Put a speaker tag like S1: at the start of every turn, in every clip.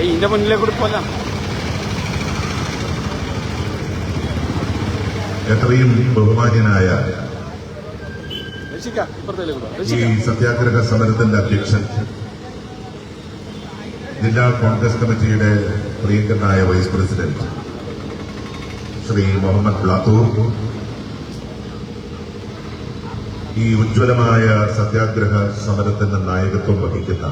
S1: ഇതിന്റെ മുന്നിലേക്ക് പോലെ
S2: എത്രയും ബഹുമാന്യനായ ഈ സത്യാഗ്രഹ സമരത്തിന്റെ അധ്യക്ഷൻ, ജില്ലാ കോൺഗ്രസ് കമ്മിറ്റിയുടെ പ്രിയങ്കരനായ വൈസ് പ്രസിഡന്റ് ശ്രീ മുഹമ്മദ് ബ്ലാത്തൂർ, ഈ ഉജ്ജ്വലമായ സത്യാഗ്രഹ സമരത്തിന് നായകത്വം വഹിക്കുന്ന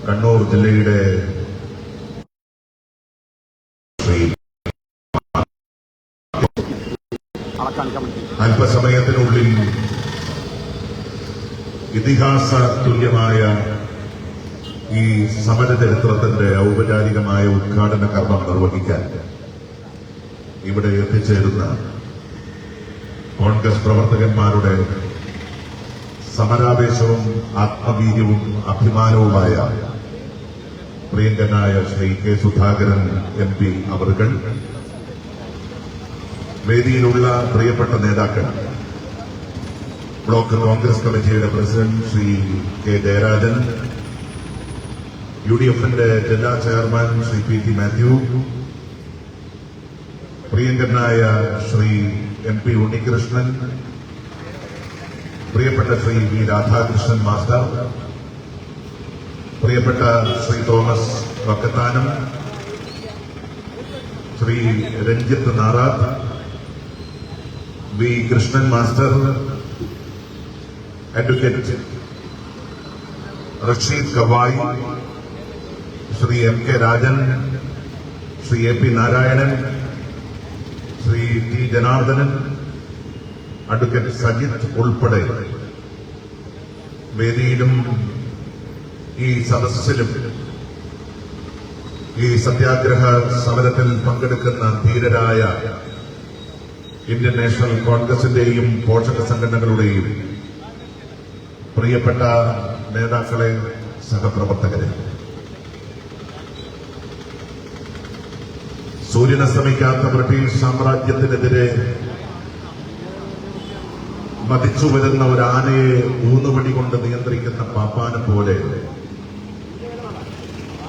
S2: കണ്ണൂർ ജില്ലയുടെ അല്പസമയത്തിനുള്ളിൽ ഇതിഹാസ തുല്യമായ ഈ സമര ചരിത്രത്തിന്റെ ഔപചാരികമായ ഉദ്ഘാടന കർമ്മം നിർവഹിക്കാൻ ഇവിടെ എത്തിച്ചേരുന്ന കോൺഗ്രസ് പ്രവർത്തകന്മാരുടെ സമരാവേശവും ആത്മവീര്യവും അഭിമാനവുമായ പ്രിയങ്കനായ ശ്രീ കെ സുധാകരൻ MP അവർകൾ, വേദിയിലുള്ള പ്രിയപ്പെട്ട നേതാക്കൾ, ബ്ലോക്ക് കോൺഗ്രസ് കമ്മിറ്റിയുടെ പ്രസിഡന്റ് ശ്രീ കെ ജയരാജൻ, UDFന്റെ ജില്ലാ ചെയർമാൻ ശ്രീ PT മാത്യു, പ്രിയങ്കരനായ ശ്രീ MP ഉണ്ണികൃഷ്ണൻ, പ്രിയപ്പെട്ട ശ്രീ V രാധാകൃഷ്ണൻ മാസ്റ്റർ, പ്രിയപ്പെട്ട Shri Thomas Vakkathanam, Shri Ranjith Narath, V Krishnan master, advocate Rasheed Kavayi, Shri MK Rajan, Shri AP Narayanan, Shri T Janardhanan, advocate Sajith ഉൾപ്പെടെ വേദിയിലും ഈ സദസ്സിലും ഈ സത്യാഗ്രഹ സമരത്തിൽ പങ്കെടുക്കുന്ന ധീരരായ ഇന്ത്യൻ നാഷണൽ കോൺഗ്രസിന്റെയും പോഷക സംഘടനകളുടെയും പ്രിയപ്പെട്ട നേതാക്കളെ, സഹപ്രവർത്തകരെ, സൂര്യനസ്തമിക്കാത്ത ബ്രിട്ടീഷ് സാമ്രാജ്യത്തിനെതിരെ മതിച്ചു വരുന്ന ഒരു ആനയെ ഊന്നുവടി കൊണ്ട് നിയന്ത്രിക്കുന്ന പാപ്പാനെ പോലെ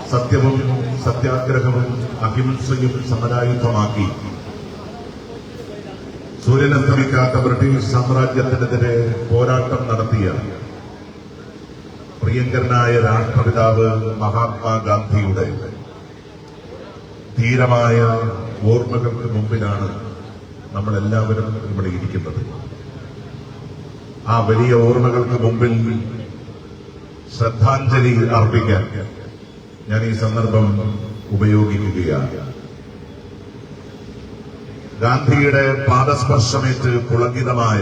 S2: സത്യവും സത്യാഗ്രഹവും അഹിംസയും സമരായുധമാക്കി സൂര്യനസ്തമിക്കാത്ത ബ്രിട്ടീഷ് സാമ്രാജ്യത്തിനെതിരെ പോരാട്ടം നടത്തിയ പ്രിയങ്കരനായ രാഷ്ട്രപിതാവ് മഹാത്മാഗാന്ധിയുടെ ധീരമായ ഓർമ്മകൾക്ക് മുമ്പിലാണ് നമ്മളെല്ലാവരും ഇവിടെ ഇരിക്കുന്നത്. ആ വലിയ ഓർമ്മകൾക്ക് മുമ്പിൽ ശ്രദ്ധാഞ്ജലി അർപ്പിക്കാൻ ഞാൻ ഈ സന്ദർഭം ഉപയോഗിക്കുകയാണ്. ഗാന്ധിയുടെ പാദസ്പർശമേറ്റ് പുളകിതമായ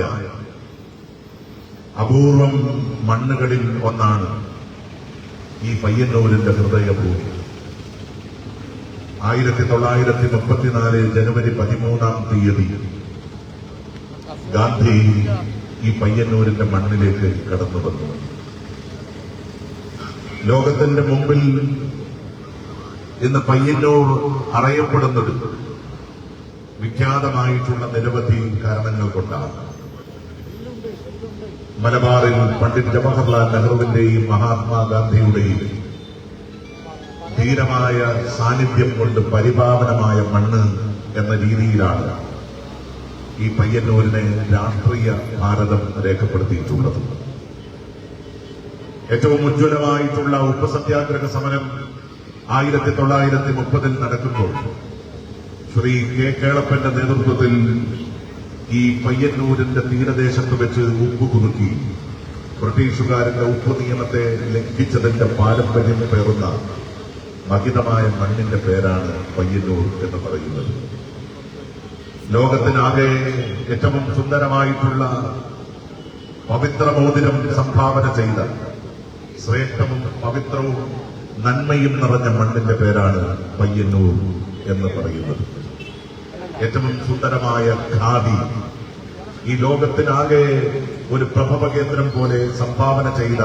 S2: അപൂർവം മണ്ണുകളിൽ ഒന്നാണ് ഈ പയ്യന്നൂരിന്റെ ഹൃദയഭൂമി. 1934 ജനുവരി 13 ഗാന്ധി ഈ പയ്യന്നൂരിന്റെ മണ്ണിലേക്ക് കടന്നു വന്നു. ലോകത്തിന്റെ മുമ്പിൽ ഇന്ന് പയ്യന്നൂർ അറിയപ്പെടുന്നത് വിഖ്യാതമായിട്ടുള്ള നിരവധി കാരണങ്ങൾ കൊണ്ടാണ്. മലബാറിൽ പണ്ഡിറ്റ് ജവഹർലാൽ നെഹ്റുവിന്റെയും മഹാത്മാഗാന്ധിയുടെയും ധീരമായ സാന്നിധ്യം കൊണ്ട് പരിപാവനമായ മണ്ണ് എന്ന രീതിയിലാണ് ഈ പയ്യന്നൂരിനെ രാഷ്ട്രീയ ഭാരതം രേഖപ്പെടുത്തിയിട്ടുള്ളത്. ഏറ്റവും ഉജ്ജ്വലമായിട്ടുള്ള ഉപ്പ് സത്യാഗ്രഹ സമരം 1930 നടക്കുമ്പോൾ ശ്രീ കെ കേളപ്പന്റെ നേതൃത്വത്തിൽ ഈ പയ്യന്നൂരിന്റെ തീരദേശത്ത് വെച്ച് ഉപ്പ് കുറുക്കി ബ്രിട്ടീഷുകാരുടെ ഉപ്പ് നിയമത്തെ ലംഘിച്ചതിന്റെ പാരമ്പര്യം പേറുന്ന മഹിതമായ മണ്ണിന്റെ പേരാണ് പയ്യന്നൂർ എന്ന് പറയുന്നത്. ലോകത്തിനാകെ ഏറ്റവും സുന്ദരമായിട്ടുള്ള പവിത്രമോതിരം സംഭാവന ചെയ്ത ശ്രേഷ്ഠവും പവിത്രവും നന്മയും നിറഞ്ഞ മണ്ണിന്റെ പേരാണ് പയ്യന്നൂർ എന്ന് പറയുന്നത്. ഏറ്റവും സുന്ദരമായ ഖാദി ഈ ലോകത്തിനാകെ ഒരു പ്രഭവ കേന്ദ്രം പോലെ സംഭാവന ചെയ്ത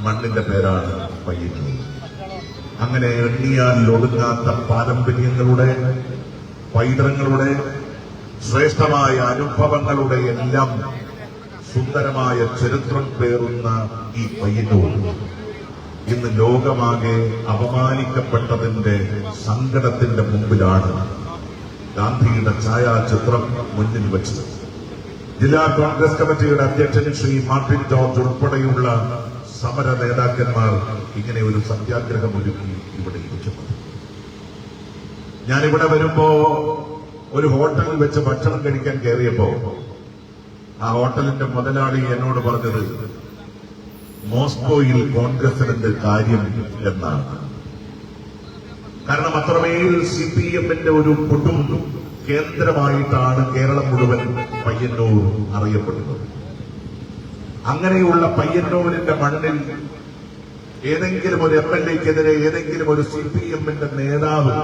S2: മണ്ണിന്റെ പേരാണ് പയ്യന്നൂർ. അങ്ങനെ എണ്ണിയാൽ ഒടുങ്ങാത്ത പാരമ്പര്യങ്ങളുടെ, പൈതൃകങ്ങളുടെ, ശ്രേഷ്ഠമായ അനുഭവങ്ങളുടെ എല്ലാം സുന്ദരമായ ചരിത്രം പേറുന്ന ഈ പയ്യന്നൂർ ഇന്ന് ലോകമാകെ അപമാനിക്കപ്പെട്ടതിന്റെ സങ്കടത്തിന്റെ മുമ്പിലാണ് ഗാന്ധിയുടെ ഛായാചിത്രം മുന്നിൽ വെച്ചത്. ജില്ലാ കോൺഗ്രസ് കമ്മിറ്റിയുടെ അധ്യക്ഷൻ ശ്രീ മാർട്ടിൻ ജോർജ് ഉൾപ്പെടെയുള്ള സമര നേതാക്കന്മാർ ഇങ്ങനെ ഒരു സത്യാഗ്രഹം ഒരുക്കി ഇവിടെ ഇരിക്കുന്നു. ഞാനിവിടെ വരുമ്പോ ഒരു ഹോട്ടലിൽ വെച്ച് ഭക്ഷണം കഴിക്കാൻ കയറിയപ്പോ ആ ഹോട്ടലിന്റെ മുതലാളി എന്നോട് പറഞ്ഞത് മോസ്കോയിൽ കോൺഗ്രസിന്റെ കാര്യം എന്നാണ്. കാരണം അത്രമേൽ CPM-ന്റെ ഒരു കൊടും കേന്ദ്രമായിട്ടാണ് കേരളം മുഴുവൻ പയ്യന്നൂർ അറിയപ്പെടുന്നത്. അങ്ങനെയുള്ള പയ്യന്നൂരിന്റെ മണ്ണിൽ ഏതെങ്കിലും ഒരു MLA-ക്കെതിരെ ഏതെങ്കിലും ഒരു CPM-ന്റെ നേതാവ്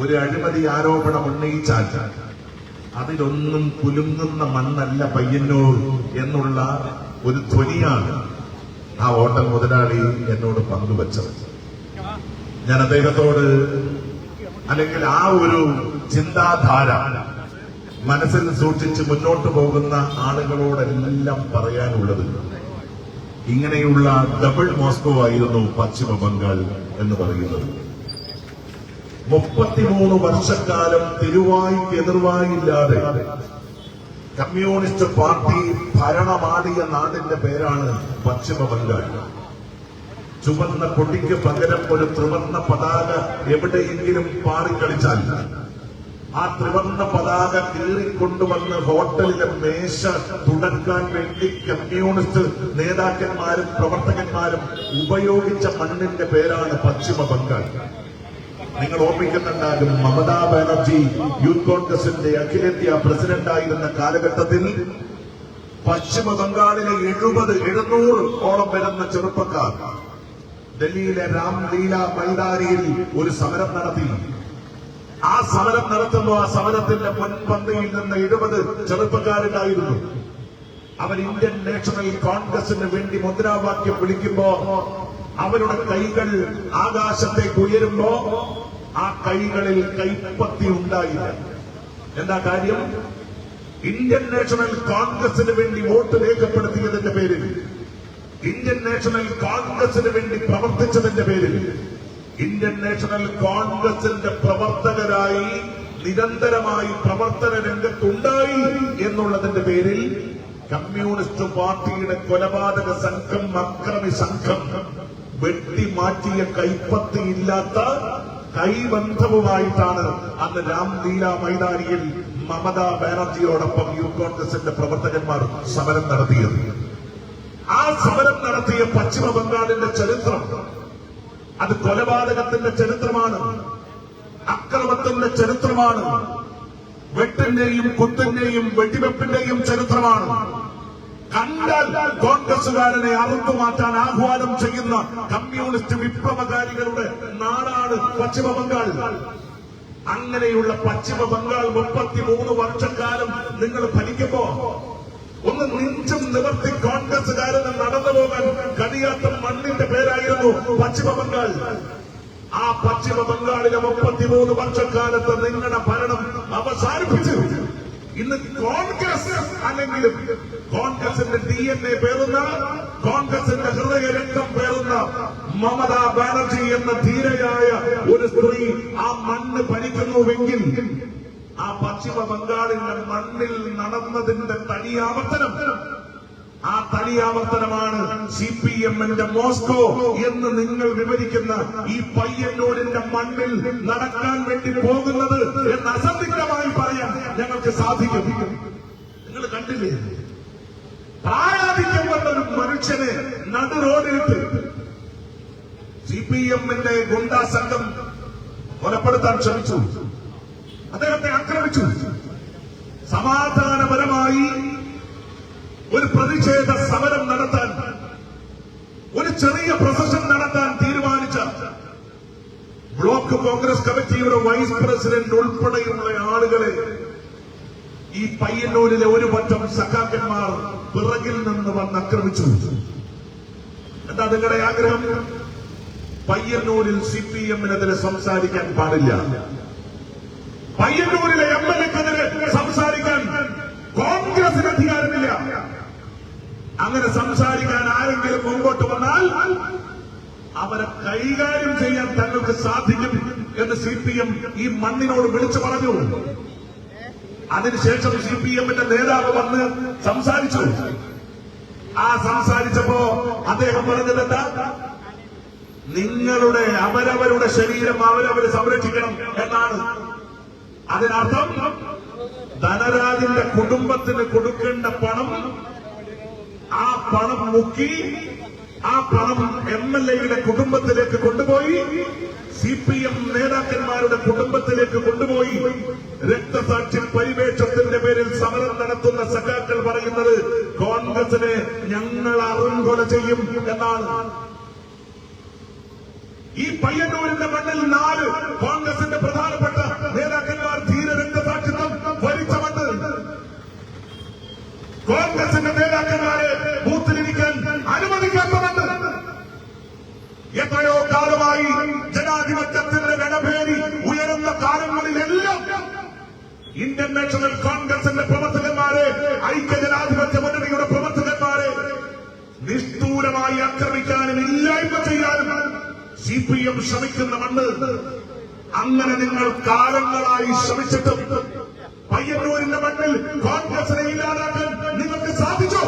S2: ഒരു അഴിമതി ആരോപണം ഉന്നയിച്ചാൽ അതിലൊന്നും കുലുങ്ങുന്ന മണ്ണല്ല പയ്യന്നൂർ എന്നുള്ള ഒരു ധ്വനിയാണ് ആ ഹോട്ടൽ മുതലാളി എന്നോട് പങ്കുവച്ചത്. ഞാൻ അദ്ദേഹത്തോട് അല്ലെങ്കിൽ ആ ഒരു ചിന്താധാര മനസ്സിൽ സൂക്ഷിച്ച് മുന്നോട്ട് പോകുന്ന ആളുകളോടെല്ലാം പറയാനുള്ളത്, ഇങ്ങനെയുള്ള ഡബിൾ മോസ്കോ ആയിരുന്നു പശ്ചിമ ബംഗാൾ എന്ന് പറയുന്നത്. 33 വർഷക്കാലം തിരുവായ്ക്ക് എതിർവായില്ലാതെ കമ്മ്യൂണിസ്റ്റ് പാർട്ടി ഭരണമാടിയ നാടിന്റെ പേരാണ് പശ്ചിമ ബംഗാൾ. ചുവന്ന കൊടിക്ക് പകരം ഒരു ത്രിവർണ്ണ പതാക എവിടെയെങ്കിലും പാറിക്കളിച്ചാൽ ആ ത്രിവർണ്ണ പതാക കീറിക്കൊണ്ടുവന്ന് ഹോട്ടലിലെ മേശ തുടക്കാൻ വേണ്ടി കമ്മ്യൂണിസ്റ്റ് നേതാക്കന്മാരും പ്രവർത്തകന്മാരും ഉപയോഗിച്ച മണ്ണിന്റെ പേരാണ് പശ്ചിമ ബംഗാൾ. നിങ്ങൾ ഓർമ്മിക്കുന്നുണ്ടാകും, മമതാ ബാനർജി യൂത്ത് കോൺഗ്രസിന്റെ അഖിലേന്ത്യാ പ്രസിഡന്റായിരുന്ന കാലഘട്ടത്തിൽ പശ്ചിമ ബംഗാളിലെ 700 വരുന്ന ചെറുപ്പക്കാർ ഡൽഹിയിലെ രാംലീല മൈതാനിയിൽ ഒരു സമരം നടത്തി. ആ സമരം നടത്തുമ്പോൾ ആ സമരത്തിന്റെ മുൻപന്തിയിൽ നിന്ന് 70 ചെറുപ്പക്കാരുണ്ടായിരുന്നു. അവർ ഇന്ത്യൻ നാഷണൽ കോൺഗ്രസിന് വേണ്ടി മുദ്രാവാക്യം വിളിക്കുമ്പോ അവരുടെ കൈകൾ ആകാശത്തേക്ക് ഉയരുമ്പോ ആ കൈകളിൽ കൈപ്പത്തി ഉണ്ടായില്ല. എന്താ കാര്യം? ഇന്ത്യൻ നാഷണൽ കോൺഗ്രസിന് വേണ്ടി വോട്ട് രേഖപ്പെടുത്തിയതിന്റെ പേരിൽ, ഇന്ത്യൻ നാഷണൽ കോൺഗ്രസിന് വേണ്ടി പ്രവർത്തിച്ചതിന്റെ പേരിൽ, ഇന്ത്യൻ നാഷണൽ കോൺഗ്രസിന്റെ പ്രവർത്തകരായി നിരന്തരമായി പ്രവർത്തന രംഗത്തുണ്ടായി എന്നുള്ളതിന്റെ പേരിൽ കമ്മ്യൂണിസ്റ്റ് പാർട്ടിയുടെ കൊലപാതക സംഘം, അക്രമി സംഘം വെട്ടിമാറ്റിയ കൈപ്പത്തിയില്ലാത്ത കൈബന്ധവുമായിട്ടാണ് അന്ന് രാംലീല മൈതാനിയിൽ മമതാ ബാനർജിയോടൊപ്പം യൂത്ത് കോൺഗ്രസിന്റെ പ്രവർത്തകന്മാർ സമരം നടത്തിയത്. ആ സമരം നടത്തിയ പശ്ചിമ ബംഗാളിന്റെ ചരിത്രം അത് കൊലപാതകത്തിന്റെ ചരിത്രമാണ്, അക്രമത്തിന്റെ ചരിത്രമാണ്, വെട്ടിന്റെയും കുത്തിന്റെയും വെടിവെപ്പിന്റെയും ചരിത്രമാണ്. കണ്ടാൽ കോൺഗ്രസുകാരനെ അറുത്തുമാറ്റാൻ ആഹ്വാനം ചെയ്യുന്ന കമ്മ്യൂണിസ്റ്റ് വിപ്ലവകാരികളുടെ നാടാണ് പശ്ചിമ ബംഗാൾ. അങ്ങനെയുള്ള പശ്ചിമ ബംഗാൾ 33 വർഷക്കാലം നിങ്ങൾ ഭരിക്കുമ്പോ ഒന്ന് നെഞ്ചും നിവർത്തി കോൺഗ്രസുകാരന് നടന്നു പോകാൻ കഴിയാത്ത മണ്ണിന്റെ പേരായിരുന്നു പശ്ചിമ ബംഗാൾ. ആ പശ്ചിമ ബംഗാളിലെ 33 വർഷക്കാലത്ത് നിങ്ങളുടെ ഭരണം അവസാനിപ്പിച്ചു. ഇന്ന് കോൺഗ്രസ് അല്ലെങ്കിലും കോൺഗ്രസിന്റെ DNA പേറുന്ന, കോൺഗ്രസിന്റെ ഹൃദയരക്തം പേറുന്ന മമതാ ബാനർജി എന്ന ധീരയായ ഒരു സ്ത്രീ ആ മണ്ണ് ഭരിക്കുന്നുവെങ്കിൽ ആ പശ്ചിമ ബംഗാളിന്റെ മണ്ണിൽ നടന്നതിന്റെ തനിയാവർത്തനം, ആ തനിയാവർത്തനമാണ് CPM-ന്റെ മോസ്കോ എന്ന് നിങ്ങൾ വിവരിക്കുന്ന ഈ പയ്യന്നൂരിന്റെ മണ്ണിൽ നടക്കാൻ വേണ്ടി പോകുന്നത് എന്ന് അസന്ധിഗ്ധമായി പറയാൻ ഞങ്ങൾക്ക് സാധിക്കും. നിങ്ങൾ കണ്ടില്ലേ, പ്രായാധിക്യം വന്നൊരു മനുഷ്യനെ നടു റോഡിലിട്ട് CPM-ന്റെ ഗുണ്ടാ സംഘം കൊലപ്പെടുത്താൻ ശ്രമിച്ചു, അദ്ദേഹത്തെ ആക്രമിച്ചു. സമാധാനപരമായി ഒരു പ്രതിഷേധ സമരം നടത്താൻ, ഒരു ചെറിയ പ്രൊസഷൻ നടത്താൻ തീരുമാനിച്ച ബ്ലോക്ക് കോൺഗ്രസ് കമ്മിറ്റിയുടെ വൈസ് പ്രസിഡന്റ് ഉൾപ്പെടെയുള്ള ആളുകളെ ഈ പയ്യന്നൂരിലെ ഒരു പറ്റം സഖാക്കന്മാർ പിറകിൽ നിന്ന് വന്ന് ആക്രമിച്ചു. എന്താ നിങ്ങളുടെ ആഗ്രഹം? പയ്യന്നൂരിൽ CPM-നെതിരെ സംസാരിക്കാൻ പാടില്ല, പയ്യന്നൂരിലെ MLA-ക്കെതിരെ സംസാരിക്കാൻ കോൺഗ്രസിന് അധികാരമില്ല. അങ്ങനെ സംസാരിക്കാൻ ആരെങ്കിലും മുമ്പോട്ട് വന്നാൽ അവരെ കൈകാര്യം ചെയ്യാൻ തങ്ങൾക്ക് സാധിക്കും എന്ന് CPM ഈ മണ്ണിനോട് വിളിച്ചു പറഞ്ഞു. അതിനുശേഷം CPMന്റെ നേതാവ് വന്ന് സംസാരിച്ചു. ആ സംസാരിച്ചപ്പോ അദ്ദേഹം പറഞ്ഞത് എന്താ? നിങ്ങളുടെ അവരവരുടെ ശരീരം അവരവര് സംരക്ഷിക്കണം എന്നാണ്. അതിനർത്ഥം ധനരാജിന്റെ കുടുംബത്തിന് കൊടുക്കേണ്ട പണം, ആ പണം മുക്കി ആ പണം MLAയുടെ കുടുംബത്തിലേക്ക് കൊണ്ടുപോയി, CPM നേതാക്കന്മാരുടെ കുടുംബത്തിലേക്ക് കൊണ്ടുപോയി രക്തസാക്ഷി പരിവേഷത്തിന്റെ പേരിൽ സമരം നടത്തുന്ന സഖാക്കൾ പറയുന്നത് കോൺഗ്രസിനെ ഞങ്ങൾ അറുംകൊല ചെയ്യും എന്നാണ്. ഈ പയ്യന്നൂരിന്റെ മണ്ണിൽ 4 കോൺഗ്രസിന്റെ പ്രധാനപ്പെട്ട നേതാക്കന്മാർ ധീര രക്തസാക്ഷിത്വം വരിച്ച മണ്ണ്. കോൺഗ്രസിന്റെ നേതാക്കന്മാരെ ബൂത്തിലിരിക്കാൻ അനുവദിക്കാത്ത മണ്ണ്. എത്രയോ കാലമായി ജനാധിപത്യത്തിന്റെ രണഭേരി ഉയരുന്ന കാലങ്ങളിലെല്ലാം ഇന്ത്യൻ നാഷണൽ കോൺഗ്രസിന്റെ പ്രവർത്തകന്മാരെ, ഐക്യജനാധിപത്യ മുന്നണിയുടെ പ്രവർത്തകന്മാരെ നിഷ്ഠൂരമായി ആക്രമിക്കാനും ഇല്ലായ്മ ചെയ്യാനും CPM ശ്രമിക്കുന്ന മണ്ണ്. അങ്ങനെ നിങ്ങൾ കാലങ്ങളായി ശ്രമിച്ചിട്ടും പയ്യന്നൂരിന്റെ മണ്ണിൽ കോൺഗ്രസിനെ ഇല്ലാതാക്കാൻ നിങ്ങൾക്ക് സാധിച്ചോ?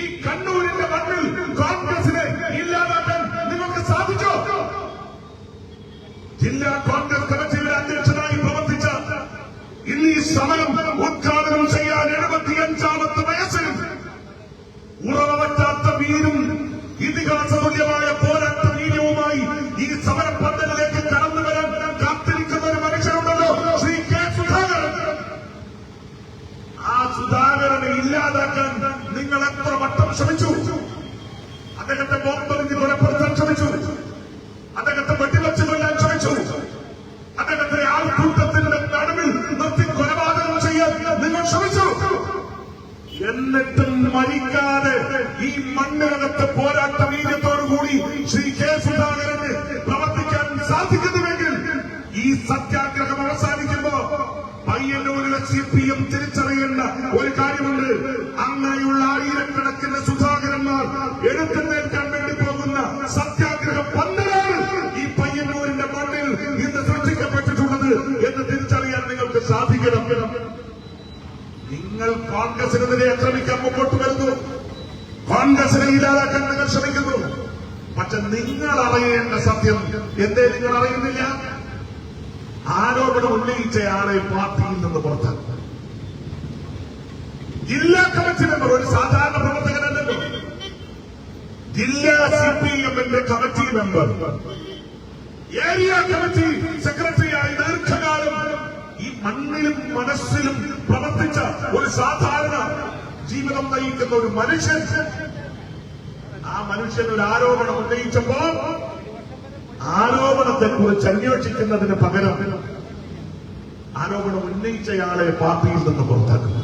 S2: ഈ കണ്ണൂരിന്റെ മണ്ണിൽ കോൺഗ്രസിനെ ഇല്ലാതാക്കാൻ നിങ്ങൾക്ക് സാധിച്ചോ? ജില്ലാ കോൺഗ്രസ് കമ്മിറ്റിയുടെ അധ്യക്ഷനായി പ്രവർത്തിച്ച ഇന്ന് ഈ സമരം ഉദ്ഘാടനം ചെയ്യാൻ 75ാമത്തെ വയസ്സിൽ ഉറവറ്റാത്ത വീരും ഇതിഹാസതുല്യമായ പോരാട്ട വീര്യവുമായി ഈ സമരപന്തലിലേക്ക് കടന്നു വരാൻ കാത്തിരിക്കുന്ന ഒരു മനുഷ്യനുണ്ടല്ലോ, ശ്രീ കെ. സുധാകരൻ. ആ സുധാകരനെ ഇല്ലാതാക്കാൻ നിങ്ങൾ എത്ര വട്ടം ശ്രമിച്ചു? അദ്ദേഹത്തെ ബോംബെറിഞ്ഞ് കൊലപ്പെടുത്താൻ ശ്രമിച്ചു, അദ്ദേഹത്തെ വെട്ടിവെച്ച് കൊല്ലാൻ ശ്രമിച്ചു, അദ്ദേഹത്തെ ആൾക്കൂട്ടത്തിന്റെ നടുവിൽ നിർത്തി കൊലപാതകം ചെയ്യാൻ നിങ്ങൾ ശ്രമിച്ചു. എന്നിട്ടും മരിക്കാതെ ഈ മണ്ണിനകത്ത് പോരാട്ട വീര്യത്തോടുകൂടി ശ്രീ കെ. സുധാകരന് പ്രവർത്തിക്കാൻ സാധിക്കുന്നുവെങ്കിൽ ഈ സത്യാഗ്രഹം അവസാനിക്കുമ്പോ പയ്യന്നൂരിലെ CPM തിരിച്ചറിയേണ്ട ഒരു കാര്യമുണ്ട്. അങ്ങനെയുള്ള ആയിരക്കണക്കിന് സുധാകരന്മാർ എഴുന്നേൽക്കാൻ വേണ്ടി പോകുന്ന സത്യാഗ്രഹ പന്തലാണ് ഈ പയ്യന്നൂരിന്റെ മണ്ണിൽ ഇന്ന് സൃഷ്ടിക്കപ്പെട്ടിട്ടുള്ളത് എന്ന് തിരിച്ചറിയാൻ നിങ്ങൾക്ക് സാധിക്കണം. നിങ്ങൾ കോൺഗ്രസിനെതിരെ ആക്രമിക്കാൻ മുമ്പോട്ട് വരുന്നു, കോൺഗ്രസിനെ ഇല്ലാതാക്കാൻ നിങ്ങൾ ശ്രമിക്കുന്നു. പക്ഷെ നിങ്ങൾ അറിയേണ്ട സത്യം എന്തേ നിങ്ങൾ അറിയുന്നില്ല? ആരോപണം ഉന്നയിച്ചയാളെ പാർട്ടിയിൽ നിന്ന് പുറത്താക്കുക. ജില്ലാ കമ്മിറ്റി മെമ്പർ ഒരു സാധാരണ പ്രവർത്തകനല്ലല്ലോ. ജില്ലാ CPMന്റെ കമ്മിറ്റി മെമ്പർ, ഏരിയ കമ്മിറ്റി സെക്രട്ടറിയായി ദീർഘകാലം ഈ മണ്ണിലും മനസ്സിലും പ്രവർത്തിച്ച ഒരു സാധാരണ ജീവിതം നയിക്കുന്ന ഒരു മനുഷ്യൻ, ആ മനുഷ്യൻ ഒരു ആരോപണം ഉന്നയിച്ചപ്പോ ആരോപണത്തെക്കുറിച്ച് അന്വേഷിക്കുന്നതിന് പകരം ആരോപണം ഉന്നയിച്ചയാളെ പാർട്ടിയിൽ നിന്ന് പുറത്താക്കുക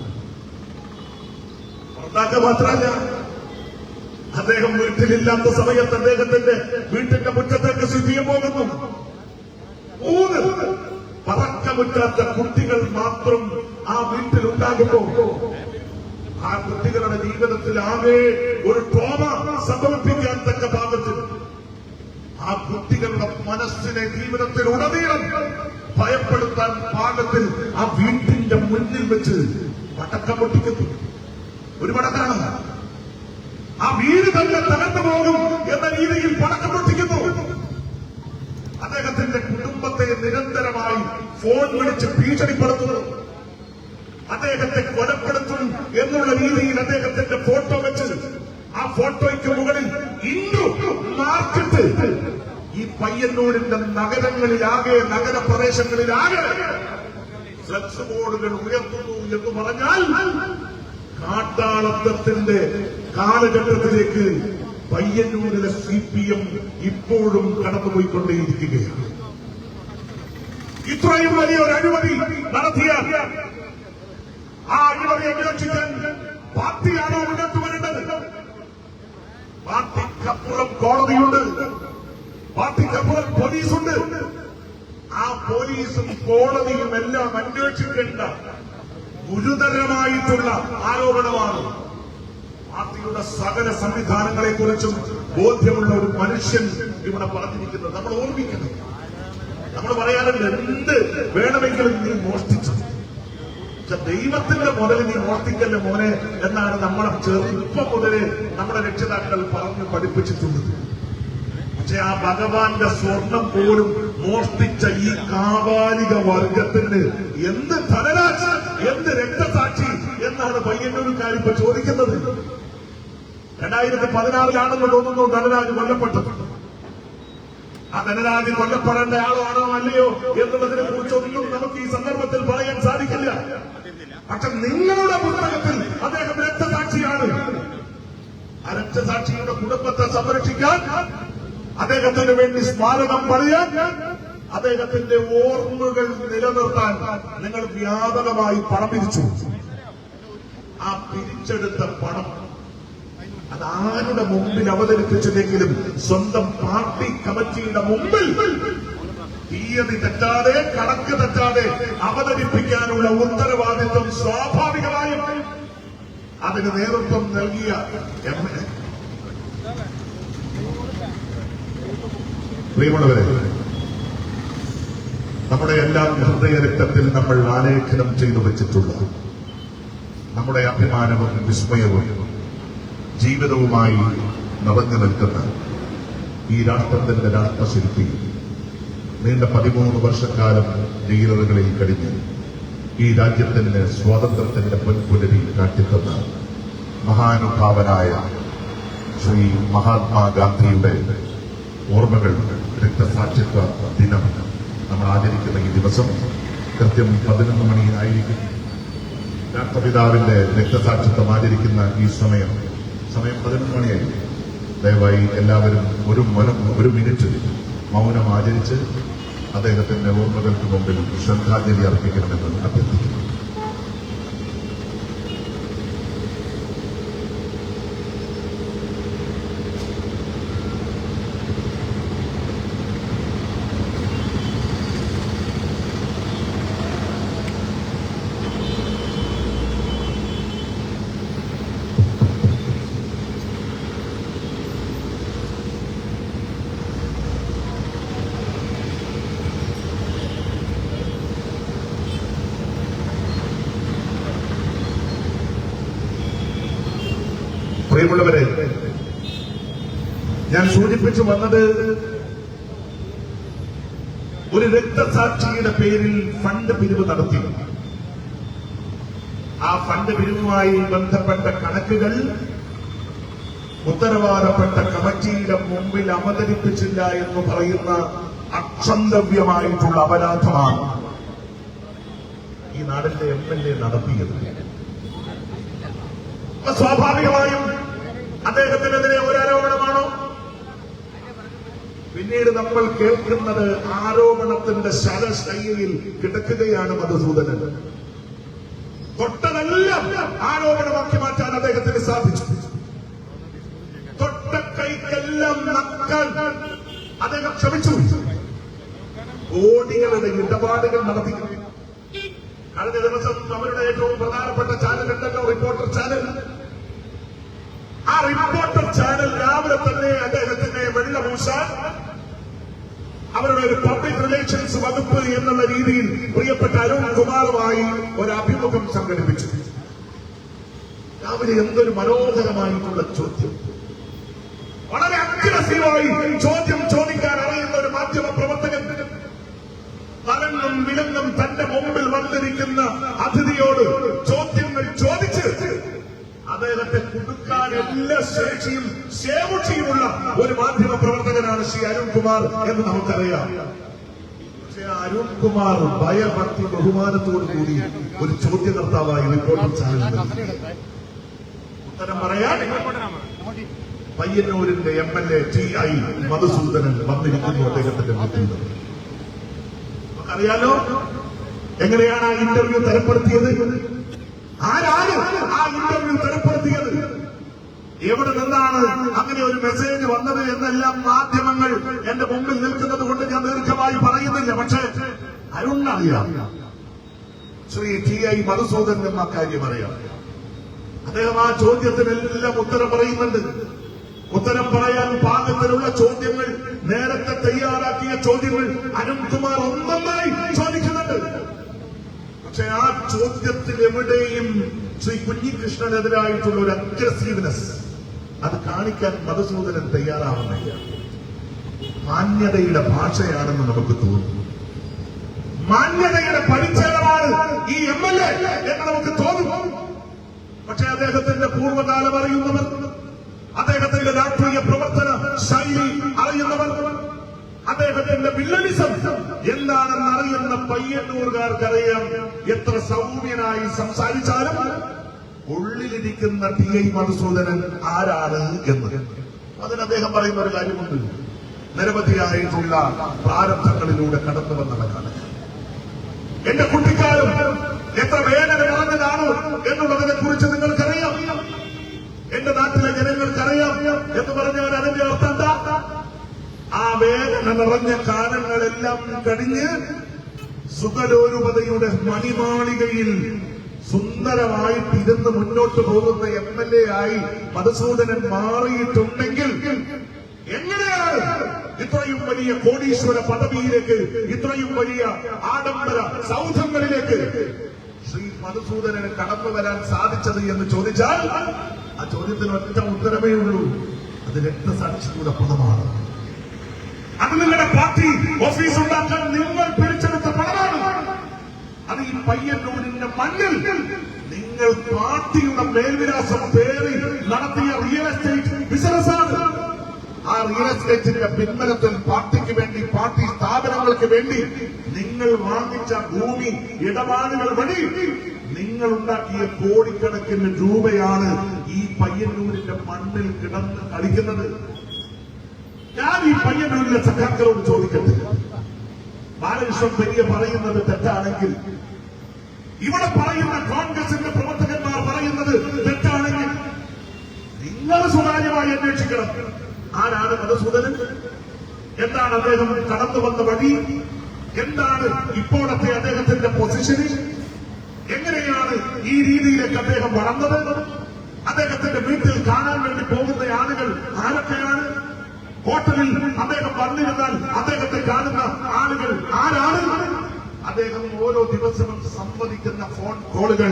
S2: മാത്രമല്ല, അദ്ദേഹം വീട്ടിലില്ലാത്ത സമയത്ത് അദ്ദേഹത്തിന്റെ വീട്ടിന്റെ മുറ്റത്തേക്ക് CPM പോകുന്നു. 3 പറക്കമുറ്റാത്ത കുട്ടികൾ മാത്രം ആ വീട്ടിലുണ്ടാകുമ്പോ ആ കുട്ടികളുടെ ജീവിതത്തിൽ ആകെ ഒരു ട്രോമ സംഭവിപ്പിക്കാൻ തക്ക പാകത്തിൽ ആ കുട്ടികളുടെ മനസ്സിനെ ജീവിതത്തിൽ ഉടനീളം ഭയപ്പെടുത്താൻ പാകത്തിൽ ആ വീട്ടിന്റെ മുന്നിൽ വെച്ച് പടക്കം പൊട്ടിക്കുന്നു. ഒരു പടക്കാണ് ആ വീട് തന്നെ തകർന്നു പോകും എന്ന രീതിയിൽ പടക്കം പൊട്ടിക്കുന്നു. അദ്ദേഹത്തിന്റെ കുടുംബത്തെ നിരന്തരമായി ഫോൺ വിളിച്ച് ഭീഷണിപ്പെടുത്തുന്നു. അദ്ദേഹത്തെ കൊലപ്പെടുത്തും എന്നുള്ള രീതിയിൽ അദ്ദേഹത്തിന്റെ ഫോട്ടോ വെച്ച് ആ ഫോട്ടോയ്ക്ക് മുകളിൽ ഇൻഡു മാർക്കിട്ട് ഈ പയ്യന്നൂരിന്റെ നഗരങ്ങളിലാകെ, നഗരപ്രദേശങ്ങളിലാകെ ഫ്ലക്സ് ബോർഡുകൾ ഉയർത്തുന്നു എന്ന് പറഞ്ഞാൽ കാട്ടാളത്വത്തിന്റെ കാലഘട്ടത്തിലേക്ക് പയ്യന്നൂരിലെ CPM ഇപ്പോഴും കടന്നുപോയിക്കൊണ്ടേയിരിക്കുകയാണ്. ഇത്രയും വലിയ ഒരു അഴിമതി നടത്തിയ ആ അഴിമതി അന്വേഷിക്കാൻ പാർട്ടിയാണോ മുന്നോട്ട് വരേണ്ടത്? പാർട്ടിക്കപ്പുറം കോടതിയുണ്ട്, പാർട്ടിക്കപ്പുറം പോലീസുണ്ട്. ആ പോലീസും കോടതിയും എല്ലാം അന്വേഷിക്കേണ്ട ഗുരുതരമായിട്ടുള്ള ആരോപണമാണ്. പാർട്ടി പാർട്ടിയുടെ സകല സംവിധാനങ്ങളെ കുറിച്ചും ബോധ്യമുള്ള ഒരു മനുഷ്യൻ ഇവിടെ പറഞ്ഞിരിക്കുന്നത് നമ്മൾ ഓർമ്മിക്കണം. നമ്മൾ പറയാറുണ്ട് എന്ത് വേണമെങ്കിലും നീ മോഷ്ടിച്ചു, ദൈവത്തിന്റെ മുതൽ നീ മോഷ്ടിക്കല്ലേ മോനെ എന്നാണ് നമ്മളെ ചെറുപ്പം മുതലേ നമ്മുടെ രക്ഷിതാക്കൾ പറഞ്ഞു പഠിപ്പിച്ചിട്ടുള്ളത്. പക്ഷെ ആ ഭഗവാന്റെ സ്വർണം പോലും മോഷ്ടിച്ച ഈ കാപാലിക വർഗത്തിന് എന്ത് ധനരാശി, എന്ത് രക്തസാക്ഷി എന്നാണ് പയ്യന്നൂരുകാർ ഇപ്പൊ ചോദിക്കുന്നത്. 2016 തോന്നുന്നു ധനരാജ് കൊല്ലപ്പെട്ടത്. ആ ധനരാജ് കൊല്ലപ്പെടേണ്ട ആളാണോ അല്ലയോ എന്നുള്ളതിനെ കുറിച്ചൊന്നും നമുക്ക് ഈ സന്ദർഭത്തിൽ പറയാൻ സാധിക്കില്ല. പക്ഷെ നിങ്ങളുടെ പുസ്തകത്തിൽ അദ്ദേഹം രക്തസാക്ഷിയാണ്. ആ രക്തസാക്ഷിയുടെ കുടുംബത്തെ സംരക്ഷിക്കാൻ, അദ്ദേഹത്തിന് വേണ്ടി സ്മാരകം പണിയാൻ, അദ്ദേഹത്തിന്റെ ഓർമ്മകൾ നിലനിർത്താൻ നിങ്ങൾ വ്യാപകമായി പണം പിരിച്ചു. ആ പിരിച്ചെടുത്ത പണം അതാരുടെ മുമ്പിൽ അവതരിപ്പിച്ചില്ലെങ്കിലും സ്വന്തം പാർട്ടി കമ്മിറ്റിയുടെ മുമ്പിൽ തീയതി തെറ്റാതെ കണക്ക് തെറ്റാതെ അവതരിപ്പിക്കാനുള്ള ഉത്തരവാദിത്വം സ്വാഭാവികമായും അതിന് നേതൃത്വം നൽകിയ പ്രിയമുള്ളവരെ, നമ്മുടെ എല്ലാം ഹൃദയരക്തത്തിൽ നമ്മൾ ആലേഖനം ചെയ്തു വെച്ചിട്ടുള്ള നമ്മുടെ അഭിമാനവും വിസ്മയവും ജീവിതവുമായി നിറഞ്ഞു നിൽക്കുന്ന ഈ രാഷ്ട്രത്തിന്റെ രാഷ്ട്രശില്പി നീണ്ട 13 വർഷക്കാലം ജയിലറുകളിൽ കഴിഞ്ഞ് ഈ രാജ്യത്തിന് സ്വാതന്ത്ര്യത്തിന്റെ പൊൻപുലരി കാട്ടിത്തന്ന മഹാനുഭാവനായ ശ്രീ മഹാത്മാഗാന്ധിയുടെ ഓർമ്മകൾ രക്തസാക്ഷിത്വ ദിനം നമ്മൾ ആചരിക്കുന്ന ഈ ദിവസം കൃത്യം 11 മണിയായിരിക്കും. രാഷ്ട്രപിതാവിന്റെ രക്തസാക്ഷിത്വം ആചരിക്കുന്ന ഈ സമയം 11 മണിയായി. ദയവായി എല്ലാവരും ഒരു മിനിറ്റ് മൗനം ആചരിച്ച് അദ്ദേഹത്തിന്റെ ഓർമ്മകൾക്ക് മുമ്പിൽ ശ്രദ്ധാഞ്ജലി അർപ്പിക്കണമെന്ന് അഭ്യർത്ഥിക്കുന്നു. പ്രിയമുള്ളവരെ, ഞാൻ സൂചിപ്പിച്ചു വന്നത് ഒരു രക്തസാക്ഷിയുടെ പേരിൽ ഫണ്ട് പിരിവ് നടത്തി. ആ ഫണ്ട് പിരിവുമായി ബന്ധപ്പെട്ട കണക്കുകൾ ഉത്തരവാദപ്പെട്ട കമ്മിറ്റിയുടെ മുമ്പിൽ അവതരിപ്പിച്ചില്ല എന്ന് പറയുന്ന അക്ഷന്തവ്യമായിട്ടുള്ള അപരാധമാണ് ഈ നാടിന്റെ MLA നടത്തിയത്. സ്വാഭാവികമായും അദ്ദേഹത്തിനെതിരെ ഒരു ആരോപണമാണോ? പിന്നീട് നമ്മൾ കേൾക്കുന്നത് ആരോപണത്തിന്റെ ശരശയ്യയിൽ കിടക്കുകയാണ് മധുസൂദനൻ. തൊട്ടതെല്ലാം ആരോപണമാക്കി മാറ്റാൻ അദ്ദേഹത്തിന് സാധിച്ചു. തൊട്ട കൈക്കെല്ലാം നക്കാൻ അദ്ദേഹം ശ്രമിച്ചു. കോടികളുടെ ഇടപാടുകൾ നടത്തി. കഴിഞ്ഞ ദിവസം അവരുടെ ഏറ്റവും പ്രധാനപ്പെട്ട ചാനൽ ഉണ്ടല്ലോ, റിപ്പോർട്ടർ ചാനൽ. ആ റിപ്പോർട്ടർ ചാനൽ രാവിലെ തന്നെ അദ്ദേഹത്തിന്റെ വെള്ളപൂശാൻ അവരുടെ ഒരു പബ്ലിക് റിലേഷൻസ് വകുപ്പ് എന്നുള്ള രീതിയിൽ പ്രിയപ്പെട്ട അരുൺകുമാറുമായി ഒരു അഭിമുഖം സംഘടിപ്പിച്ചു. രാവിലെ എന്തൊരു മനോഹരമായിട്ടുള്ള ചോദ്യം, വളരെ അഗ്രസീവായി ചോദ്യം ചോദിക്കാൻ അറിയുന്ന ഒരു മാധ്യമ പ്രവർത്തകൻ തലങ്ങും വിലങ്ങും തന്റെ മുമ്പിൽ വന്നിരിക്കുന്ന അതിഥിയോട് ചോദ്യങ്ങൾ ചോദിച്ച് അദ്ദേഹത്തെ കുടുക്കാൻ എല്ലാ ശേഷിയും ശേമുഷിയുമുള്ള ഒരു മാധ്യമ പ്രവർത്തകനാണ് ശ്രീ അരുൺകുമാർ എന്ന് നമുക്കറിയാം. പക്ഷേ അരുൺകുമാർ ഭയഭക്തി ബഹുമാനത്തോടു കൂടി ഒരു ചോദ്യകർത്താവായി റിപ്പോർട്ടർ ചാനലിൽ ഉത്തരം പറയാൻ പയ്യന്നൂരിന്റെ MLA TI മധുസൂദനൻ വന്നിരിക്കുന്നു അദ്ദേഹത്തിന്റെ മുന്നിൽ. അറിയാലോ എങ്ങനെയാണ് ആ ഇന്റർവ്യൂ തരപ്പെടുത്തിയത്? ആരാണ് ആ ഇന്റർവ്യൂ തരപ്പെടുത്തിയത്? എവിടെ നിന്നാണ് അങ്ങനെ ഒരു മെസ്സേജ് വന്നത് എന്നെല്ലാം മാധ്യമങ്ങൾ എന്റെ മുമ്പിൽ നിൽക്കുന്നത് കൊണ്ട് ഞാൻ ദീർഘമായി പറയുന്നില്ല. പക്ഷേ അരുണറിയാം, ശ്രീ TI മധുസൂദനൻ ആ കാര്യം അറിയാം. അദ്ദേഹം ആ ചോദ്യത്തിനെല്ലാം ഉത്തരം പറയുന്നുണ്ട്. ഉത്തരം പറയാൻ പാകത്തിലുള്ള ചോദ്യങ്ങൾ, നേരത്തെ തയ്യാറാക്കിയ ചോദ്യങ്ങൾ അരുൺകുമാർ ഒന്നൊന്നായി ചോദിക്കുന്നുണ്ട്. പക്ഷെ ആ ചോദ്യത്തിൽ എവിടെയും ശ്രീ കുഞ്ഞികൃഷ്ണനെതിരായിട്ടുള്ള ഒരു അഗ്രസീവ്നെസ് അത് കാണിക്കാൻ മധുസൂദനൻ തയ്യാറാവുന്നില്ല. മാന്യതയുടെ ഭാഷയാണെന്ന് നമുക്ക് തോന്നുന്നു. മാന്യതയുടെ പരിച്ഛേദമാണ് ഈ MLA എന്ന് നമുക്ക് തോന്നും. പക്ഷെ അദ്ദേഹത്തിന്റെ പൂർവ്വകാലം അറിയുന്നവർ, അദ്ദേഹത്തിന്റെ രാഷ്ട്രീയ പ്രവർത്തന ശൈലി അറിയുന്നവർ, അദ്ദേഹത്തിന്റെ വില്ലനിസം എന്താണെന്ന് അറിയുന്ന പയ്യന്നൂർകാർക്കറിയാം എത്ര സൗമ്യനായി സംസാരിച്ചാലും ഉള്ളിലിരിക്കുന്ന TI മധുസൂദനൻ ആരാണ് എന്ന്. അതിന് അദ്ദേഹം പറയുന്ന ഒരു കാര്യമുണ്ട്. നിരവധിയായിട്ടുള്ള പ്രാരബ്ധങ്ങളിലൂടെ കടന്നു വന്നവരാണ്. എന്റെ കുട്ടിക്കാലം എത്ര വേദന നിറഞ്ഞതാണ് എന്നുള്ളതിനെ കുറിച്ച് നിങ്ങൾക്കറിയാം. എന്റെ നാട്ടിലെ ജനങ്ങൾക്കറിയാം എന്ന് പറഞ്ഞാൽ അതിന്റെ അർത്ഥം എന്താ? ആ വേദന നിറഞ്ഞ കാലങ്ങളെല്ലാം കഴിഞ്ഞ് സുഖലോലുപതയുടെ മണിമാളികയിൽ സുന്ദരമായിട്ട് ഇരുന്ന് മുന്നോട്ട് പോകുന്ന MLA ആയി മധുസൂദനൻ മാറിയിട്ടുണ്ടെങ്കിൽ എങ്ങനെയാണ് ഇത്രയും വലിയ കോടീശ്വര പദവിയിലേക്ക്, ഇത്രയും വലിയ ആഡംബര സൗധങ്ങളിലേക്ക് ശ്രീ മധുസൂദനന് കടന്നു വരാൻ സാധിച്ചത് എന്ന് ചോദിച്ചാൽ ആ ചോദ്യത്തിന് ഒറ്റ ഉത്തരമേ ഉള്ളൂ. അത് രക്തസാക്ഷിയുടെ പണമാണ്. അത് നിങ്ങളുടെ പാർട്ടി ഓഫീസ് ഉണ്ടാക്കാൻ നിങ്ങൾ പിരിച്ചെടുത്ത പണമാണ്. അത് ഈ പയ്യന്നൂരിന്റെ മണ്ണിൽ നിങ്ങൾ പാർട്ടിയുടെ മേൽവിലാസം പേറി നടത്തിയ റിയൽ എസ്റ്റേറ്റ് ബിസിനസ്സാണ്. ആ റിയൽ എസ്റ്റേറ്റിന്റെ പിൻബലത്തിൽ പാർട്ടിക്ക് വേണ്ടി, പാർട്ടി സ്ഥാപനങ്ങൾക്ക് വേണ്ടി നിങ്ങൾ വാങ്ങിച്ച ഭൂമി ഇടപാടുകൾ വഴി നിങ്ങൾ ഉണ്ടാക്കിയ കോടിക്കണക്കിന് രൂപയാണ് ഈ പയ്യന്നൂരിന്റെ മണ്ണിൽ കിടന്ന് കളിക്കുന്നത്. ഞാൻ ഈ പയ്യന്നൂരിലെ സഖാക്കളോട് ചോദിക്കട്ടെ, ബാലകൃഷ്ണൻ പെരിയ പറയുന്നത് തെറ്റാണെങ്കിൽ, ഇവിടെ പറയുന്ന കോൺഗ്രസിന്റെ പ്രവർത്തകന്മാർ പറയുന്നത് തെറ്റാണെങ്കിൽ നിങ്ങൾ സ്വകാര്യമായി അന്വേഷിക്കണം. ആരാണ് മധുസൂദനൻ? എന്താണ് അദ്ദേഹം കടന്നു വന്ന വഴി? എന്താണ് ഇപ്പോഴത്തെ അദ്ദേഹത്തിന്റെ പൊസിഷന്? എങ്ങനെയാണ് ഈ രീതിയിലേക്ക് അദ്ദേഹം വളർന്നത്? അദ്ദേഹത്തിന്റെ വീട്ടിൽ കാണാൻ വേണ്ടി പോകുന്ന ആളുകൾ ആരൊക്കെയാണ്? ഹോട്ടലിൽ അദ്ദേഹം വന്നിരുന്നാൽ അദ്ദേഹത്തെ കാണുന്ന ആളുകൾ ആരാണ്? അദ്ദേഹം ഓരോ ദിവസവും സംവദിക്കുന്ന ഫോൺ കോളുകൾ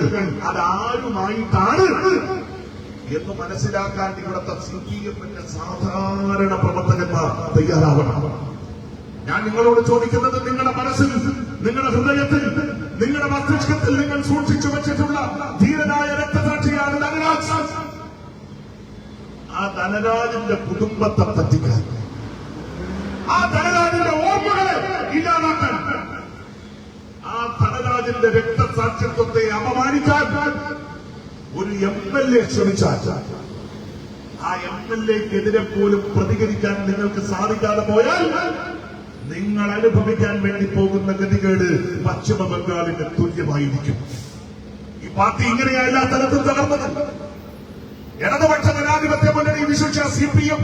S2: അതാരുമായിട്ടാണ് എന്ന് മനസ്സിലാക്കാൻ ഇവിടുത്തെ CPMന്റെ സാധാരണ പ്രവർത്തകന്മാർ തയ്യാറാവണം. ഞാൻ നിങ്ങളോട് ചോദിക്കുന്നത്, നിങ്ങളുടെ മനസ്സിൽ, നിങ്ങളുടെ ഹൃദയത്തിൽ, നിങ്ങളുടെ മസ്തിഷ്കത്തിൽ നിങ്ങൾ സൂക്ഷിച്ചു വെച്ചിട്ടുള്ള ധീരനായ രക്തസാക്ഷിയാണ് ധനരാജ്. ആ ധനരാജിന്റെ കുടുംബത്തെ പറ്റിക്കാൻ, ആ ധനരാജിന്റെ ഓർമ്മകളെ ഇല്ലാതാക്കാൻ, ആ ധനരാജിന്റെ രക്തസാക്ഷിത്വത്തെ അപമാനിക്കാൻ ഒരു MLA ശ്രമിച്ചാൽ ആ MLAക്കെതിരെ പോലും പ്രതികരിക്കാൻ നിങ്ങൾക്ക് സാധിക്കാതെ പോയാൽ നിങ്ങൾ അനുഭവിക്കാൻ വേണ്ടി പോകുന്ന ഗതികേട് പശ്ചിമ ബംഗാളിന്റെ തുല്യമായിരിക്കും. ഈ പാർട്ടി ഇങ്ങനെയാ എല്ലാ തലത്തും തകർന്നത്. ഇടതുപക്ഷ ജനാധിപത്യ മുന്നണി വിശിഷ്യ CPM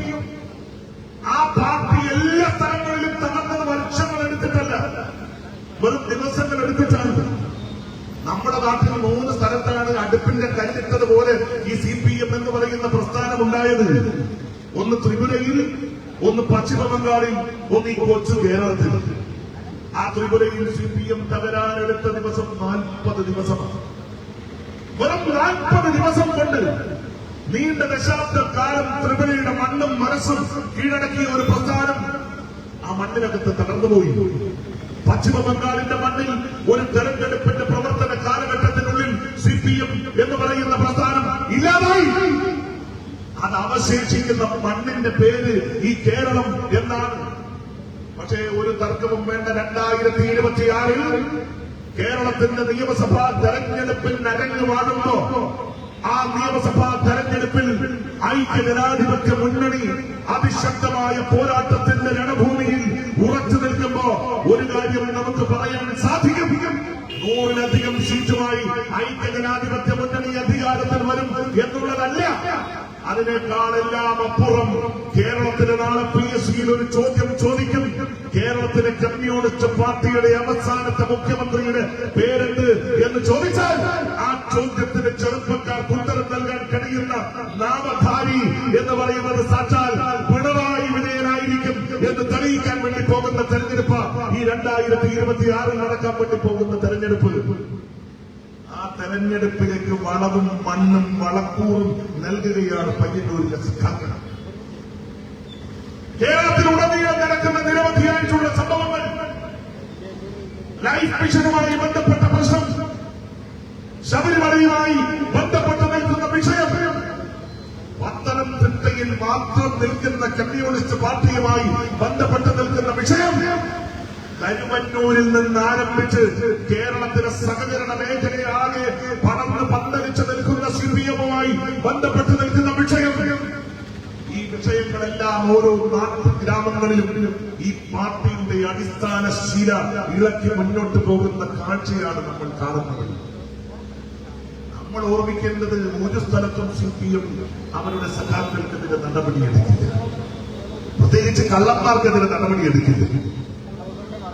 S2: ആ പാർട്ടി എല്ലാ സ്ഥലങ്ങളിലും തകർന്നത് വർഷങ്ങൾ എടുത്തിട്ടല്ല, വെറും ദിവസങ്ങൾ എടുത്തിട്ടാണ്. നമ്മുടെ നാട്ടിൽ 3 സ്ഥലത്താണ് അടുപ്പിന്റെ കല്ലിട്ടതുപോലെ ഈ CPM എന്ന് പറയുന്ന പ്രസ്ഥാനം ഉണ്ടായത്. ഒന്ന് ത്രിപുരയിൽ, ഒന്ന് പശ്ചിമ ബംഗാളിൽ, ഒന്ന് ഈ കൊച്ചു കേരളത്തിൽ. ആ ത്രിപുരയിൽ CPM തകരാനെടുത്ത ദിവസം 40 ദിവസമാണ്. വെറും 40 ദിവസം കൊണ്ട് നീണ്ട ദശാബ്ദക്കാലം ത്രിപുരയുടെ മണ്ണും മനസ്സും കീഴടക്കിയ ഒരു പ്രസ്ഥാനം ആ മണ്ണിനകത്ത് തകർന്നുപോയി. പശ്ചിമ ബംഗാളിന്റെ മണ്ണിൽ ഒരു തെരഞ്ഞെടുപ്പിന്റെ പ്രവർത്തന കാലഘട്ടത്തിനുള്ളിൽ CPM എന്ന് പറയുന്ന പ്രസ്ഥാനം ഇല്ലാതായി. അത് അവശേഷിക്കുന്ന മണ്ണിന്റെ പേര് ഈ കേരളം എന്നാണ്. പക്ഷേ ഒരു തർക്കവും വേണ്ട, 2026 കേരളത്തിന്റെ നിയമസഭാ തെരഞ്ഞെടുപ്പിൽ അരങ്ങുവാടുമ്പോ ആ നിയമസഭാ തെരഞ്ഞെടുപ്പിൽ ഐക്യജനാധിപത്യ മുന്നണി അതിശക്തമായ പോരാട്ടത്തിന്റെ രണഭൂമിയിൽ ഉറച്ചു നിൽക്കുമ്പോ ഒരു കാര്യം നമുക്ക് പറയാൻ സാധിക്കും: 100-ലധികം സീറ്റുമായി ഐക്യജനാധിപത്യ മുന്നണി അധികാരത്തിൽ വരും എന്നുള്ളതല്ല. അതിനേക്കാളെല്ലാം അപ്പുറം കേരളത്തിലെ നാളെ PSCയിൽ ഒരു ചോദ്യം ചോദിക്കും. കേരളത്തിലെ കമ്മ്യൂണിസ്റ്റ് പാർട്ടിയുടെ അവസാനത്തെ മുഖ്യമന്ത്രിയുടെ പേരെന്ത് എന്ന് ചോദിച്ചാൽ ആ ചോദ്യത്തിന് ചെറുപ്പക്കാർക്ക് ഉത്തരം നൽകാൻ എന്ന് പറയുന്നത് സാക്ഷാൽ പിണറായി വിജയനായിരിക്കും എന്ന് തെളിയിക്കാൻ വേണ്ടി പോകുന്ന തെരഞ്ഞെടുപ്പ് ഈ 2026 നടക്കാൻ വേണ്ടി പോകുന്ന തെരഞ്ഞെടുപ്പ്. ആ തെരഞ്ഞെടുപ്പിലേക്ക് വളവും മണ്ണും വളക്കൂറും നൽകുകയാണ് പയ്യന്നൂരിലെ സഖാക്കൾ. കേരളത്തിലുടനീളം നടക്കുന്ന നിരവധിയായിട്ടുള്ള സംഭവങ്ങൾ, ലൈഫ് മിഷനുമായി ബന്ധപ്പെട്ട പ്രശ്നം, ശബരിമലയുമായി ബന്ധപ്പെട്ട് നിൽക്കുന്ന വിഷയം, പത്തനംതിട്ടയിൽ മാത്രം നിൽക്കുന്ന കമ്മ്യൂണിസ്റ്റ് പാർട്ടിയുമായി ബന്ധപ്പെട്ട് നിൽക്കുന്ന വിഷയം, കരുവന്നൂരിൽ നിന്ന് ആരംഭിച്ച് കേരളത്തിലെ സഹകരണ മേഖലയാകെ പടർന്ന് പന്തലിച്ച് നിൽക്കുന്ന സിപിഎമ്മുമായി ബന്ധപ്പെട്ട് നിൽക്കുന്ന വിഷയം, ഈ വിഷയങ്ങളെല്ലാം ഓരോ നാട്ടു ഗ്രാമങ്ങളിലും ഈ പാർട്ടിയുടെ അടിസ്ഥാന ശീല ഇളക്കി മുന്നോട്ട് പോകുന്ന കാഴ്ചയാണ് നമ്മൾ കാണുന്നത്. നമ്മൾ ഓർമ്മിക്കേണ്ടത് ഒരു സ്ഥലത്തും സിപിഎം അവരുടെ സഖാക്കൾക്കെതിരെ നടപടിയെടുക്കില്ല, പ്രത്യേകിച്ച് കള്ളന്മാർക്കെതിരെ നടപടിയെടുക്കില്ല.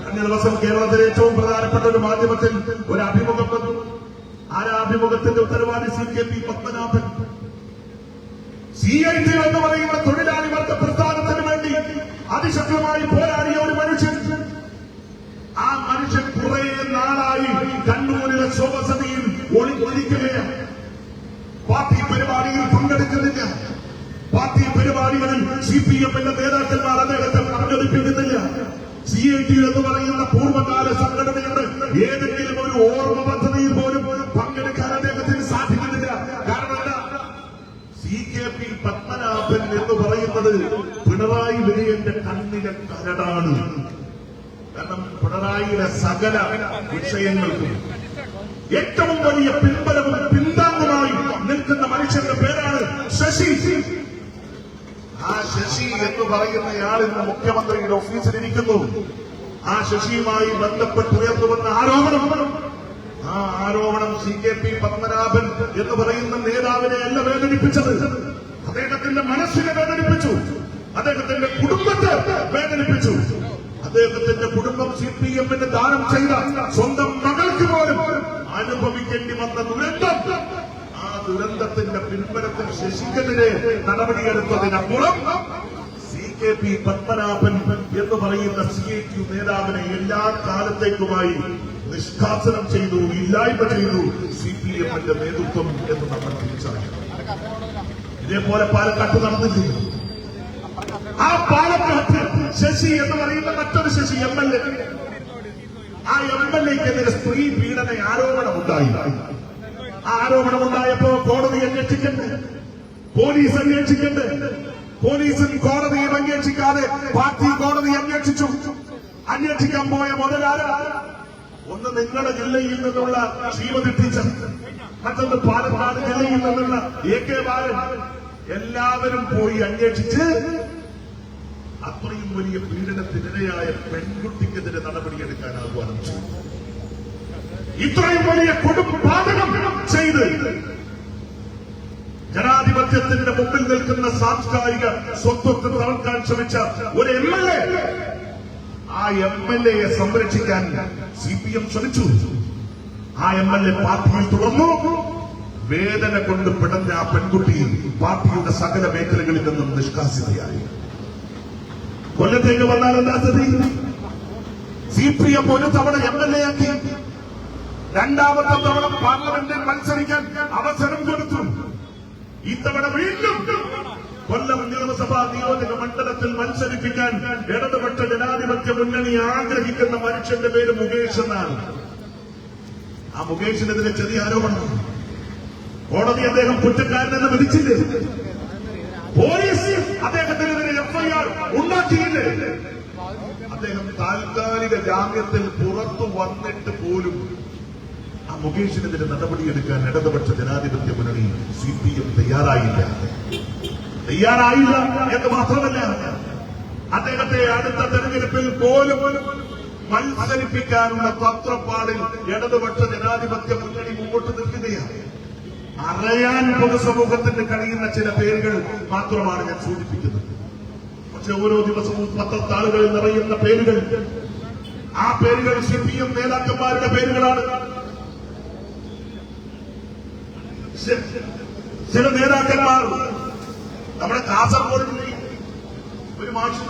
S2: കഴിഞ്ഞ ദിവസം കേരളത്തിലെ ഏറ്റവും പ്രധാനപ്പെട്ട ഒരു മാധ്യമത്തിൽ ഒരു അഭിമുഖം വന്നു. അഭിമുഖത്തിന്റെ ഉത്തരവാദി CKP പത്മനാഭൻ. CIT എന്ന് പറയുന്ന തൊഴിലാളി വർഗ പ്രസ്ഥാനത്തിന് വേണ്ടി അതിശക്തമായി പോരാടിയ ഒരു മനുഷ്യൻ. ആ മനുഷ്യൻ കുറെ നാളായി കണ്ണൂരിലെ ശോഭസതിയിൽ ഒളിഞ്ഞിരിക്കുകയാണ്. പാർട്ടി പരിപാടിയിൽ പങ്കെടുക്കുന്നില്ല. പാർട്ടി പരിപാടികളിൽ CPMന്റെ നേതാക്കന്മാർ അദ്ദേഹത്തെ പങ്കെടുപ്പിക്കുന്നില്ല. CIT എന്ന് പറയുന്ന പൂർവ്വകാല സംഘടനയുടെ ഏതെങ്കിലും ഒരു ഓർമ്മ പദ്ധതിയിൽ പോലും പങ്കെടുക്കാൻ അദ്ദേഹത്തിന് സാധിക്കുന്നില്ല. കാരണം എന്താ? CKP പത്മനാഭൻ എന്ന് പറയുന്നത് പിണറായി വിജയന്റെ കണ്ണിലെ കരടാണ്. കാരണം പിണറായിയുടെ സകല വിഷയങ്ങൾക്കും ഏറ്റവും വലിയ പിൻബലവും പിന്താങ്ങുമായി നിൽക്കുന്ന മനുഷ്യന്റെ പേരാണ് ശശി. ആ ശശി എന്ന് പറയുന്നയാൾ ഇന്ന് മുഖ്യമന്ത്രിയുടെ ഓഫീസിലിരിക്കുന്നു. ആ ശശിയുമായി ബന്ധപ്പെട്ട് ഉയർന്നു വന്ന ആരോപണം, ആ ആരോപണം CKP പത്മനാഭൻ എന്ന് പറയുന്ന നേതാവിനെ അല്ല വേദനിപ്പിച്ചത്, അദ്ദേഹത്തിന്റെ മനസ്സിനെ വേദനിപ്പിച്ചു, അദ്ദേഹത്തിന്റെ കുടുംബത്തെ വേദനിപ്പിച്ചു. അദ്ദേഹത്തിന്റെ കുടുംബം CPMന് ദാനം ചെയ്ത സ്വന്തം മകൾക്ക് പോലും അനുഭവിക്കേണ്ടി വന്ന ദുരന്തം, ആ ദുരന്തത്തിന്റെ പിൻബലത്തിൽ ശശിക്കെതിരെ നടപടിയെടുത്തതിനപ്പുറം CKP പത്മനാഭൻ എന്ന് പറയുന്ന CIT നേതാവിനെ എല്ലാ കാലത്തേക്കുമായി നിഷ്കാസനം ചെയ്തു, ഇല്ലായ്മ ചെയ്തു CPMന്റെ നേതൃത്വം എന്ന് നമ്മൾ തിരിച്ചറിയണം. ഇതേപോലെ പാലക്കാട്ട് നടന്നിട്ടില്ല. ആ പാലക്കാട്ട് ശശി എന്ന് പറയുന്ന മറ്റൊരു ശശി MLA, ആ MLAക്കെതിരെ സ്ത്രീ പീഡന ആരോപണമുണ്ടായി. ആ ആരോപണമുണ്ടായപ്പോ കോടതി അന്വേഷിക്കണ്ടേ, പോലീസ് അന്വേഷിക്കണ്ടേ? പോലീസും കോടതിയും അന്വേഷിക്കാതെ പാർട്ടി കോടതി അന്വേഷിച്ചു. അന്വേഷിക്കാൻ പോയ മുതലാര ഒന്ന് നിങ്ങളുടെ ജില്ലയിൽ നിന്നുള്ള ശ്രീമതി ടീച്ചർ, മറ്റൊന്ന് പാലക്കാട് ജില്ലയിൽ നിന്നുള്ള AK ബാലൻ. എല്ലാവരും പോയി അന്വേഷിച്ച് അത്രയും വലിയ പീഡനത്തിനിരയായ പെൺകുട്ടിക്കെതിരെ നടപടിയെടുക്കാൻ ആഹ്വാനം ചെയ്തു. ഇത്രയും വലിയ കൊടുംപാതകം ചെയ്ത് ജനാധിപത്യത്തിന്റെ മുമ്പിൽ നിൽക്കുന്ന സാംസ്കാരിക സ്വത്വത്തെ തകർക്കാൻ ശ്രമിച്ച ഒരു MLA, ആ MLAയെ സംരക്ഷിക്കാൻ CPM ശ്രമിച്ചു. ആ MLA പാർട്ടിയിൽ തുടർന്നു. വേദന കൊണ്ട് പിടഞ്ഞ ആ പെൺകുട്ടി പാർട്ടിയുടെ സകല മേഖലകളിൽ നിന്നും നിഷ്കാസിതയായി. കൊല്ലത്തേക്ക് വന്നാൽ എന്താ സ്ഥിതി? CPM ഒരു തവണ MLA ആക്കി, രണ്ടാമത്തെ തവണ പാർലമെന്റിൽ മത്സരിക്കാൻ അവസരം കൊടുത്തു. ഇത്തവണ വീണ്ടും കൊല്ലം നിയമസഭാ നിയോജക മണ്ഡലത്തിൽ മത്സരിപ്പിക്കാൻ ഇടതുപക്ഷ ജനാധിപത്യ മുന്നണി ആഗ്രഹിക്കുന്ന മനുഷ്യന്റെ പേര് മുകേഷ് എന്നാണ്. ആ മുകേഷിനെതിരെ ചെറിയ ആരോപണം. കോടതി അദ്ദേഹം കുറ്റക്കാരനെന്ന് വിധിച്ചില്ലേ? പോലീസ് അദ്ദേഹത്തിനെതിരെ FIR ഉണ്ടാക്കിയില്ലേ? അദ്ദേഹം താൽക്കാലിക ജാമ്യത്തിൽ പുറത്തു വന്നിട്ട് പോലും ആ മുകേഷിനെതിരെ നടപടിയെടുക്കാൻ ഇടതുപക്ഷ ജനാധിപത്യ മുന്നണി CPM തയ്യാറായില്ല എന്ന് മാത്രമല്ല, അദ്ദേഹത്തെ അടുത്ത തെരഞ്ഞെടുപ്പിൽ പോലും മത്സരിപ്പിക്കാനുള്ള തത്രപ്പാടിൽ ഇടതുപക്ഷ ജനാധിപത്യ മുന്നണി മുമ്പോട്ട് നിൽക്കുകയാണ്. അറിയാൻ പൊതുസമൂഹത്തിന് കഴിയുന്ന ചില പേരുകൾ മാത്രമാണ് ഞാൻ സൂചിപ്പിക്കുന്നത്. പക്ഷെ ഓരോ ദിവസവും പത്രത്താളുകളിൽ നിറയുന്ന പേരുകൾ, ആ പേരുകൾ CPM നേതാക്കന്മാരുടെ പേരുകളാണ്. ചില നേതാക്കന്മാർ നമ്മുടെ കാസർഗോഡ് ജില്ലയിൽ ഒരു മാഷ്,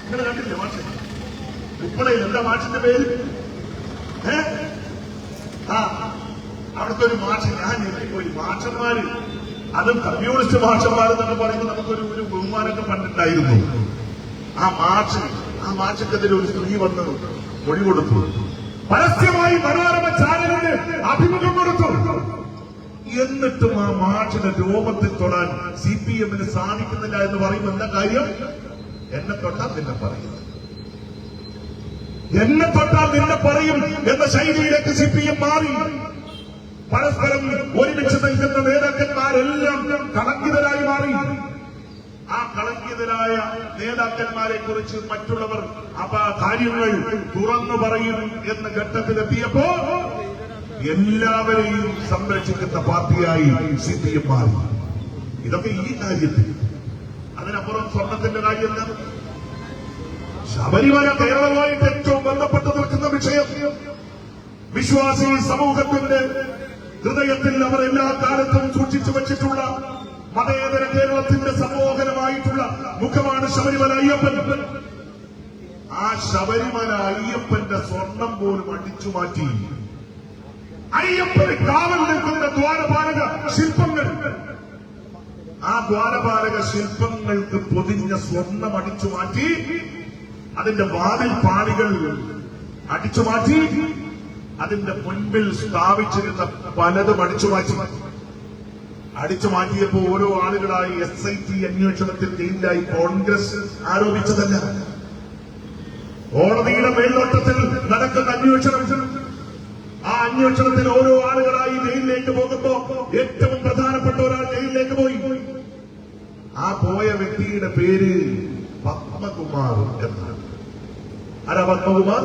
S2: നിങ്ങൾ കണ്ടില്ലേ മാഷ്? ഉപ്പളയിൽ എന്താ മാഷിന്റെ പേര്? അവിടുത്തെ ഒരു മാഷ്, ഞാൻ ഞെട്ടിപ്പോയി. മാഷന്മാര്, അതും കമ്മ്യൂണിസ്റ്റ് മാഷന്മാരെന്നൊക്കെ പറയുമ്പോൾ നമുക്കൊരു ബഹുമാനമൊക്കെ പണ്ടുണ്ടായിരുന്നു. ആ മാഷക്കെതിരെ ഒരു സ്ത്രീ വന്ന് മൊഴി കൊടുത്തു, പരസ്യമായി മനോരമ ചാനലിന് അഭിമുഖം കൊടുത്തു. എന്നിട്ടും ആ മാഷിന്റെ രോമത്തിൽ തൊടാൻ CPM-ന് സാധിക്കുന്നില്ല എന്ന് പറയുമ്പോൾ എന്താ കാര്യം? എന്നെ തൊട്ടാൽ നിന്നെ പറയും, എന്നെ തൊട്ടാൽ നിന്നെ പറയും എന്ന ശൈലിയിലേക്ക് CPM മാറി. പരസ്പരം ഒരുമിച്ച് നിൽക്കുന്ന നേതാക്കന്മാരെല്ലാം കളങ്കിതരായി മാറി. ആ കളങ്കിതരായ നേതാക്കന്മാരെ കുറിച്ച് മറ്റുള്ളവർ കാര്യങ്ങൾ തുറന്നു പറയും എന്ന ഘട്ടത്തിലെത്തിയപ്പോ എല്ലാവരെയും സംരക്ഷിക്കുന്ന പാർട്ടിയായി CPM മാറി. ഇതൊക്കെ ഈ കാര്യത്തിൽ. അതിനപ്പുറം സ്വർണത്തിന്റെ കാര്യം എന്താണ്? ശബരിമല കേരളവുമായിട്ട് ഏറ്റവും ബന്ധപ്പെട്ട് നിൽക്കുന്ന വിഷയം. വിശ്വാസി സമൂഹത്തിന്റെ ഹൃദയത്തിൽ അവർ എല്ലാ കാലത്തും സൂക്ഷിച്ചു വച്ചിട്ടുള്ള മതേതര കേരളത്തിന്റെ സമൂഹനമായിട്ടുള്ള മുഖമാണ് ശബരിമല അയ്യപ്പൻ. ആ ശബരിമല അയ്യപ്പന്റെ സ്വർണം പോലും അടിച്ചു മാറ്റി അയ്യപ്പന് കാവൽ നിൽക്കുന്ന ദ്വാരപാലക ശില്പങ്ങൾ, ആ ദ്വാരപാലക ശില്പങ്ങൾക്ക് പൊതിഞ്ഞ സ്വർണം അടിച്ചു മാറ്റി, അതിന്റെ വാതിൽ പാളികൾ അടിച്ചു മാറ്റി, അതിന്റെ മുൻപിൽ സ്ഥാപിച്ചിരുന്ന പലതും അടിച്ചു മാറ്റിയപ്പോ ഓരോ ആളുകളായി SIT അന്വേഷണത്തിൽ ജയിലിലായി. കോൺഗ്രസ് ആരോപിച്ചതല്ല, കോടതിയുടെ മേൽനോട്ടത്തിൽ നടക്കുന്ന അന്വേഷണം. ആ അന്വേഷണത്തിൽ ഓരോ ആളുകളായി ജയിലിലേക്ക് പോകുമ്പോ ഏറ്റവും പ്രധാനപ്പെട്ട ഒരാൾ ജയിലിലേക്ക് പോയി. ആ പോയ വ്യക്തിയുടെ പേര് പത്മകുമാർ എന്നാണ്. ആരാ പത്മകുമാർ?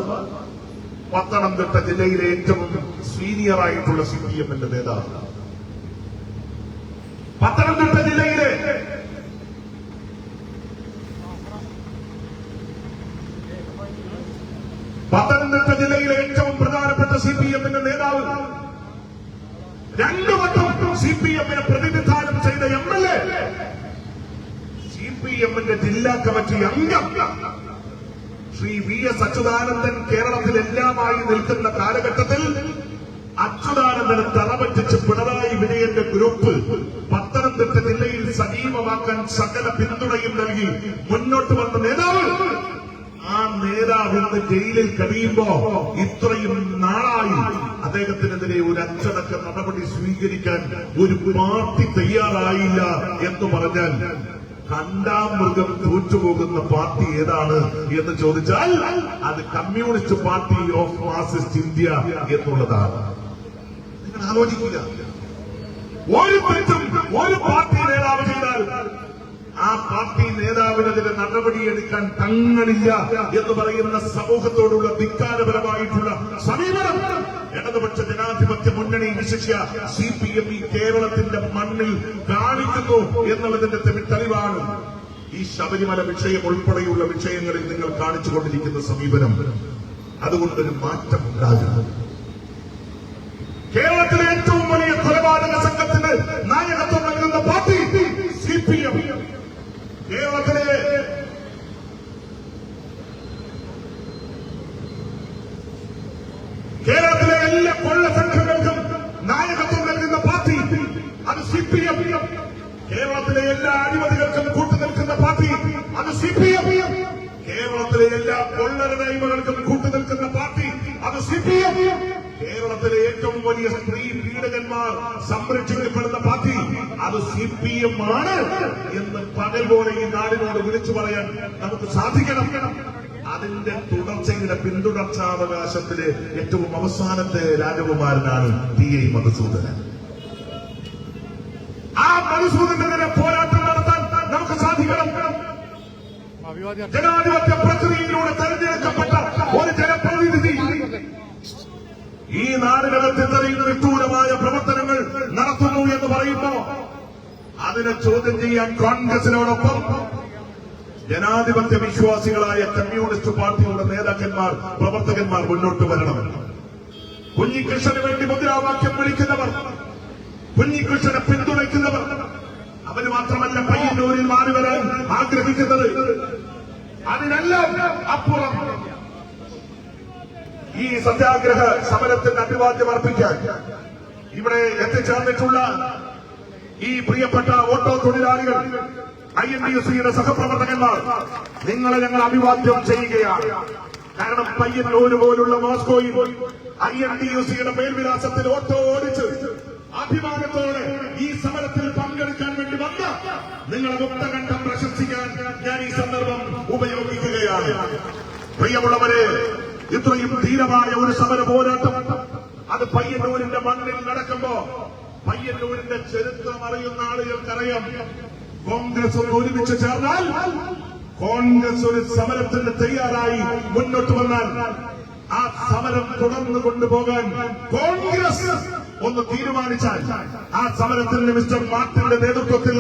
S2: പത്തനംതിട്ട ജില്ലയിലെ ഏറ്റവും സീനിയർ ആയിട്ടുള്ള CPM-ന്റെ നേതാവ്. പത്തനംതിട്ട ജില്ലയിലെ ഏറ്റവും പ്രധാനപ്പെട്ട CPM-ന്റെ നേതാവ്, 2 വട്ടം CPM-നെ പ്രതിനിധാനം ചെയ്ത MLA, CPM-ന്റെ ജില്ലാ കമ്മിറ്റി അംഗം ശ്രീ VS അച്യുതാനന്ദൻ കേരളത്തിൽ എല്ലാമായി നിൽക്കുന്ന കാലഘട്ടത്തിൽ അച്യുതാനന്ദന് തറപറ്റിച്ച് പിണറായി വിജയന്റെ ഗ്രൂപ്പ് പത്തനംതിട്ട ജില്ലയിൽ സജീവമാക്കാൻ സകല പിന്തുണയും നൽകി മുന്നോട്ട് വന്ന നേതാവ്. ആ നേതാവ് ഇന്ന് ജയിലിൽ കഴിയുമ്പോ ഇത്രയും നാളായി അദ്ദേഹത്തിനെതിരെ ഒരു അച്ചടക്ക നടപടി സ്വീകരിക്കാൻ ഒരു പാർട്ടി തയ്യാറായില്ല എന്ന് പറഞ്ഞാൽ കണ്ടാമൃഗം തോറ്റുപോകുന്ന പാർട്ടി ഏതാണ് എന്ന് ചോദിച്ചാൽ അത് communist party of Marxist India എന്നുള്ളതാണ്. നിങ്ങൾ ആലോചിക്കുക, ഒരു തെറ്റും ഒരു പാർട്ടി നേതാവ് ചെയ്താൽ ആ പാർട്ടി നേതാവിനെതിരെ നടപടിയെടുക്കാൻ തങ്ങളില്ല എന്ന് പറയുന്ന സമൂഹത്തോടുള്ള ധിക്കാരപരമായിട്ടുള്ള സമീപനം ഇടതുപക്ഷ ജനാധിപത്യ മുന്നണി വിശിഷ്യ CPM ഈ കേരളത്തിന്റെ മണ്ണിൽ കാണിക്കുന്നു എന്നുള്ളതിന്റെ തെളിവാണ് ഈ ശബരിമല വിഷയം ഉൾപ്പെടെയുള്ള വിഷയങ്ങളിൽ നിങ്ങൾ കാണിച്ചുകൊണ്ടിരിക്കുന്ന സമീപനം. അതുകൊണ്ടൊരു മാറ്റം ഉണ്ടാകുന്നു. കേരളത്തിലെ ഏറ്റവും വലിയ കൊലപാതക സംഘത്തിന് നായകത്വം നൽകുന്ന പാർട്ടി CPM. കേരളത്തിലെ എല്ലാ കൊള്ള സംഘങ്ങൾക്കും നായകത്വം നൽകുന്ന പാർട്ടി അത് CPM. കേരളത്തിലെ എല്ലാ അഴിമതികൾക്കും കൂട്ടുനിൽക്കുന്ന പാർട്ടി അത് CPM. കേരളത്തിലെ എല്ലാ കൊള്ളരുടൈമകൾക്കും കൂട്ടുനിൽക്കുന്ന പാർട്ടി അത് CPM. കേരളത്തിലെ ഏറ്റവും വലിയ സ്ത്രീ പീഡകന്മാർ സംരക്ഷിക്കപ്പെടുന്ന പാർട്ടി അത് CPM ആണ് എന്ന് പകൽ പോലെ ഈ നാടിനോട് വിളിച്ചു പറയാൻ നമുക്ക് സാധിക്കണം. അതിന്റെ തുടർച്ചയുടെ പിന്തുടർച്ചാവകാശത്തിലെ ഏറ്റവും അവസാനത്തെ രാജകുമാരനാണ് TI മധുസൂദനൻ. ആ മധുസൂദനെതിരെ പോരാട്ടം നടത്താൻ നമുക്ക് സാധിക്കണം. ജനാധിപത്യ പ്രക്രിയയിലൂടെ തെരഞ്ഞെടുക്കപ്പെട്ട ഒരു ജനപ്രതിനിധി ഈ നാടിനകത്ത് ഇത്രയും നിഷ്ഠൂരമായ പ്രവർത്തനങ്ങൾ നടത്തുന്നു എന്ന് പറയുമ്പോ അതിനെ ചോദ്യം ചെയ്യാൻ കോൺഗ്രസിനോടൊപ്പം ജനാധിപത്യ വിശ്വാസികളായ കമ്മ്യൂണിസ്റ്റ് പാർട്ടിയുടെ നേതാക്കന്മാർ, പ്രവർത്തകന്മാർ മുന്നോട്ട് വരണം. കുഞ്ഞികൃഷ്ണന് വേണ്ടി മുദ്രാവാക്യം വിളിക്കുന്നവർ, കുഞ്ഞികൃഷ്ണനെ പിന്തുണയ്ക്കുന്നവർ, അവര് മാത്രമല്ല പയ്യന്നൂരിൽ മാറി വരാൻ ആഗ്രഹിക്കുന്നത്. അതിനെല്ലാം അപ്പുറം ഈ സത്യാഗ്രഹ സമരത്തിന് അഭിവാദ്യം അർപ്പിക്കാൻ ഇവിടെ എത്തിച്ചേർന്നിട്ടുള്ള ഈ പ്രിയപ്പെട്ട ഓട്ടോ തൊഴിലാളികൾ, INTUC-യുടെ സഹപ്രവർത്തകന്മാർ, നിങ്ങളെ ഞങ്ങൾ അഭിവാദ്യം ചെയ്യുകയാണ്. കാരണം പയ്യന്നൂര് പോലുള്ള മോസ്കോയിൽ INTUC-യുടെ മേൽവിലാസത്തിൽ ഓട്ടോ ഓടിച്ച് അഭിമാനത്തോടെ ഈ സമരത്തിൽ പങ്കെടുക്കാൻ വേണ്ടി വന്ന നിങ്ങളെ മുക്തകണ്ഠം പ്രശംസിക്കാൻ ഞാൻ ഈ സന്ദർഭം ഉപയോഗിക്കുകയാണ്. പ്രിയമുള്ളവരെ, ഇത്രയും ധീരമായ ഒരു സമര പോരാട്ടം അത് പയ്യന്നൂരിന്റെ മണ്ണിൽ നടക്കുമ്പോ പയ്യന്നൂരിന്റെ ചരിത്രം അറിയുന്ന ആളുകൾക്കറിയാം, കോൺഗ്രസ് ഒന്ന് ഒരുമിച്ച് ചേർന്നാൽ, കോൺഗ്രസ് ഒരു സമരത്തിന് തയ്യാറായി മുന്നോട്ട് വന്നാൽ ആ സമരം തുടർന്നു കൊണ്ടുപോകാൻ കോൺഗ്രസ് ഒന്ന് തീരുമാനിച്ചാൽ, ആ സമരത്തിന് മിസ്റ്റർ മാർട്ടിന്റെ നേതൃത്വത്തിൽ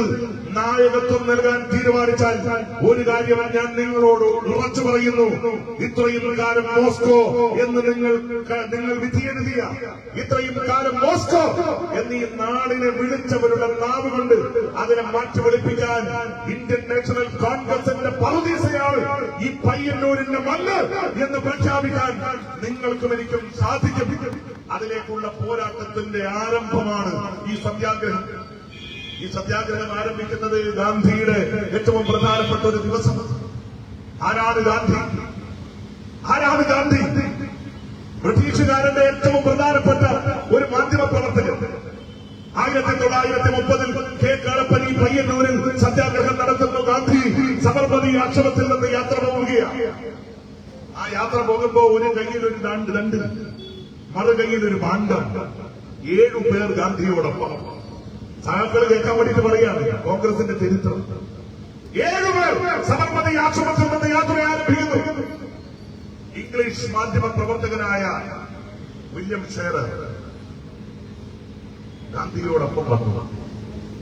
S2: നായകത്വം നൽകാൻ തീരുമാനിച്ചാൽ, ഒരു കാര്യം ഞാൻ നിങ്ങളോട് ഉറച്ചു പറയുന്നു, ഇത്രയും കാലം മോസ്കോ എന്ന് നിങ്ങൾ വിധിയെഴുതിയ, ഇത്രയും കാലം മോസ്കോ എന്നീ നാടിനെ വിളിച്ചവരുടെ നാവ് കൊണ്ട് അതിനെ മാറ്റി വിളിപ്പിക്കാൻ ഇന്ത്യൻ നാഷണൽ കോൺഗ്രസിന്റെ പറുദീസയാണ് ഈ പയ്യന്നൂരിന്റെ മണ്ണ് എന്ന് പ്രഖ്യാപിക്കാൻ നിങ്ങൾക്കും എനിക്കും സാധിക്കും. അതിലേക്കുള്ള പോരാട്ടത്തിന്റെ ആരംഭമാണ് ഈ സത്യാഗ്രഹം. ഈ സത്യാഗ്രഹം ആരംഭിക്കുന്നത് ഗാന്ധിയുടെ ഏറ്റവും പ്രധാനപ്പെട്ട ഒരു ദിവസമാണ്. ആരാണ് ഗാന്ധി? ആരാണ് ഗാന്ധി? ബ്രിട്ടീഷുകാരന്റെ ഏറ്റവും പ്രധാനപ്പെട്ട ഒരു മാധ്യമ പ്രവർത്തകൻ. 1930 കെ കാളപ്പനി പയ്യന്നൂരിൽ സത്യാഗ്രഹം നടത്തുന്നു. ഗാന്ധി സബർമതി ആശ്രമത്തിൽ നിന്ന് യാത്ര പോവുകയാണ്. ആ യാത്ര പോകുമ്പോ ഒരു കയ്യിൽ ഒരു ദണ്ട്, മറുകൈയിൽ ഒരു ഭാണ്ഡം. 7 പേർ ഗാന്ധിയോടൊപ്പം. സഹാക്കൾ കേൾക്കാൻ വേണ്ടിയിട്ട് പറയാണ് കോൺഗ്രസിന്റെ ചരിത്രം. 7 പേർ സബർമതി ആശ്രമത്തിൽ നിന്ന് യാത്ര ആരംഭിക്കുന്നു. ഇംഗ്ലീഷ് മാധ്യമ പ്രവർത്തകനായ വില്യം ഷെയറർ ഗാന്ധിയോടൊപ്പം വന്നു.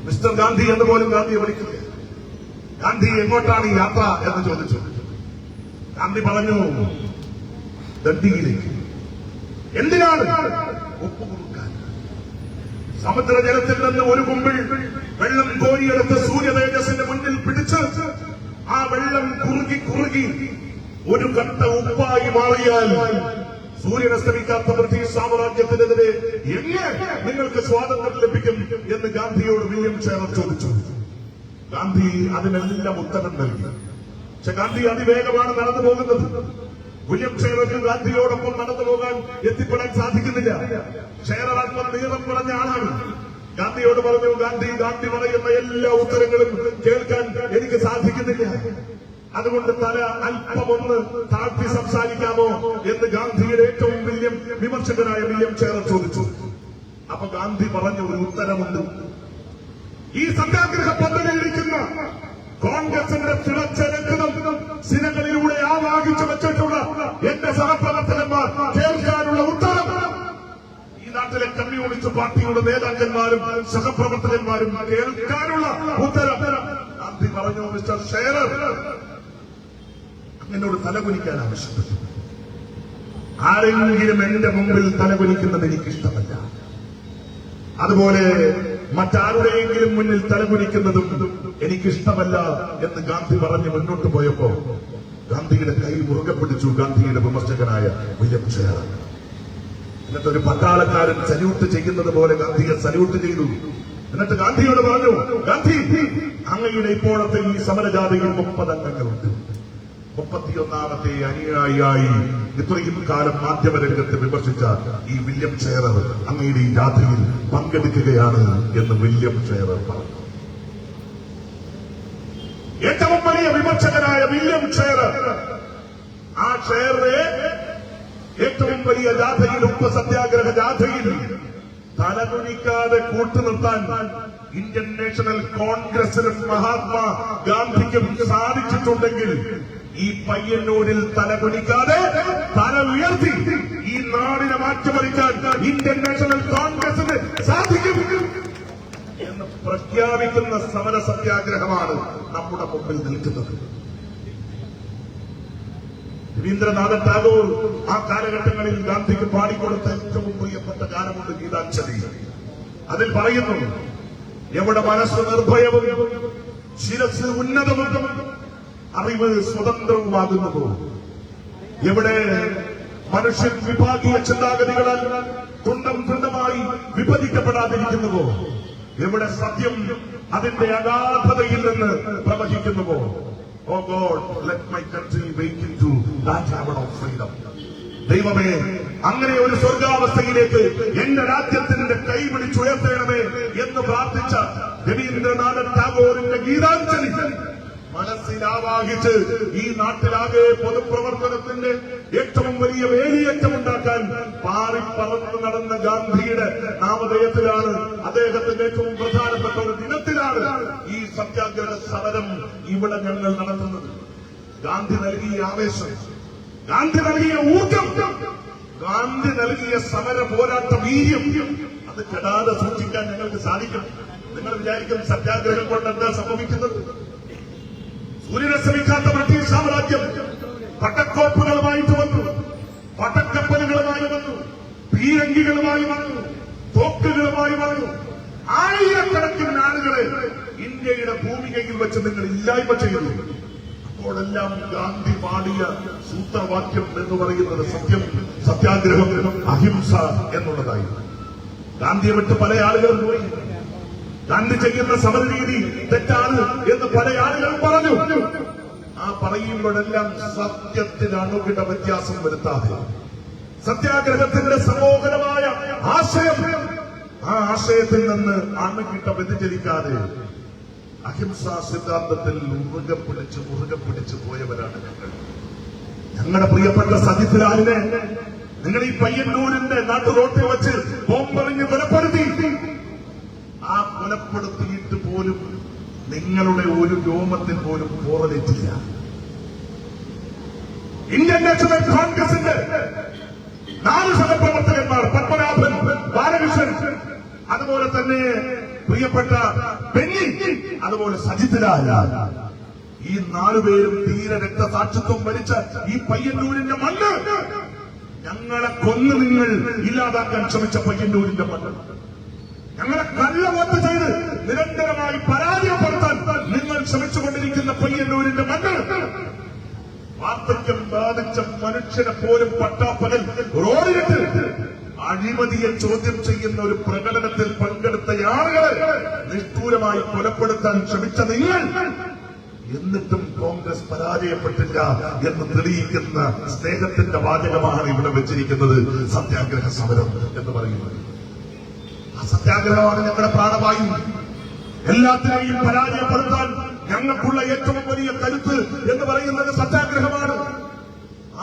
S2: മിസ്റ്റർ ഗാന്ധി എന്ന് പോലും ഗാന്ധിയെ വിളിക്കില്ല. ഗാന്ധി എങ്ങോട്ടാണ് ഈ യാത്ര എന്ന് ചോദിച്ചു. ഗാന്ധി പറഞ്ഞു, ദണ്ഡിയിലേക്ക്. എന്തിനാണ്? ഉപ്പ് കൊടുക്കാൻ. സമുദ്രജലത്തിൽ നിന്ന് ഒരു കുമ്പിൾ വെള്ളം കോരിയെടുത്ത് സൂര്യ തേജസ്സിന്റെ മുന്നിൽ പിടിച്ച് ആ വെള്ളം കുറുകി ഒരു കട്ട ഉപ്പായി മാറിയാൽ സൂര്യൻ അസ്തമിക്കാത്ത ബ്രിട്ടീഷ് സാമ്രാജ്യത്തിനെതിരെ എങ്ങനെ നിങ്ങൾക്ക് സ്വാതന്ത്ര്യം ലഭിക്കും എന്ന് ഗാന്ധിയോട് വില്യം ഷെയറർ ചോദിച്ചു. ഗാന്ധി അതിനെല്ലാം ഉത്തരം നൽകി. പക്ഷെ ഗാന്ധി അതിവേഗമാണ് നടന്നു പോകുന്നത്. വില്യം ഷെയറിന് ഗാന്ധിയോടൊപ്പം നടന്നു പോകാൻ എത്തിപ്പെടാൻ സാധിക്കുന്നില്ല. ഷെയറർ അല്പം നീളം കുറഞ്ഞ ആളാണ്. ഗാന്ധിയോട് പറഞ്ഞു, ഗാന്ധി പറയുന്ന എല്ലാ ഉത്തരങ്ങളും കേൾക്കാൻ എനിക്ക് സാധിക്കുന്നില്ല, അതുകൊണ്ട് തല അല്പമൊന്ന് താഴ്ത്തി സംസാരിക്കാമോ എന്ന് ഗാന്ധിയുടെ ഏറ്റവും വലിയ വിമർശകനായ വില്യം ഷെയറർ ചോദിച്ചു. അപ്പൊ ഗാന്ധി പറഞ്ഞ ഒരു ഉത്തരമുണ്ട്. ഈ സത്യാഗ്രഹ പദ്ധതിയിലിരിക്കുന്ന കോൺഗ്രസിന്റെ തിളച്ച രക്തം സിനകളിലൂടെ ആവാഹിച്ചു വെച്ചിട്ടുള്ള എന്റെ സഹപ്രവർത്തകന്മാർ കേൾക്കാനുള്ള ഉത്തരം ഈ നാട്ടിലെ കമ്മ്യൂണിസ്റ്റ് പാർട്ടിയുടെ നേതാക്കന്മാരും സഹപ്രവർത്തകന്മാരും കേൾക്കാനുള്ള ഉത്തരം ഗാന്ധി പറഞ്ഞു, മിസ്റ്റർ ഷെയറർ എന്നോട് തലകുനിക്കാൻ ആവശ്യപ്പെട്ടു. ആരെങ്കിലും എന്റെ മുമ്പിൽ തലകുനിക്കുന്നത് എനിക്കിഷ്ടമല്ല. അതുപോലെ മറ്റാരുടെയെങ്കിലും മുന്നിൽ തലകുനിക്കുന്നതും എനിക്കിഷ്ടമല്ല എന്ന് ഗാന്ധി പറഞ്ഞ് മുന്നോട്ട് പോയപ്പോ ഗാന്ധിയുടെ കൈ മുറുകെ പിടിച്ചു ഗാന്ധിയുടെ വിമർശകനായ വില്യം ഷെയറർ. എന്നിട്ട് ഒരു പട്ടാളക്കാരൻ സല്യൂട്ട് ചെയ്യുന്നത് പോലെ ഗാന്ധിയെ സല്യൂട്ട് ചെയ്തു. എന്നിട്ട് ഗാന്ധിയോട് പറഞ്ഞു, ഗാന്ധി, അങ്ങയുടെ ഇപ്പോഴത്തെ ഈ സമരജാഥയിൽ 30 അംഗങ്ങളുണ്ട്. 31ാമത്തെ അനുയായിയായി ഇത്രയും കാലം മാധ്യമരംഗത്ത് വിമർശിച്ച ഈ വില്യം ഷെയറർ അങ്ങയുടെ ഈ ജാഥയിൽ പങ്കെടുക്കുകയാണ് എന്ന് വില്യം ഷെയറർ പറഞ്ഞു. ഏറ്റവും വലിയ വിമർശകനായ വില്യം ഷെയറർ ആ ഷെയറെ ഏറ്റവും വലിയ ജാഥയിൽ, ഉപ്പ് സത്യാഗ്രഹ ജാഥയിൽ തലകുനിക്കാതെ കൂട്ടുനിർത്താൻ ഇന്ത്യൻ നാഷണൽ കോൺഗ്രസിനും മഹാത്മാ ഗാന്ധിക്കും സാധിച്ചിട്ടുണ്ടെങ്കിൽ ഈ പയ്യന്നൂരിൽ തലകുനിക്കാതെ തല ഉയർത്തി ഈ നാടിനെ മാറ്റിമറിക്കാൻ ഇന്ത്യൻ നാഷണൽ കോൺഗ്രസിന് സാധിക്കും എന്ന് പ്രഖ്യാപിക്കുന്ന സമര സത്യാഗ്രഹമാണ് നമ്മുടെ മുമ്പിൽ നിൽക്കുന്നത്. രവീന്ദ്രനാഥ ടാഗോർ ആ കാലഘട്ടങ്ങളിൽ ഗാന്ധിക്ക് പാടിക്കൊടുത്ത ഏറ്റവും പ്രിയപ്പെട്ട ഗാനമുണ്ട്, ഗീതാഞ്ജലി. അതിൽ പറയുന്നു, എവിടെ മനസ്സ് നിർഭയവും ശിരസ് ഉന്നതവും അറിവ് സ്വതന്ത്രവുമാകുന്നുവോ, എവിടെ മനുഷ്യൻ വിഭാഗീയ ചിന്താഗതികളാൽ തുണ്ടം തുണ്ടമായി വിഭജിക്കപ്പെടാതിരിക്കുന്നുവോ, എവിടെ സത്യം അതിന്റെ അഗാധതയിൽ നിന്ന് പ്രവഹിക്കുന്നുവോ, O God let my country wake into that heaven of freedom. ദൈവമേ, അങ്ങനെ ഒരു സ്വർഗാവസ്ഥയിലേക്ക് എന്റെ രാജ്യത്തിന്റെ കൈപിടിച്ചുയർത്തേണമേ എന്ന് പ്രാർത്ഥിച്ച രവീന്ദ്രനാഥ ടാഗോറിന്റെ ഗീതാഞ്ജലി മനസ്സിലാവാഹിച്ച് ഈ നാട്ടിലാകെ പൊതുപ്രവർത്തനത്തിന്റെ ഏറ്റവും വലിയ വേലിയേറ്റമുണ്ടാക്കാൻ പാറിപ്പറന്ന് നടന്ന ഗാന്ധിയുടെ നാമധേയത്തിലാണ്, അദ്ദേഹത്തിന്റെ ഏറ്റവും പ്രധാനപ്പെട്ട ഒരു ദിനത്തിലാണ് ഈ സത്യാഗ്രഹ സമരം ഇവിടെ ഞങ്ങൾ നടത്തുന്നത്. ഗാന്ധി നൽകിയ ആവേശം, ഗാന്ധി നൽകിയ ഊർജം, ഗാന്ധി നൽകിയ സമര പോരാട്ട വീര്യം അത് കെടാതെ സൂക്ഷിക്കാൻ ഞങ്ങൾക്ക് സാധിക്കും. നിങ്ങൾ വിചാരിക്കും സത്യാഗ്രഹം കൊണ്ട് എന്താ സംഭവിക്കുന്നത്? സൂര്യനസ്തമിക്കാത്ത ബ്രിട്ടീഷ് സാമ്രാജ്യം പട്ടക്കോപ്പുകളുമായിട്ട് വന്നു, പട്ടക്കപ്പലുകളുമായി വന്നു, പീരങ്കികളുമായി വന്നു, തോക്കുകളുമായി വന്നു. ആയിരക്കണക്കിന് ആളുകളെ ഇന്ത്യയുടെ ഭൂമികയിൽ വെച്ച് നിങ്ങൾ ഇല്ലായ്മ ചെയ്തു. അപ്പോഴെല്ലാം ഗാന്ധി പാടിയ സൂത്രവാക്യം എന്ന് പറയുന്നത് സത്യം, സത്യാഗ്രഹം, അഹിംസ എന്നുള്ളതായി. ഗാന്ധിയെ വിട്ട് പല ആളുകളും പോയി. ഗാന്ധി ചെയ്യുന്ന സമരരീതി തെറ്റാണ് എന്ന് പല ആളുകളും പറഞ്ഞു. ആ പറയുമ്പോഴെല്ലാം സത്യത്തിന് അണുകിട വ്യത്യാസം വരുത്താതെ, സത്യാഗ്രഹത്തിന്റെ സമോഹനമായ ആശയം, ആ ആശയത്തിൽ നിന്ന് അണുകിട വ്യതിചലിക്കാതെ അഹിംസാ സിദ്ധാന്തത്തിൽ മുറുകെ പിടിച്ച് പോയവരാണ് ഞങ്ങൾ. ഞങ്ങളുടെ പ്രിയപ്പെട്ട സജിത് ലാലിനെ നിങ്ങൾ ഈ പയ്യന്നൂരിന്റെ നാട്ടുറോട്ടിൽ വെച്ച് ബോംബെറിഞ്ഞ് കൊലപ്പെടുത്തി. ആ കൊലപ്പെടുത്തിയിട്ട് പോലും നിങ്ങളുടെ ഒരു രോമത്തിൽ പോലും പോറലേറ്റില്ല. ഇന്ത്യൻ നാഷണൽ കോൺഗ്രസിന്റെ 4 സഹപ്രവർത്തകന്മാർ, പത്മനാഭൻ, ബാലകൃഷ്ണൻ, അതുപോലെ തന്നെ പ്രിയപ്പെട്ട ബെന്നി, അതുപോലെ സജിത് ലാൽ, ഈ 4 പേരും തീരെ രക്തസാക്ഷിത്വം വരിച്ച ഈ പയ്യന്നൂരിന്റെ മണ്ണ് ഞങ്ങളെ കൊന്ന് നിങ്ങൾ ഇല്ലാതാക്കാൻ ശ്രമിച്ച പയ്യന്നൂരിന്റെ മണ്ണ്, ഞങ്ങളെ കള്ളവോട്ട് ചെയ്ത് നിരന്തരമായി പരാജയപ്പെടുത്താൻ നിങ്ങൾ ശ്രമിച്ചുകൊണ്ടിരിക്കുന്ന പയ്യന്നൂരിന്റെ മണ്ണ്, വാർദ്ധക്യം ബാധിച്ച മനുഷ്യനെ പോലും പട്ടാപ്പകൽ റോഡിലിട്ട് അഴിമതിയെ ചോദ്യം ചെയ്യുന്ന ഒരു പ്രകടനത്തിൽ പങ്കെടുത്ത ആളുകളെ നിഷ്ഠൂരമായി കൊലപ്പെടുത്താൻ ശ്രമിച്ച നിങ്ങൾ, എന്നിട്ടും കോൺഗ്രസ് പരാജയപ്പെട്ടില്ല എന്ന് തെളിയിക്കുന്ന സ്നേഹത്തിന്റെ വാചകമാണ് ഇവിടെ വെച്ചിരിക്കുന്നത് സത്യാഗ്രഹ സമരം എന്ന് പറയുന്നത്. ആ സത്യാഗ്രഹമാണ് ഞങ്ങളുടെ പ്രാണവായു. എല്ലാത്തിനെയും പരാജയപ്പെടുത്താൻ ഞങ്ങൾക്കുള്ള ഏറ്റവും വലിയ കരുത്ത് എന്ന് പറയുന്നത് സത്യാഗ്രഹമാണ്.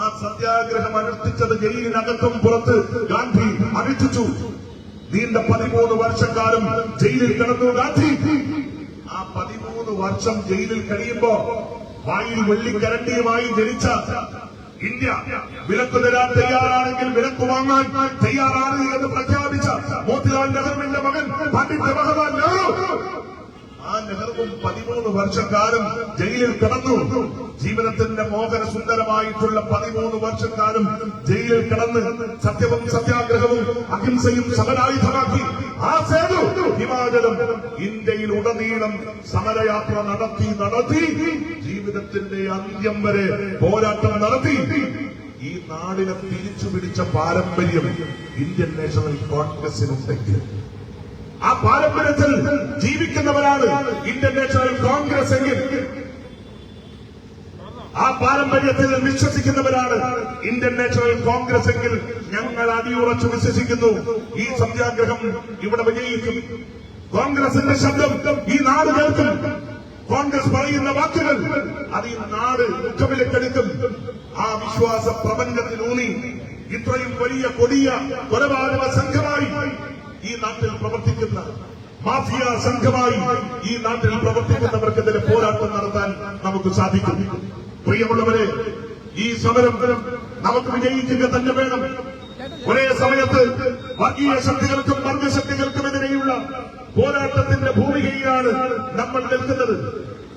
S2: ആ സത്യാഗ്രഹം അനുഷ്ഠിച്ചത് ജയിലിനകത്തും പുറത്ത് ഗാന്ധി അനുഷ്ഠിച്ചു. നീണ്ട 13 വർഷക്കാലം ജയിലിൽ കിടന്നു ഗാന്ധി. ആ 13 വർഷം ജയിലിൽ കഴിയുമ്പോ വായിൽ വെള്ളിക്കരണ്ടിയുമായി ജനിച്ച ഇന്ത്യ വിലക്ക് തരാൻ തയ്യാറാണെങ്കിൽ വിലക്ക് വാങ്ങാൻ തയ്യാറാണ് എന്ന് പ്രഖ്യാപിച്ച മോത്തിലാൽ നെഹ്റുവിന്റെ മകൻ പണ്ഡിറ്റ് ജവഹർലാൽ നെഹ്റു, ആ നെഹ്റുവും 13 വർഷക്കാലം ജയിലിൽ കിടന്നു. ജീവിതത്തിന്റെ മോഹന സുന്ദരമായിട്ടുള്ള 13 വർഷക്കാലം ജയിലിൽ കിടന്ന് സത്യവും സത്യാഗ്രഹവും അഹിംസയും സമരായുധമാക്കി ആ സേതു ഹിമാചലം ഇന്ത്യയിൽ ഉടനീളം സമരയാത്ര നടത്തി ജീവിതത്തിന്റെ അന്ത്യം വരെ പോരാട്ടം നടത്തി ഈ നാടിനെ തിരിച്ചു പിടിച്ച പാരമ്പര്യം ഇന്ത്യൻ നാഷണൽ കോൺഗ്രസിനുണ്ടെങ്കിൽ, ആ പാരമ്പര്യത്തിൽ ജീവിക്കുന്നവരാണ് ഇന്ത്യൻ നാഷണൽ കോൺഗ്രസ് എങ്കിൽ, ആ പാരമ്പര്യത്തിൽ വിശ്വസിക്കുന്നവരാണ് ഇന്ത്യൻ നാഷണൽ കോൺഗ്രസ് എങ്കിൽ, ഞങ്ങൾ അടിയുറച്ചു വിശ്വസിക്കുന്നു ഈ സത്യാഗ്രഹം ഇവിടെ വിജയിക്കും. കോൺഗ്രസിന്റെ ശബ്ദം ഈ നാട് കേൾക്കും. കോൺഗ്രസ് പറയുന്ന വാക്കുകൾ അത് ഈ നാട് മുഖവിലക്കെടുക്കും. ആ വിശ്വാസ പ്രപഞ്ചത്തിലൂന്നി ഇത്രയും വലിയ കൊടിയ കൊലപാതക സംഘമായി ഈ നാട്ടിൽ പ്രവർത്തിക്കുന്ന, മാഫിയ സംഘമായി ഈ നാട്ടിൽ പ്രവർത്തിക്കുന്നവർക്കെതിരെ പോരാട്ടം നടത്താൻ നമുക്ക് സാധിക്കും. പ്രിയമുള്ളവരെ, ഈ സമരം നമുക്ക് വിജയിക്കുക തന്നെ വേണം. ഒരേ സമയത്ത് വർഗീയ ശക്തികൾക്കും വർഗശക്തികൾക്കുമെതിരെയുള്ള പോരാട്ടത്തിന്റെ ഭൂമികയിലാണ് നമ്മൾ നിൽക്കുന്നത്.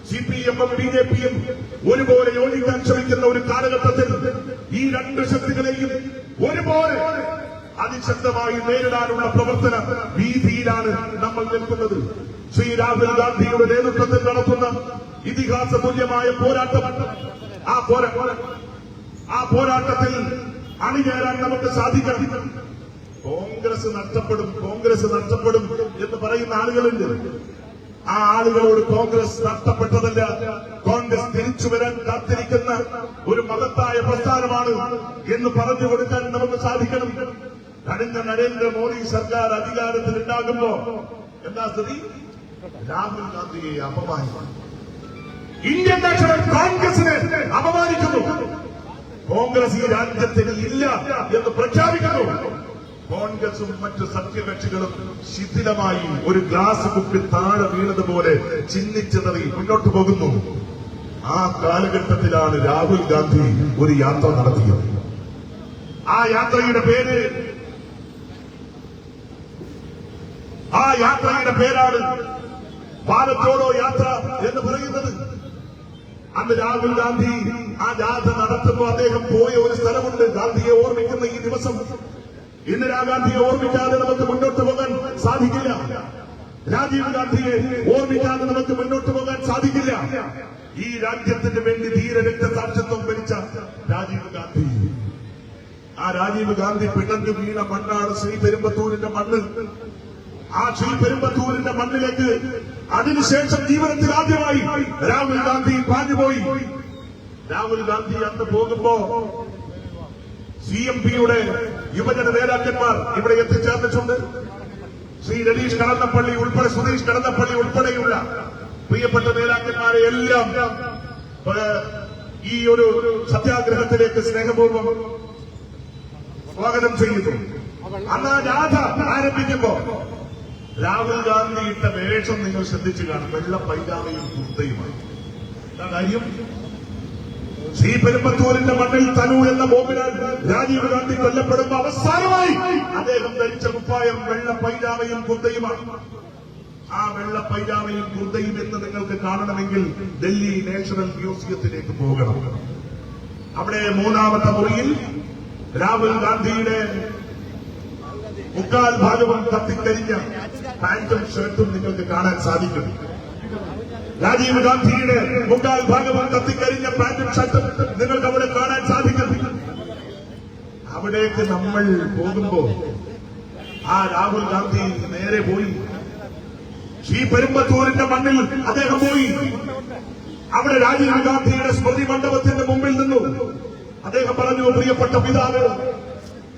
S2: സിപിഎമ്മും ബിജെപിയും ഒരുപോലെ യോജിക്കാൻ ശ്രമിക്കുന്ന ഒരു കാലഘട്ടത്തിൽ ഈ 2 ശക്തികളെയും ഒരുപോലെ അതിശക്തമായി നേരിടാനുള്ള പ്രവർത്തന വീതിയിലാണ് നമ്മൾ നിൽക്കുന്നത്. ശ്രീ രാഹുൽ ഗാന്ധിയുടെ നേതൃത്വത്തിൽ നടത്തുന്ന ഇതിഹാസ തുല്യമായ പോരാട്ടം. ആ പോരാട്ടത്തിൽ അണിചേരാൻ നമുക്ക് സാധിക്കണം. കോൺഗ്രസ് നഷ്ടപ്പെടും എന്ന് പറയുന്ന ആളുകളുണ്ട്. ആ ആളുകളോട് കോൺഗ്രസ് നഷ്ടപ്പെട്ടതല്ല, കോൺഗ്രസ് തിരിച്ചു വരാൻ കാത്തിരിക്കുന്ന ഒരു മഹത്തായ പ്രസ്ഥാനമാണ് എന്ന് പറഞ്ഞു കൊടുക്കാൻ നമുക്ക് സാധിക്കണം. കഴിഞ്ഞ നരേന്ദ്രമോദി സർക്കാർ അധികാരത്തിലുണ്ടാകുമ്പോ എന്താ സ്ഥിതി? രാഹുൽ ഗാന്ധിയെ അപമാനിക്കുന്നു, ഇന്ത്യൻ നാഷണൽ കോൺഗ്രസിനെ അപമാനിക്കുന്നു, കോൺഗ്രസ് ഈ രാജ്യത്തിൽ ഇല്ല എന്ന് പ്രഖ്യാപിക്കുന്നു. കോൺഗ്രസും മറ്റു സഖ്യകക്ഷികളും ശിഥിലമായി ഒരു ഗ്ലാസ് കുപ്പി താഴെ വീണതുപോലെ ചിഹ്നിച്ചതറി മുന്നോട്ട് പോകുന്നു. ആ കാലഘട്ടത്തിലാണ് രാഹുൽ ഗാന്ധി ഒരു യാത്ര നടത്തിയത്. ആ യാത്രയുടെ പേരാണ് ഭാരത് യാത്ര എന്ന് പറയുന്നത്. അന്ന് രാഹുൽ ഗാന്ധി ആ ജാഥ നടത്തുമ്പോൾ അദ്ദേഹം പോയ ഒരു സ്ഥലമുണ്ട്. ഗാന്ധിയെ ഓർമ്മിക്കുന്ന ഈ ദിവസം, ഇന്ദിരാഗാന്ധിയെ ഓർമ്മിക്കാതെ നമുക്ക് മുന്നോട്ട് പോകാൻ സാധിക്കില്ല. രാജീവ് ഗാന്ധിയെ ഓർമ്മിക്കാതെ നമുക്ക് മുന്നോട്ട് പോകാൻ സാധിക്കില്ല. ഈ രാജ്യത്തിന് വേണ്ടി ധീര രക്തസാക്ഷിത്വം വരിച്ച രാജീവ് ഗാന്ധി പിടഞ്ഞു വീണ മണ്ണാണ് ശ്രീപെരുമ്പത്തൂരിന്റെ മണ്ണ്. ആ ശ്രീപെരുമ്പത്തൂരിന്റെ മണ്ണിലേക്ക് അതിനുശേഷം ജീവിതത്തിൽ ആദ്യമായി രാഹുൽ ഗാന്ധി പാഞ്ഞുപോയി. രാഹുൽ ഗാന്ധി അന്ന് പോകുമ്പോ CMPയുടെ യുവജന നേതാക്കന്മാർ ഇവിടെ എത്തിച്ചേർന്നിട്ടുണ്ട്. ശ്രീ രതീഷ് കടന്നപ്പള്ളി ഉൾപ്പെടെ, സുധീഷ് കടന്നപ്പള്ളി ഉൾപ്പെടെയുള്ള പ്രിയപ്പെട്ട നേതാക്കന്മാരെ എല്ലാം ഈ ഒരു സത്യാഗ്രഹത്തിലേക്ക് സ്നേഹപൂർവ്വം സ്വാഗതം ചെയ്യുന്നു. അന്ന് ആ ജാഥ ആരംഭിക്കുമ്പോ രാഹുൽ ഗാന്ധി ഇട്ട വേഷം നിങ്ങൾ ശ്രദ്ധിച്ചു കാണും. വെള്ള പൈജാമയും കുർത്തയുമായി. എന്താ കാര്യം? ശ്രീപെരുമ്പത്തൂരിന്റെ മണ്ണിൽ തനു എന്ന ബോംബിനാൽ രാജീവ് ഗാന്ധി കൊല്ലപ്പെടുമ്പോ അവസാനമായി അദ്ദേഹം ധരിച്ച കുപ്പായം വെള്ള പൈജാമയും കുർത്തയുമാണ്. ആ വെള്ള പൈജാമയും കുർത്തയും എന്ന് നിങ്ങൾക്ക് കാണണമെങ്കിൽ ഡൽഹി നാഷണൽ മ്യൂസിയത്തിലേക്ക് പോകണം. അവിടെ മൂന്നാമത്തെ മുറിയിൽ രാഹുൽ ഗാന്ധിയുടെ മുക്കാൽ ഭാഗവും കത്തിക്കരിഞ്ഞ പാന്റും ഷർട്ടും നിങ്ങൾക്ക് കാണാൻ സാധിക്കും. രാജീവ് ഗാന്ധിയുടെ മുക്കാൽ ഭാഗവും കത്തിക്കരിഞ്ഞ പാന്റും ഷർട്ടും നിങ്ങൾക്ക് അവിടെ കാണാൻ സാധിക്കും. അവിടേക്ക് നമ്മൾ പോകുമ്പോ ആ രാഹുൽ ഗാന്ധി നേരെ പോയി ശ്രീപെരുമ്പത്തൂരിന്റെ മണ്ണിൽ അദ്ദേഹം പോയി. അവിടെ രാജീവ് ഗാന്ധിയുടെ സ്മൃതി മണ്ഡപത്തിന്റെ മുമ്പിൽ നിന്നു. അദ്ദേഹം പറഞ്ഞു, പ്രിയപ്പെട്ട പിതാവ്,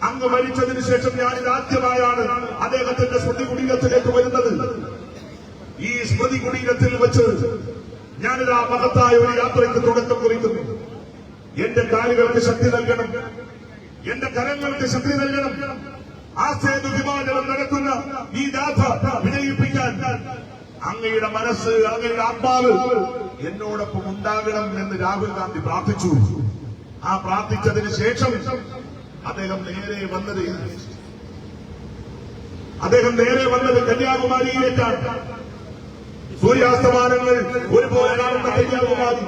S2: അങ്ങ് മരിച്ചതിന് ശേഷം ഞാനിതാദ്യമായാണ് അദ്ദേഹത്തിന്റെ സ്മൃതി കുടീരത്തിലേക്ക് വരുന്നത്. ഈ സ്മൃതി കുടീരത്തിൽ വെച്ച് ഞാനിതാ മഹത്തായ ഒരു യാത്രയ്ക്ക് തുടക്കം കുറിക്കുന്നു. എന്റെ കാലുകൾക്ക് ശക്തി നൽകണം, എന്റെ കരങ്ങൾക്ക് ശക്തി നൽകണം. ആ സേതു വിമാനം നടക്കുന്ന ഈ ജാഥ വിജയിപ്പിക്കാൻ അങ്ങയുടെ മനസ്സ്, അങ്ങയുടെ ആത്മാവ് എന്നോടൊപ്പം ഉണ്ടാകണം എന്ന് രാഹുൽ ഗാന്ധി പ്രാർത്ഥിച്ചു. ആ പ്രാർത്ഥിച്ചതിന് ശേഷം അദ്ദേഹം നേരെ വന്നത് കന്യാകുമാരിയിലേക്കാണ്. സൂര്യാസ്തമാനങ്ങൾ ഒരുപോലെ കാണുന്ന കന്യാകുമാരി.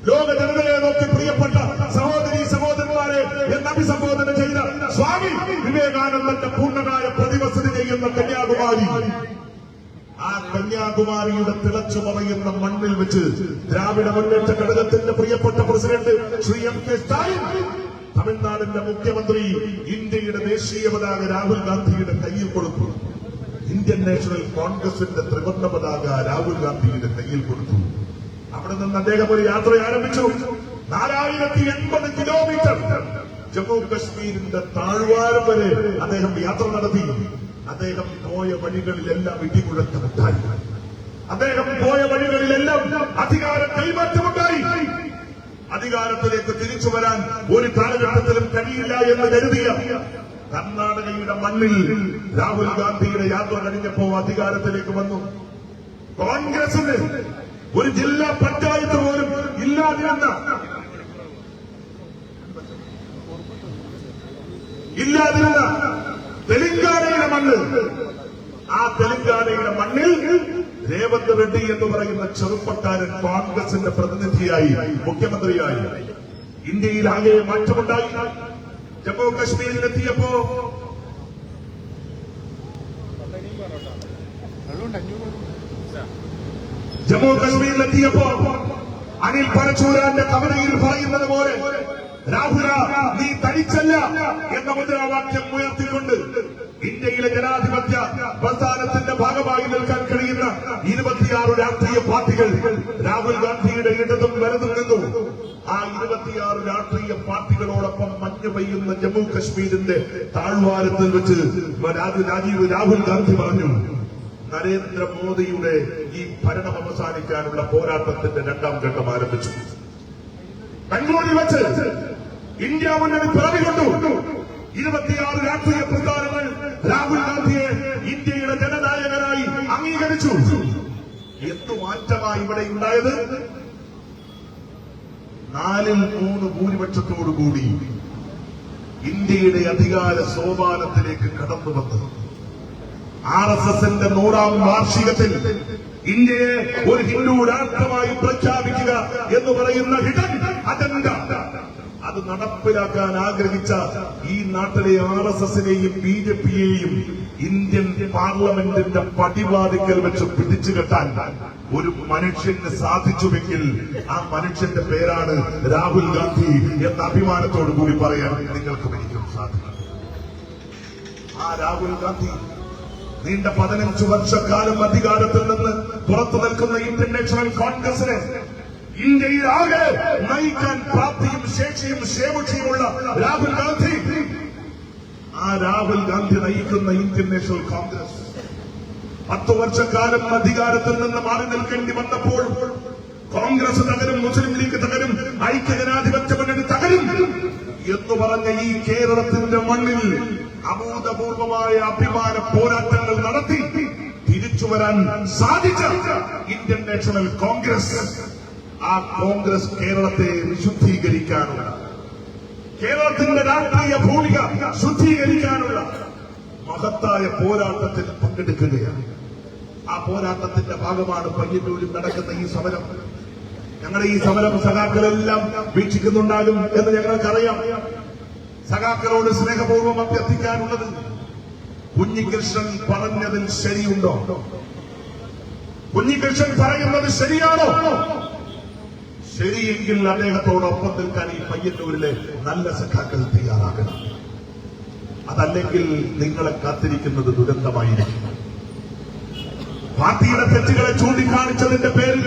S2: ലോക ജനതയെ നോക്കി പ്രിയപ്പെട്ട സഹോദരീ സഹോദരന്മാരെ എന്ന് അഭിസംബോധന ചെയ്ത സ്വാമി വിവേകാനന്ദന്റെ പൂർണ്ണമായ പ്രതിവസതി ചെയ്യുന്ന കന്യാകുമാരി. ആ കന്യാകുമാരിയുടെ തിളച്ചു മറയുന്ന മണ്ണിൽ വെച്ച് ദ്രാവിഡ മുന്നേറ്റ ഘടകത്തിന്റെ പ്രിയപ്പെട്ട പ്രസിഡന്റ് ശ്രീ M.K. സ്റ്റാലിൻ, തമിഴ്നാടിന്റെ മുഖ്യമന്ത്രി, ഇന്ത്യയുടെ ദേശീയ പതാക രാഹുൽ ഗാന്ധിയുടെ കയ്യിൽ കൊടുത്തു. ഇന്ത്യൻ നാഷണൽ കോൺഗ്രസിന്റെ ത്രിവർണ്ണ പതാക രാഹുൽ ഗാന്ധിയുടെ കയ്യിൽ കൊടുത്തു. അവിടെ നിന്ന് അദ്ദേഹം ഒരു യാത്ര ആരംഭിച്ചു. 4080 കിലോമീറ്റർ ജമ്മു കശ്മീരിന്റെ താഴ്വാരം വരെ അദ്ദേഹം യാത്ര നടത്തി. അദ്ദേഹം പോയ വഴികളിലെല്ലാം ഇടിമുഴക്കമുണ്ടായി. അദ്ദേഹം പോയ വഴികളിലെല്ലാം അധികാര കൈമാറ്റമുണ്ടായി. അധികാരത്തിലേക്ക് തിരിച്ചു വരാൻ ഒരു കാലഘട്ടത്തിലും കഴിയില്ല എന്ന് കരുതിയ കർണാടകയുടെ മണ്ണിൽ രാഹുൽ ഗാന്ധിയുടെ യാത്ര കഴിഞ്ഞപ്പോ അധികാരത്തിലേക്ക് വന്നു. കോൺഗ്രസിന് ഒരു ജില്ലാ പഞ്ചായത്ത് പോലും ഇല്ലാതിരുന്ന തെലങ്കാനയുടെ മണ്ണ്, ആ തെലങ്കാനയുടെ മണ്ണിൽ രേവന്ത് റെഡ്ഡി എന്ന് പറയുന്ന ചെറുപ്പക്കാരൻ കോൺഗ്രസിന്റെ പ്രതിനിധിയായി, മുഖ്യമന്ത്രിയായി. ഇന്ത്യയിൽ ആകെ മാറ്റമുണ്ടായി. ജമ്മു കശ്മീരിലെത്തിയപ്പോ അനിൽ പരശുരാന്റെ കവിതയിൽ പറയുന്നത് പോലെ രാഹുല നീ തനിച്ചല്ല എന്ന മുദ്രാവാക്യം ഉയർത്തിക്കൊണ്ട് ഇന്ത്യയിലെ ജനാധിപത്യ പ്രസ്ഥാനത്തിന്റെ ഭാഗമായി നിൽക്കാൻ കഴിയുന്ന 26 രാഷ്ട്രീയ പാർട്ടികൾ രാഹുൽ ഗാന്ധിയുടെ ഇടതും വലതും നിന്നു. ആ 26 രാഷ്ട്രീയ പാർട്ടികളോടൊപ്പം മഞ്ഞ് പെയ്യുന്ന ജമ്മു കശ്മീരിന്റെ താഴ്വാരത്തിൽ വെച്ച് രാഹുൽ ഗാന്ധി പറഞ്ഞു, നരേന്ദ്രമോദിയുടെ ഈ ഭരണം അവസാനിക്കാനുള്ള പോരാട്ടത്തിന്റെ 2ാം ഘട്ടം ആരംഭിച്ചു. ബംഗളൂരിൽ വെച്ച് ഇന്ത്യ മുന്നണി പിറവികൊണ്ടു. 26 രാഷ്ട്രീയ പ്രസ്ഥാനങ്ങൾ രാഹുൽ ഗാന്ധിയെ ഇന്ത്യയുടെ ജനനായകനായി അംഗീകരിച്ചു. എന്തു മാറ്റമായി ഇവിടെ ഉണ്ടായത്? 4-3 ഭൂരിപക്ഷത്തോടുകൂടി ഇന്ത്യയുടെ അധികാര സോപാനത്തിലേക്ക് കടന്നു വന്നത്. RSSന്റെ 100ാം വാർഷികത്തിൽ ഇന്ത്യയെ ഒരു ഹിന്ദു രാഷ്ട്രമായി പ്രഖ്യാപിക്കുക എന്ന് പറയുന്ന ഹിഡൻ അജണ്ട അത് നടപ്പിലാക്കാൻ ആഗ്രഹിച്ച ഈ നാട്ടിലെ RSSനെയും BJPയെയും ഇന്ത്യൻ പാർലമെന്റിന്റെ പടിവാതിക്കൽ വെച്ച് പിടിച്ചു കെട്ടാൻ ഒരു മനുഷ്യന് സാധിച്ചുവെങ്കിൽ ആ മനുഷ്യന്റെ പേരാണ് രാഹുൽ ഗാന്ധി എന്ന അഭിമാനത്തോടു കൂടി പറയാൻ നിങ്ങൾക്ക് എനിക്കും സാധിക്കും. ആ രാഹുൽ ഗാന്ധി നീണ്ട 15 വർഷക്കാലം അധികാരത്തിൽ നിന്ന് പുറത്തു നിൽക്കുന്ന ഇന്ത്യൻ നാഷണൽ കോൺഗ്രസിനെ ഇന്ത്യയിൽ ആകെ നയിക്കാൻ പ്രാപ്തിയും ശേഷിയും ശേമുഷിയുമുള്ള രാഹുൽ ഗാന്ധി, ആ രാഹുൽ ഗാന്ധി നയിക്കുന്ന ഇന്ത്യൻ നാഷണൽ കോൺഗ്രസ് 10 വർഷക്കാലം അധികാരത്തിൽ നിന്ന് മാറി നിൽക്കേണ്ടി വന്നപ്പോൾ കോൺഗ്രസ് തകരും, മുസ്ലിം ലീഗ് തകരും, ഐക്യജനാധിപത്യ മുന്നണി തകരും എന്ന് പറഞ്ഞ ഈ കേരളത്തിന്റെ മണ്ണിൽ അഭൂതപൂർവമായ അഭിമാന പോരാട്ടങ്ങൾ നടത്തി തിരിച്ചു വരാൻ സാധിച്ച ഇന്ത്യൻ നാഷണൽ കോൺഗ്രസ്, ആ കോൺഗ്രസ് കേരളത്തെ വിശുദ്ധീകരിക്കാനുള്ള, കേരളത്തിന്റെ രാഷ്ട്രീയ ഭൂമിക ശുദ്ധീകരിക്കാനുള്ള മഹത്തായ പോരാട്ടത്തിൽ പങ്കെടുക്കുകയാണ്. ആ പോരാട്ടത്തിന്റെ ഭാഗമാണ് പയ്യന്നൂരിൽ നടക്കുന്ന ഈ സമരം. ഞങ്ങളുടെ ഈ സമരം സഖാക്കളെല്ലാം വീക്ഷിക്കുന്നുണ്ടാകും എന്ന് ഞങ്ങൾക്കറിയാം. സഖാക്കളോട് സ്നേഹപൂർവ്വം അഭ്യർത്ഥിക്കാനുള്ളത്, കുഞ്ഞികൃഷ്ണൻ പറഞ്ഞതിൽ ശരിയുണ്ടോ? കുഞ്ഞികൃഷ്ണൻ പറയുന്നത് ശരിയാണോ? ശരിയെങ്കിൽ അദ്ദേഹത്തോടൊപ്പം നിൽക്കാൻ ഈ പയ്യന്നൂരിലെ നല്ല സഖാക്കൾ തയ്യാറാകണം. അതല്ലെങ്കിൽ നിങ്ങളെ കാത്തിരിക്കുന്നത് ദുരന്തമായിരിക്കും. പാർട്ടിയുടെ തെറ്റുകളെ ചൂണ്ടിക്കാണിച്ചതിന്റെ പേരിൽ,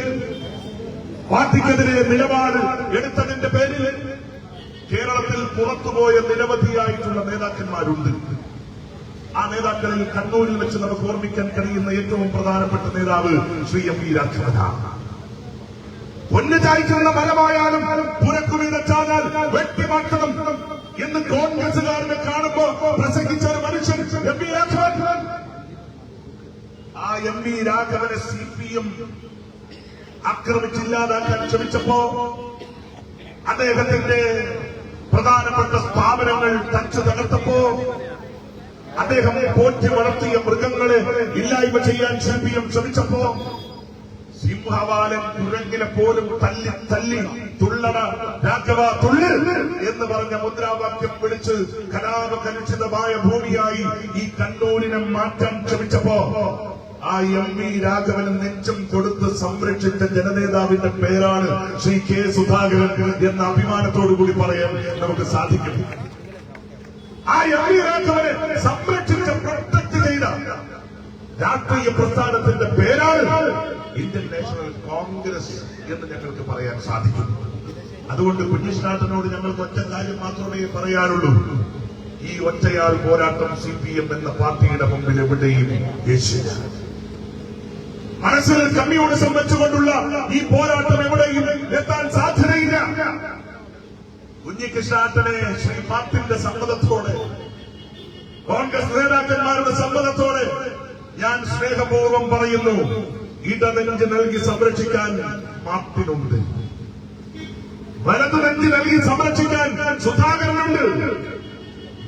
S2: പാർട്ടിക്കെതിരെ നിലപാട് എടുത്തതിന്റെ പേരിൽ കേരളത്തിൽ പുറത്തുപോയ നിരവധിയായിട്ടുള്ള നേതാക്കന്മാരുണ്ട്. ആ നേതാക്കളിൽ കണ്ണൂരിൽ വെച്ച് നമുക്ക് ഓർമ്മിക്കാൻ കഴിയുന്ന ഏറ്റവും പ്രധാനപ്പെട്ട നേതാവ് ശ്രീ എം വി രാഘവൻ. പൊന്നു ചായ്ക്കുന്ന മരമായാലും പുരക്കുമീതച്ചാൽ വെട്ടിമാറ്റണം എന്ന് കോൺഗ്രസുകാരനെ കാണുമ്പോ പ്രസംഗിച്ച ഒരു മനുഷ്യൻ എം വി രാഘവൻ. ആ എം വി രാഘവനെ CPM ആക്രമിച്ചില്ലാതാക്കാൻ ശ്രമിച്ചപ്പോ അദ്ദേഹത്തിന്റെ പ്രധാനപ്പെട്ട സ്ഥാപനങ്ങൾ തച്ചു തകർത്തപ്പോ, അദ്ദേഹം പോറ്റി വളർത്തിയ മൃഗങ്ങളെ ഇല്ലായ്മ ചെയ്യാൻ CPM ശ്രമിച്ചപ്പോ, സിംഹവാലൻ കുരങ്ങിനെ പോലും തല്ലി തല്ലി തുള്ളട രാഘവ തുള്ളി എന്ന് പറഞ്ഞ മുദ്രാവാക്യം വിളിച്ച് കലാപകലുഷിതമായ ഭൂമിയായി ഈ കണ്ണൂരിനെ മാറ്റാൻ ശ്രമിച്ചപ്പോ ആ എം വി രാഘവന് നെഞ്ചം കൊടുത്ത് സംരക്ഷിച്ച ജനനേതാവിന്റെ പേരാണ് ശ്രീ K. സുധാകരൻ എന്ന അഭിമാനത്തോടു കൂടി പറയാൻ നമുക്ക് സാധിക്കും. ആ എം വി രാഘവനെ സംരക്ഷിച്ച, പ്രൊട്ടക്ട് ചെയ്ത രാഷ്ട്രീയ പ്രസ്ഥാനത്തിന്റെ പേരാണ് ഇന്ത്യൻ നാഷണൽ കോൺഗ്രസ് എന്ന് ഞങ്ങൾക്ക് പറയാൻ സാധിക്കും. അതുകൊണ്ട് കുഞ്ഞിഷ്ണാട്ടനോട് ഞങ്ങൾക്ക് ഒറ്റ കാര്യം മാത്രമേ പറയാനുള്ളൂ. ഈ ഒറ്റയാൾ പോരാട്ടം CPM എന്ന പാർട്ടിയുടെ മുമ്പിൽ എവിടെയും യേശില്ല. മനസ്സിൽ കമ്മ്യൂണിസം വെച്ചുകൊണ്ടുള്ള ഈ പോരാട്ടം എവിടെയും എത്താൻ സാധ്യതയില്ല. കുഞ്ഞികൃഷ്ണാട്ടനെ ശ്രീ മാർട്ടിന്റെ സമ്മതത്തോടെ, കോൺഗ്രസ് നേതാക്കന്മാരുടെ സമ്മതത്തോടെ ഞാൻ സ്നേഹപൂർവ്വം പറയുന്നു, ഇടനെഞ്ച് നൽകി സംരക്ഷിക്കാൻ മാർട്ടിനുണ്ട്, വലതുനെഞ്ച് നൽകി സംരക്ഷിക്കാൻ സുധാകരനുണ്ട്,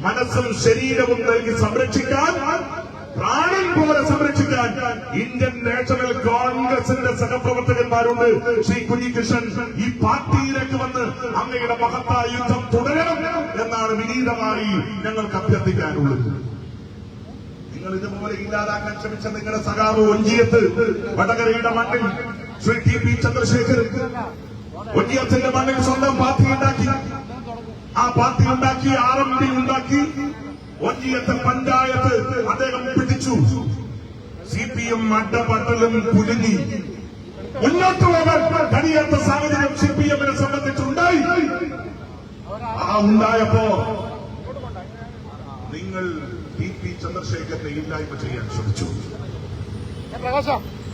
S2: മനസ്സും ശരീരവും നൽകി സംരക്ഷിക്കാൻ പ്രാണൻ പോലെ സംരക്ഷിക്കാൻ ഇന്ത്യൻ നാഷണൽ കോൺഗ്രസിന്റെ സഹപ്രവർത്തകന്മാരുണ്ട്. ശ്രീ കുഞ്ഞികൃഷ്ണൻ ഈ പാർട്ടിയിലേക്ക് വന്ന് അങ്ങയുടെ മഹത്തായ യുദ്ധം തുടരണം എന്നാണ് വിനീതമായി ഞങ്ങൾക്ക് അഭ്യർത്ഥിക്കാനുള്ളത്. നിങ്ങൾ ഇതുപോലെ ഇല്ലാതാക്കാൻ ശ്രമിച്ച നിങ്ങളുടെ സഖാവ് ഒഞ്ചിയത്ത് വടകരയുടെ മണ്ണിൽ ശ്രീ ടി.പി. ചന്ദ്രശേഖരൻ ഒഞ്ചിയത്തിന്റെ മണ്ണിൽ സ്വന്തം പാർട്ടി ഉണ്ടാക്കി. ആ പാർട്ടി ഉണ്ടാക്കി, RMD ഉണ്ടാക്കി. ഒഞ്ചിയത്ത് പഞ്ചായത്ത് അദ്ദേഹം പിടിച്ചു. CPM അഡപട്ടലും കുലുങ്ങി. മുന്നോട്ട് പോകാൻ കഴിയാത്ത സാഹചര്യം CPM-നെ സംബന്ധിച്ചുണ്ടായി. ആ ഉണ്ടായപ്പോ നിങ്ങൾ ടി.പി. ചന്ദ്രശേഖരനെ ഇല്ലായ്മ ചെയ്യാൻ ശ്രമിച്ചു.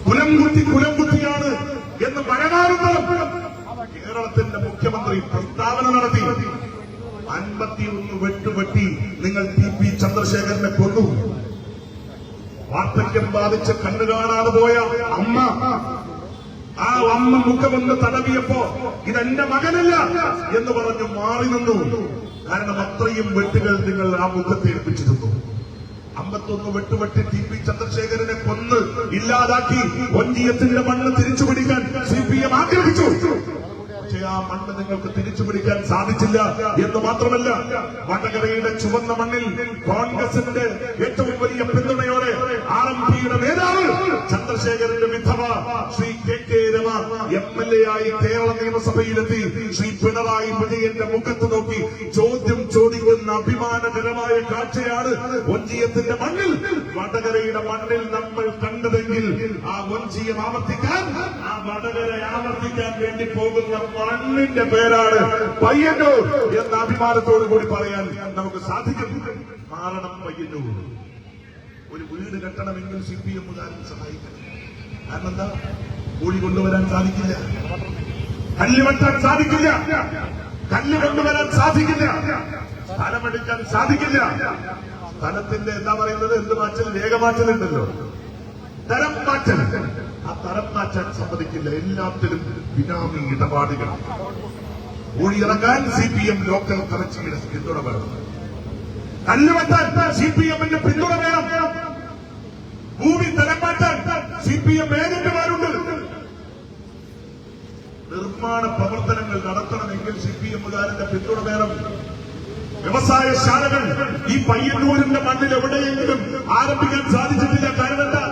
S2: കുലംകുത്തിയാണ് എന്ന് മഴകാലം കേരളത്തിന്റെ മുഖ്യമന്ത്രി പ്രസ്താവന നടത്തി. 51 വെട്ടുവെട്ടി നിങ്ങൾ ടി.പി. ചന്ദ്രശേഖരനെ കൊന്നു. വാർദ്ധക്യം ബാധിച്ച് കണ്ണു കാണാതെ പോയ അമ്മ, ആ അമ്മ മുഖമൊന്ന് തടവിയപ്പോ ഇതെന്റെ മകനല്ല എന്ന് പറഞ്ഞു മാറി നിന്നു. കാരണം അത്രയും വെട്ടുകൾ നിങ്ങൾ ആ മുഖത്തെ ഏൽപ്പിച്ചിരുന്നു. 51 വെട്ടുവെട്ടി ടി.പി. ചന്ദ്രശേഖരനെ കൊന്ന് ഇല്ലാതാക്കി ഒഞ്ചിയത്തിന്റെ മണ്ണ് തിരിച്ചുപിടിക്കാൻ CPM ആഗ്രഹിച്ചു. പക്ഷേ ആ മണ്ണ് നിങ്ങൾക്ക് തിരിച്ചുപിടിക്കാൻ സാധിച്ചില്ല എന്ന് മാത്രമല്ല, വടകരയുടെ ചുവന്ന മണ്ണിൽ കോൺഗ്രസിന്റെ ഏറ്റവും വലിയ പിന്തുണയോടെ RMPയുടെ നേതാവ് ചന്ദ്രശേഖരന്റെ വിധവ ശ്രീ KK രമ MLA ആയി കേരള നിയമസഭയിലെത്തി. ശ്രീ പിണറായി വിജയന്റെ മുഖത്ത് നോക്കി ചോദ്യം ചോദിക്കുന്ന അഭിമാനകരമായ കാഴ്ചയാണ് ഒഞ്ചിയത്തിന്റെ മണ്ണിൽ, വടകരയുടെ മണ്ണിൽ നമ്മൾ കണ്ടതെങ്കിൽ ആ ഒഞ്ചിയം ആവർത്തിക്കാൻ, ആ വടകര ആവർത്തിക്കാൻ വേണ്ടി പോകുന്ന മണ്ണിന്റെ പേരാണ് പയ്യന്നൂർ എന്ന അഭിമാനത്തോടു കൂടി പറയാൻ നമുക്ക് സാധിക്കും. മാറണം പയ്യന്നൂർ. ഒരു വീട് കെട്ടണമെങ്കിൽ CPM-കാരൻ സഹായിക്കണം. കാരണം എന്താ? കൂലി കൊണ്ടുവരാൻ സാധിക്കില്ല, കല്ല് വെട്ടാൻ സാധിക്കില്ല, കല്ല് കൊണ്ടുവരാൻ സാധിക്കില്ല, സ്ഥലമെടുക്കാൻ സാധിക്കില്ല. സ്ഥലത്തിന്റെ എന്താ പറയുന്നത്, എന്ത് മാറ്റൽ, രേഖമാറ്റലുണ്ടല്ലോ, തരം മാറ്റൽ. ആ തരം മാറ്റാൻ സമ്മതിക്കില്ല. എല്ലാത്തിലും ബിനാമി ഇടപാടുകൾ. ഊഴിയിറക്കാൻ CPM ലോക്കൽ കമ്മിറ്റിയുടെ പിന്തുണ വേണം. കല്ലുവെട്ടാൻ CPM-ന്റെ പിന്തുണ വേണം. ഭൂമി തരം മാറ്റാൻ CPM ഏജന്റുമാരുണ്ട്. നിർമ്മാണ പ്രവർത്തനങ്ങൾ നടത്തണമെങ്കിൽ CPM-കാരന്റെ പിന്തുണ വേണം. വ്യവസായശാലകൾ ഈ പയ്യന്നൂരിന്റെ മണ്ണിൽ എവിടെയെങ്കിലും ആരംഭിക്കാൻ സാധിച്ചിട്ടില്ല. കാരണം എന്താ?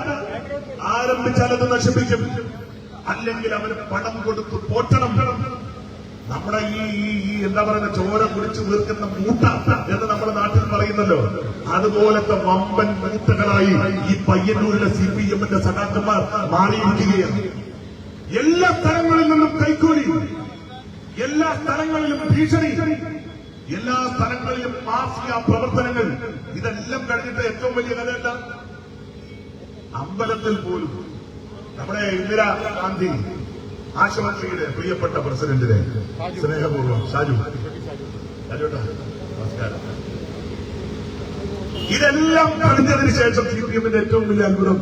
S2: ആരംഭിച്ചാൽ അത് നശിപ്പിക്കും, അല്ലെങ്കിൽ അവന് പണം കൊടുത്ത് പോറ്റണം. നമ്മുടെ ഈ എന്താ പറയുക, ചോര കുടിച്ചു വീർക്കുന്ന മൂട്ട എന്ന് നമ്മുടെ നാട്ടിൽ പറയുന്നല്ലോ, അതുപോലത്തെ വമ്പൻ മൂട്ടകളായി ഈ പയ്യന്നൂരിലെ CPM-ന്റെ സഖാക്കന്മാർ മാറിയിരിക്കുകയാണ്. എല്ലാ സ്ഥലങ്ങളിൽ നിന്നും കൈക്കൂലി, എല്ലാ സ്ഥലങ്ങളിലും ഭീഷണി, എല്ലാ സ്ഥലങ്ങളിലും മാഫിയ പ്രവർത്തനങ്ങൾ. ഇതെല്ലാം കഴിഞ്ഞിട്ട് ഏറ്റവും വലിയ കഥയല്ല, അമ്പലത്തിൽ പോലും നമ്മുടെ ഇന്ദിരാഗാന്ധി ആശുപത്രിയുടെ പ്രിയപ്പെട്ട പ്രസിഡന്റിനെ സ്നേഹപൂർവ്വം ഷാജുട്ടാ നമസ്കാരം. ഇതെല്ലാം കഴിഞ്ഞതിന് ശേഷം CPM-ന്റെ ഏറ്റവും വലിയ അത്ഭുതം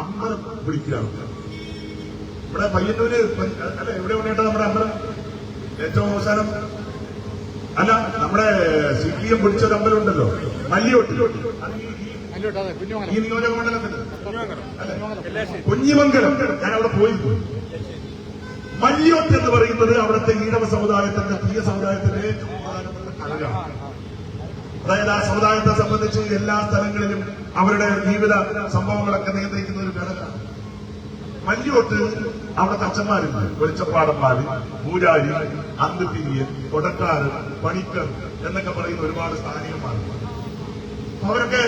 S2: അമ്പലം വിളിക്കുകയാണ്. ഇവിടെ പയ്യന്നൂര് അല്ല, എവിടെ വേണ്ടിയിട്ട് നമ്മുടെ അമ്പലം ഏറ്റവും അവസാനം അല്ല, നമ്മുടെ CPM പിടിച്ചൊരു അമ്പലം ഉണ്ടല്ലോ, മല്ലിയോട്ട്. ഈ നിയോജക മണ്ഡലത്തിൽ കുഞ്ഞിമംഗലം, ഞാൻ അവിടെ പോയി. മല്ലിയോട്ട് എന്ന് പറയുന്നത് അവിടുത്തെ ഈഴവ സമുദായത്തിന്റെ, പ്രിയ സമുദായത്തിന്റെ ഏറ്റവും പ്രധാനപ്പെട്ട കലയാണ്. അതായത് ആ സമുദായത്തെ സംബന്ധിച്ച് എല്ലാ സ്ഥലങ്ങളിലും അവരുടെ ജീവിത സംഭവങ്ങളൊക്കെ നിയന്ത്രിക്കുന്ന ഒരു ഘടകമാണ് മല്ലിയോട്ട്. അവിടുത്തെ അച്ഛന്മാരുണ്ട്, വെളിച്ചപ്പാടന്മാര്, പൂജാരി, അന്തിപ്പിരിയൻ, കൊടക്കാരൻ, പണിക്കർ എന്നൊക്കെ പറയുന്ന ഒരുപാട് സ്ഥാനീയന്മാരുണ്ട്. അവരൊക്കെ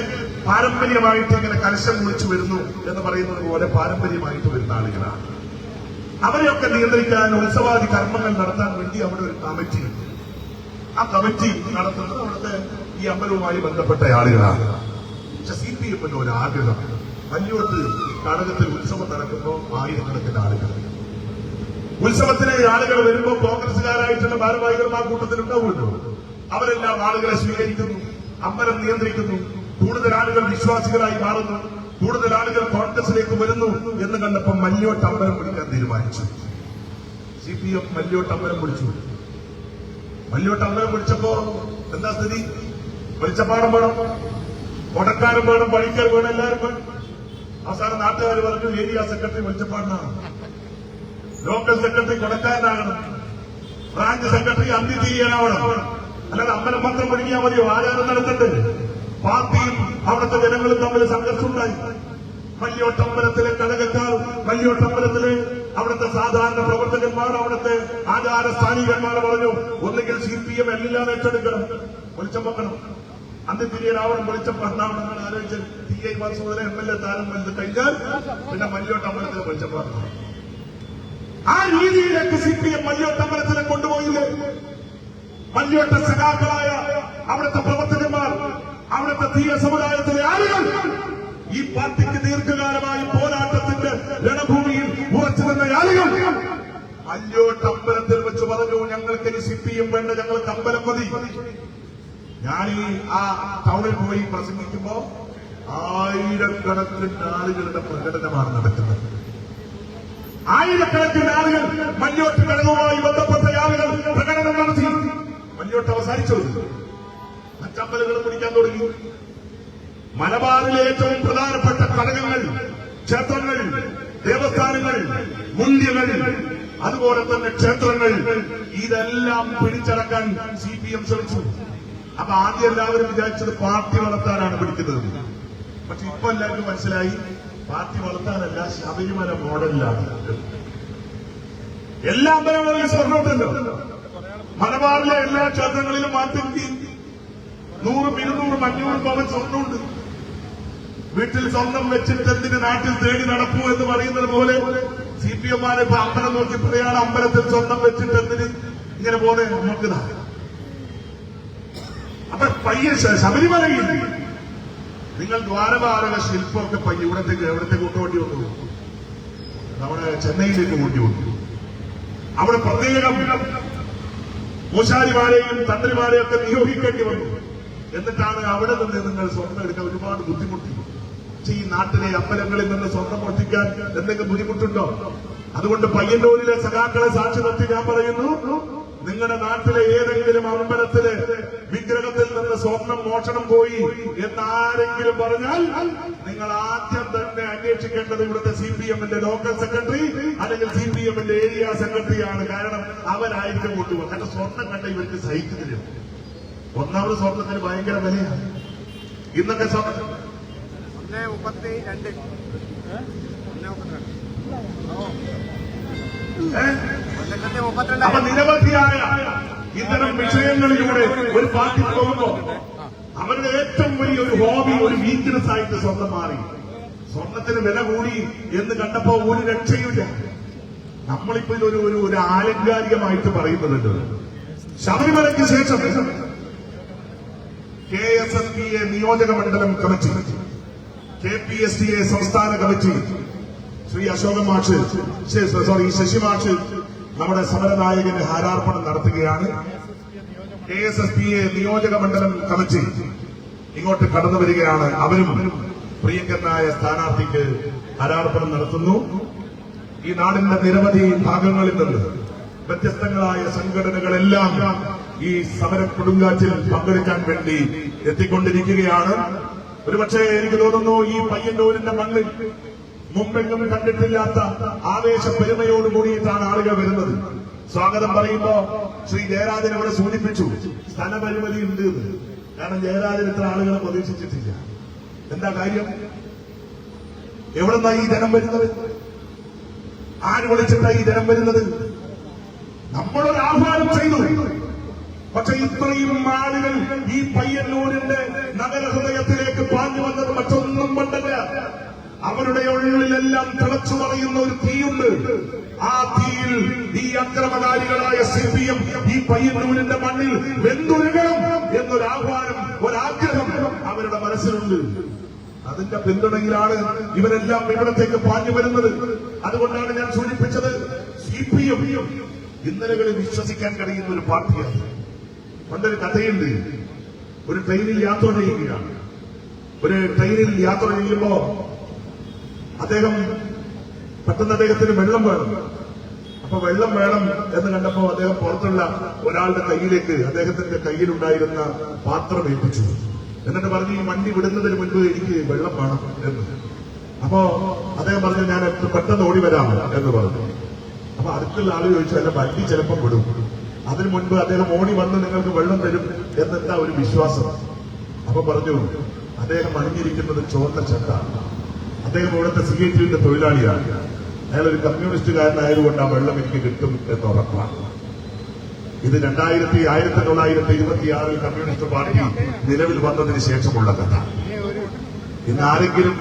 S2: പാരമ്പര്യമായിട്ട് ഇങ്ങനെ കലശം കുളിച്ചു വരുന്നു എന്ന് പറയുന്നത് പോലെ പാരമ്പര്യമായിട്ട് വരുന്ന ആളുകളാണ്. അവരെയൊക്കെ നിയന്ത്രിക്കാൻ, ഉത്സവാദി കർമ്മങ്ങൾ നടത്താൻ വേണ്ടി അവിടെ ഒരു കമ്മിറ്റി ഉണ്ട്. ആ കമ്മിറ്റി നടത്തുന്നത് അവിടുത്തെ ഈ അമ്പലവുമായി ബന്ധപ്പെട്ട ആളുകളാണ്. പക്ഷെ CPM-ന്റെ ഒരു ആഗ്രഹം, മല്ലിയോട്ട് നാടകത്തിൽ ഉത്സവം നടക്കുമ്പോൾ ആയിരക്കണക്കിന് ആളുകൾ, ഉത്സവത്തിന് ആളുകൾ വരുമ്പോൾ കോൺഗ്രസുകാരായിട്ടുള്ള ഭാരവാഹികളും ആ കൂട്ടത്തിലുണ്ടാവുമല്ലോ, അവരെല്ലാം ആളുകളെ സ്വീകരിക്കുന്നു, അമ്പലം നിയന്ത്രിക്കുന്നു, കൂടുതൽ ആളുകൾ വിശ്വാസികളായി മാറുന്നു, കൂടുതൽ ആളുകൾ കോൺഗ്രസിലേക്ക് വരുന്നു എന്ന് കണ്ടപ്പോൾ മല്ലിയോട്ട് അമ്പലം പിടിക്കാൻ തീരുമാനിച്ചു. CPM മല്ലിയോട്ട് അമ്പലം പിടിച്ചു. മല്ലിയോട്ട് അമ്പലം പിടിച്ചപ്പോ എന്താ സ്ഥിതി? വെളിച്ചപ്പാടം വേണം, കൊടക്കാരും വേണം, പണിക്കാർ വേണം, എല്ലാവരും വേണം. അവസാനം നാട്ടുകാർ പറഞ്ഞു ഏരിയ സെക്രട്ടറി വെളിച്ചപ്പാടിനാണ്, ലോക്കൽ സെക്രട്ടറി കൊടക്കാരനാകണം, ബ്രാഞ്ച് സെക്രട്ടറി അന്തിതിരിയാനാവണം. അല്ലാതെ അമ്പലം മാത്രം പഠിക്കാൻ മതിയോ? ആചാരം നടത്തണ്ടേ? പാർട്ടിയും അവിടുത്തെ ജനങ്ങളും തമ്മിൽ സംഘർഷമുണ്ടായി. മല്യോട്ടമ്പലത്തിലെ കഴകക്കാർ, മല്യോട്ടമ്പലത്തിലെ അവിടുത്തെ സാധാരണ പ്രവർത്തകന്മാർ, അവിടുത്തെ ആചാര സ്ഥാനികന്മാർ പറഞ്ഞു ഒന്നുകിൽ CPM എല്ലാം ഏറ്റെടുക്കണം, വെളിച്ചം വെക്കണം, അന്തിതിരിയനാവണം, വെളിച്ചം പറഞ്ഞാവണം എന്നാണ് ആലോചിച്ച് TI വാസുദേവൻ MLA താരം വലുത് കഴിഞ്ഞാൽ പിന്നെ മല്യോട്ടമ്പലത്തിലെ വെളിച്ചം പറഞ്ഞു. ആ രീതിയിലേക്ക് CPM മല്യോട്ടമ്പലത്തിലെ കൊണ്ടുപോയില്ലേ? മല്യോട്ട സഖാക്കളായ അവിടുത്തെ പ്രവർത്തകന്മാർ, അവിടുത്തെ തീയ സമുദായത്തിലെ ആളുകൾ ഈ പാർട്ടിക്ക് ദീർഘകാലമായി പോരാട്ടത്തിന്റെ രണഭൂമിയിൽ ഉറച്ചു നിന്ന ആളുകൾ മല്യോട്ടമ്പലത്തിൽ വെച്ച് പറഞ്ഞു ഞങ്ങൾക്ക് CPM വേണ്ട, ഞങ്ങൾക്ക് അമ്പലം മതി. ഞാൻ ആ ടൗണിൽ പോയി പ്രസംഗിക്കുമ്പോ ആയിരക്കണക്കിന് ആളുകളുടെ പ്രകടനമാണ് നടക്കുന്നത്. ആയിരക്കണക്കിന് ആളുകൾ മല്യോട്ട് ഘടകവുമായി ബന്ധപ്പെട്ട ആളുകൾ പ്രകടനം നടത്തി. മല്യോട്ട് അവസാനിച്ചു, മറ്റമ്പലങ്ങൾ പിടിക്കാൻ തുടങ്ങി. മലബാറിലെ ഏറ്റവും പ്രധാനപ്പെട്ട ഘടകങ്ങൾ, ക്ഷേത്രങ്ങൾ, ദേവസ്ഥാനങ്ങൾ, മുന്തിയങ്ങൾ, അതുപോലെ തന്നെ ക്ഷേത്രങ്ങൾ, ഇതെല്ലാം പിടിച്ചടക്കാൻ CPM ശ്രമിച്ചു. അപ്പൊ ആദ്യം എല്ലാവരും വിചാരിച്ചത് പാർട്ടി വളർത്താനാണ് പിടിക്കുന്നത്. പക്ഷെ ഇപ്പൊ എല്ലാവർക്കും മനസ്സിലായി പാർട്ടി വളർത്താനല്ല, ശബരിമല മോഡലിലാണ്. എല്ലാ അമ്പലങ്ങളിലും സ്വർണ്ണമുണ്ടല്ലോ. മലബാറിലെ എല്ലാ ക്ഷേത്രങ്ങളിലും മാറ്റി 100, 200, 500 പവൻ സ്വർണ്ണമുണ്ട്. വീട്ടിൽ സ്വർണം വെച്ചിട്ട് എന്തിന് നാട്ടിൽ തേടി നടക്കൂ എന്ന് പറയുന്നത് പോലെ CPM-മാരെ ഇപ്പൊ അമ്പലം നോക്കി പറയാണ് അമ്പലത്തിൽ സ്വർണം വെച്ചിട്ട് എന്തിന് ഇങ്ങനെ പോലെ നോക്കുക. അപ്പൊ പയ്യ ശബരിമലയിൽ നിങ്ങൾ ദ്വാരപാലക ശില്പമൊക്കെ പയ്യ എവിടത്തേക്ക് കൊണ്ടുപോണ്ടി വന്നു? നമ്മുടെ ചെന്നൈയിലേക്ക് കൊണ്ടുപോയി. അവിടെ പ്രത്യേകം പൂശാരിമാരെയും തന്ത്രിമാരെയും ഒക്കെ നിയോഗിക്കേണ്ടി വന്നു. എന്നിട്ടാണ് അവിടെ നിന്ന് നിങ്ങൾ സ്വർണ്ണം എടുക്കാൻ ഒരുപാട് ബുദ്ധിമുട്ടി. ഈ നാട്ടിലെ അമ്പലങ്ങളിൽ നിന്ന് സ്വർണ്ണം മോഷ്ടിക്കാൻ എന്തെങ്കിലും ബുദ്ധിമുട്ടുണ്ടോ? അതുകൊണ്ട് പയ്യന്നൂരിലെ സഖാക്കളെ സാക്ഷി നിർത്തി ഞാൻ പറയുന്നു, നിങ്ങളുടെ നാട്ടിലെ ഏതെങ്കിലും അമ്പലത്തിലെ വിഗ്രഹത്തിൽ നിന്ന് സ്വർണം മോഷണം പോയി എന്നാരെങ്കിലും പറഞ്ഞാൽ നിങ്ങൾ ആദ്യം തന്നെ അന്വേഷിക്കേണ്ടത് ഇവിടുത്തെ CPM-ന്റെ ലോക്കൽ സെക്രട്ടറി അല്ലെങ്കിൽ CPM-ന്റെ ഏരിയ സെക്രട്ടറിയാണ്. കാരണം അവരായിരിക്കും കൊണ്ടുപോകുക. കാരണം സ്വർണം കണ്ട ഇവർക്ക് സഹിക്കുന്നില്ല. ഒന്നാമത് സ്വർണത്തിന് ഭയങ്കര വിലയാണ്. ഇന്നൊക്കെ സ്വർണ്ണം
S1: 1.32.
S2: അപ്പൊ നിരവധിയായ ഇത്തരം വിഷയങ്ങളിലൂടെ ഒരു പാർട്ടി പോകുമ്പോ അവരുടെ ഏറ്റവും വലിയ ഒരു ഹോബി, ഒരു വീക്ക്നെസ് ആയിട്ട് സ്വർണം മാറി. സ്വർണത്തിന് വില കൂടി എന്ന് കണ്ടപ്പോ ഒരു രക്ഷയില്ല. നമ്മളിപ്പോ ഒരു ആലങ്കാരികമായിട്ട് പറയുന്നുണ്ട്. ശബരിമലയ്ക്ക് ശേഷം KSFPA നിയോജക മണ്ഡലം കമ്മിറ്റി, KPSTA സംസ്ഥാന കമ്മിറ്റി, ശ്രീ അശോകൻ മാഷ്, ശശി മാഷ് നമ്മുടെ സമരനായകന് ഹാരാർപ്പണം നടത്തുകയാണ്. KSFPA നിയോജക മണ്ഡലം കമ്മിറ്റി ഇങ്ങോട്ട് കടന്നു വരികയാണ്. അവരും പ്രിയങ്കരനായ സ്ഥാനാർത്ഥിക്ക് ഹാരാർപ്പണം നടത്തുന്നു. ഈ നാടിന്റെ നിരവധി ഭാഗങ്ങളിൽ നിന്ന് വ്യത്യസ്തങ്ങളായ സംഘടനകളെല്ലാം ഈ സമര കൊടുങ്കാറ്റിൽ പങ്കെടുക്കാൻ വേണ്ടി എത്തിക്കൊണ്ടിരിക്കുകയാണ്. ഒരുപക്ഷെ എനിക്ക് തോന്നുന്നു ഈ പയ്യന്നൂരിന്റെ മണ്ണിൽ മുമ്പെങ്ങും കണ്ടിട്ടില്ലാത്ത ആവേശ പെരുമയോട് കൂടിയിട്ടാണ് ആളുകൾ വരുന്നത്. സ്വാഗതം പറയുമ്പോ ശ്രീ ജയരാജൻ ഇവിടെ സൂചിപ്പിച്ചു സ്ഥലപരിമിതി ഉണ്ട് എന്ന്. കാരണം ജയരാജൻ ഇത്ര ആളുകളെ പ്രതീക്ഷിച്ചിട്ടില്ല. എന്താ കാര്യം? എവിടെന്നാ ഈ ജനം വരുന്നത്? ആര് വിളിച്ചിട്ടാ ഈ ജനം വരുന്നത്? നമ്മളൊരു ആഹ്വാനം ചെയ്തു. പക്ഷെ ഇത്രയും ആളുകൾ ഈ പയ്യന്നൂരിന്റെ നഗരഹൃദയത്തിലേക്ക് പാഞ്ഞു വന്നത് മറ്റൊന്നും കൊണ്ടല്ല. അവരുടെ ഉള്ളിലെല്ലാം തിളച്ചു പറയുന്ന ഒരു തീയുണ്ട്. ആ തീയിൽ ഈ അക്രമകാരികളായ CPM ഈ പയ്യന്നൂരിന്റെ മണ്ണിൽ വെന്തുരുകണം എന്നൊരു ആഹ്വാനം, ഒരാഗ്രഹം അവരുടെ മനസ്സിലുണ്ട്. അതിന്റെ പിന്തുണയിലാണ് ഇവരെല്ലാം ഇവിടത്തേക്ക് പാഞ്ഞു വരുന്നത്. അതുകൊണ്ടാണ് ഞാൻ സൂചിപ്പിച്ചത്, CPM ഇന്നലകളിൽ വിശ്വസിക്കാൻ കഴിയുന്ന ഒരു പാർട്ടിയാണ്. പണ്ടൊരു കഥയുണ്ട്. ഒരു ട്രെയിനിൽ യാത്ര ചെയ്യുകയാണ്. ഒരു ട്രെയിനിൽ യാത്ര ചെയ്യുമ്പോ അദ്ദേഹം പെട്ടെന്ന് അദ്ദേഹത്തിന് വെള്ളം വേണം. അപ്പൊ വെള്ളം വേണം എന്ന് കണ്ടപ്പോ അദ്ദേഹം പുറത്തുള്ള ഒരാളുടെ കയ്യിലേക്ക് അദ്ദേഹത്തിന്റെ കയ്യിലുണ്ടായിരുന്ന പാത്രം ഏൽപ്പിച്ചു. എന്നിട്ട് പറഞ്ഞു ഈ വണ്ടി വിടുന്നതിന് മുൻപ് എനിക്ക് വെള്ളം വേണം എന്ന്. അപ്പോ അദ്ദേഹം പറഞ്ഞു ഞാൻ പെട്ടെന്ന് ഓടി വരാം എന്ന് പറഞ്ഞു. അപ്പൊ അടുത്തുള്ള ആള് ചോദിച്ചു അല്ല വണ്ടി ചിലപ്പം വിടും, അതിനു മുൻപ് അദ്ദേഹം ഓടി വന്ന് നിങ്ങൾക്ക് വെള്ളം തരും എന്നെന്താ ഒരു വിശ്വാസം? അപ്പൊ പറഞ്ഞു അദ്ദേഹം അണിഞ്ഞിരിക്കുന്നത് ചുവന്ന ചട്ടാണ്, അദ്ദേഹം ഇവിടുത്തെ CITയുടെ തൊഴിലാളിയാണ്, അയാൾ ഒരു കമ്മ്യൂണിസ്റ്റുകാരനായതുകൊണ്ട് ആ വെള്ളം എനിക്ക് കിട്ടും എന്ന് ഉറപ്പാണ്. ഇത് 1926 കമ്മ്യൂണിസ്റ്റ് പാർട്ടി നിലവിൽ വന്നതിന് ശേഷമുള്ള കഥ. ഇന്ന് ആരെങ്കിലും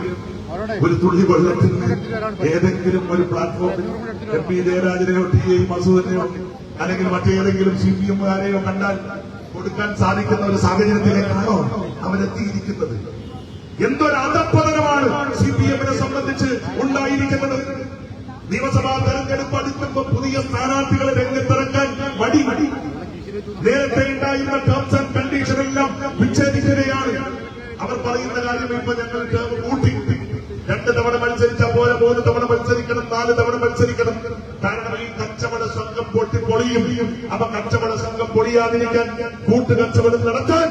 S2: ഒരു തുള്ളി വെള്ളത്തിന് ഏതെങ്കിലും ഒരു പ്ലാറ്റ്ഫോമിൽ MP ജയരാജനെയോ TA മസൂദിനെയോ അല്ലെങ്കിൽ മറ്റേതെങ്കിലും CPM-കാരെയോ കണ്ടാൽ കൊടുക്കാൻ സാധിക്കുന്ന ഒരു സാഹചര്യത്തിലേക്കാണോ അവരെത്തിയിരിക്കുന്നത്? എന്തൊരു അധപ്പതനമാണ് CPM-നെ സംബന്ധിച്ച് ഉണ്ടായിരിക്കുന്നത്. നിയമസഭാ തെരഞ്ഞെടുപ്പ് അടുക്കുമ്പോൾ പുതിയ സ്ഥാനാർത്ഥികളെ രംഗത്തിറക്കാൻ മടി. നേരത്തെ ഉണ്ടായിരുന്ന ടേംസ് ആൻഡ് കണ്ടീഷൻ എല്ലാം വിച്ഛേദിക്കുകയാണ്. അവർ പറയുന്ന കാര്യം ഇപ്പൊ ഞങ്ങൾ ടേം കൂട്ടി, 2 തവണ മത്സരിച്ചാൽ പോലെ 3 തവണ മത്സരിക്കണം, 4 തവണ മത്സരിക്കണം. കാരണം ഈ കച്ചവട സംഘം പൊളിയും. അപ്പൊ കച്ചവട സംഘം പൊളിയാതിരിക്കാൻ കൂട്ടുകച്ചവടം നടത്താൻ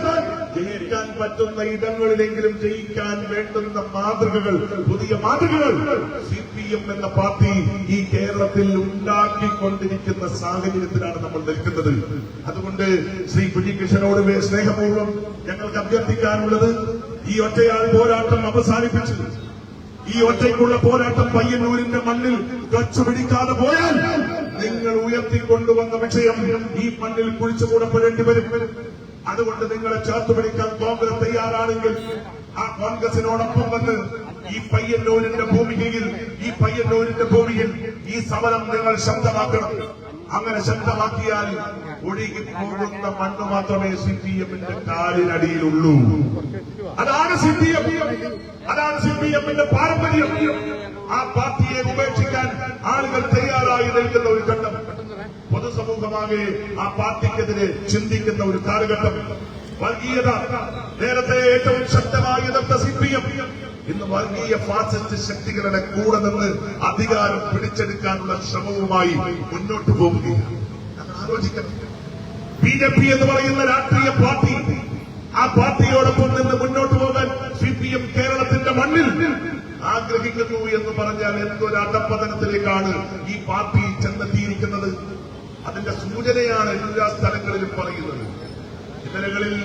S2: ജയിക്കാൻ പറ്റുന്ന ഇടങ്ങളിലെങ്കിലും ജയിക്കാൻ വേണ്ടുന്ന മാതൃകകൾ, പുതിയ മാതൃകകൾ CPM എന്ന പാർട്ടി ഈ കേരളത്തിൽ ഉണ്ടാക്കിക്കൊണ്ടിരിക്കുന്ന സാഹചര്യത്തിലാണ് നമ്മൾ നിൽക്കുന്നത്. അതുകൊണ്ട് ശ്രീ പി.ടി. കൃഷ്ണനോട് സ്നേഹപൂർവ്വം ഞങ്ങൾക്ക് അഭ്യർത്ഥിക്കാനുള്ളത്, ഈ ഒറ്റയാൾ പോരാട്ടം അവസാനിപ്പിച്ചു. ഈ ഒറ്റയ്ക്കുള്ള പോരാട്ടം പയ്യന്നൂരിന്റെ മണ്ണിൽ കച്ചുപിടിക്കാതെ പോയാൽ നിങ്ങൾ ഉയർത്തിക്കൊണ്ടുവന്ന വിഷയം ഈ മണ്ണിൽ കുഴിച്ചുകൂടപ്പെടേണ്ടി വരും. അതുകൊണ്ട് നിങ്ങളെ ചേർത്തുപിടിക്കാൻ കോൺഗ്രസ് തയ്യാറാണെങ്കിൽ ആ കോൺഗ്രസിനോടൊപ്പം വന്ന് ഈ പയ്യന്നൂരിന്റെ ഭൂമിയിൽ ഈ സമരം നിങ്ങൾ ശബ്ദമാക്കണം. അങ്ങനെ ശബ്ദമാക്കിയാൽ ഒഴുകി പോകുന്ന മണ്ണ് മാത്രമേ CPM-ന്റെ കാലിനടിയിലുള്ളൂ. അതാണ് CPM-ന്റെ പാരമ്പര്യം. ആ പാർട്ടിയെ ഉപേക്ഷിക്കാൻ ആളുകൾ തയ്യാറായി നിൽക്കുന്ന ഒരു ഘട്ടം, പൊതുസമൂഹമാകെ ആ പാർട്ടിക്കെതിരെ ചിന്തിക്കുന്ന ഒരു കാലഘട്ടം. വർഗീയത നേരത്തെ ഏറ്റവും ശക്തമായി എതിർത്ത CPM ഇന്ന് വർഗീയ ഫാസിസ്റ്റ് ശക്തികളുടെ കൂടെ നിന്ന് അധികാരം പിടിച്ചെടുക്കാനുള്ള ശ്രമവുമായി മുന്നോട്ട് പോവുകയാണ്. ആലോചിക്കണം, BJP എന്ന് പറയുന്ന രാഷ്ട്രീയ പാർട്ടി, ആ പാർട്ടിയോടൊപ്പം നിന്ന് മുന്നോട്ട് പോകാൻ CPM കേരളത്തിന്റെ മണ്ണിൽ ആഗ്രഹിക്കുന്നു എന്ന് പറഞ്ഞാൽ എന്തൊരു അധപ്പതനത്തിലേക്കാണ് ഈ പാർട്ടി ചെന്നെത്തിയിരിക്കുന്നത്. അതിന്റെ സൂചനയാണ് എല്ലാ സ്ഥലങ്ങളിലും പറയുന്നത്. ഇന്നലകളിൽ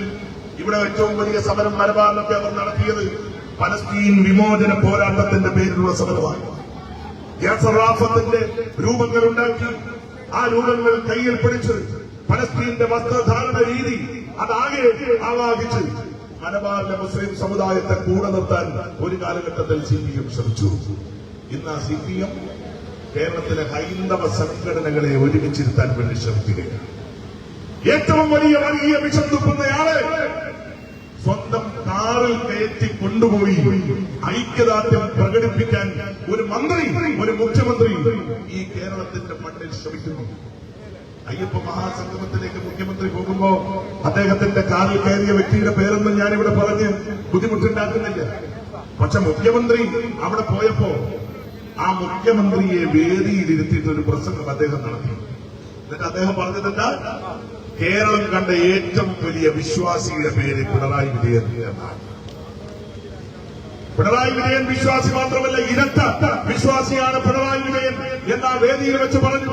S2: ഇവിടെ ഏറ്റവും വലിയ സമരം മലബാറിലൊക്കെ അവർ നടത്തിയത് പലസ്തീൻ വിമോചന പോരാട്ടത്തിന്റെ പേരിലുള്ള സമരമാണ്. യാസർ അറാഫത്തിന്റെ രൂപങ്ങൾ ഉണ്ടാക്കി, ആ രൂപങ്ങൾ കയ്യിൽ പിടിച്ച് പലസ്തീന്റെ വസ്ത്രധാരണ രീതി അതാകെ ആവാഹിച്ച് മലബാറിലെ മുസ്ലിം സമുദായത്തെ കൂടെ നിർത്താൻ ഒരു കാലഘട്ടത്തിൽ CPM ശ്രമിച്ചു. ഇന്ന് ആ CPM കേരളത്തിലെ ഹൈന്ദവ സംഘടനകളെ ഒരുമിച്ചിരുത്താൻ വേണ്ടി ശ്രമിക്കുകയാണ്. ഏറ്റവും വലിയ വർഗീയ വിഷം തുപ്പുന്നയാളെ സ്വന്തം കാറിൽ കയറ്റി കൊണ്ടുപോയി ഐക്യദാർഢ്യം പ്രകടിപ്പിക്കാൻ ഒരു മുഖ്യമന്ത്രി ഈ കേരളത്തിന്റെ മണ്ണിൽ ശ്രമിക്കുന്നു. അയ്യപ്പ മഹാസംഗമത്തിലേക്ക് മുഖ്യമന്ത്രി പോകുമ്പോ അദ്ദേഹത്തിന്റെ കാറിൽ കയറിയ വ്യക്തിയുടെ പേരൊന്നും ഞാനിവിടെ പറഞ്ഞ് ബുദ്ധിമുട്ടുണ്ടാക്കുന്നില്ല. പക്ഷെ മുഖ്യമന്ത്രി അവിടെ പോയപ്പോ ആ മുഖ്യമന്ത്രിയെ വേദിയിലിരുത്തിയിട്ട് ഒരു പ്രസംഗം അദ്ദേഹം നടത്തി. എന്നിട്ട് അദ്ദേഹം പറഞ്ഞതെന്താ? കേരളം കണ്ട ഏറ്റവും വലിയ വിശ്വാസിയുടെ പേര് പിണറായി വിജയൻ എന്നാണ്. പിണറായി വിജയൻ വിശ്വാസി മാത്രമല്ല, ഇരട്ട വിശ്വാസിയാണ് പിണറായി വിജയൻ എന്ന വേദിയിൽ വെച്ച് പറഞ്ഞു.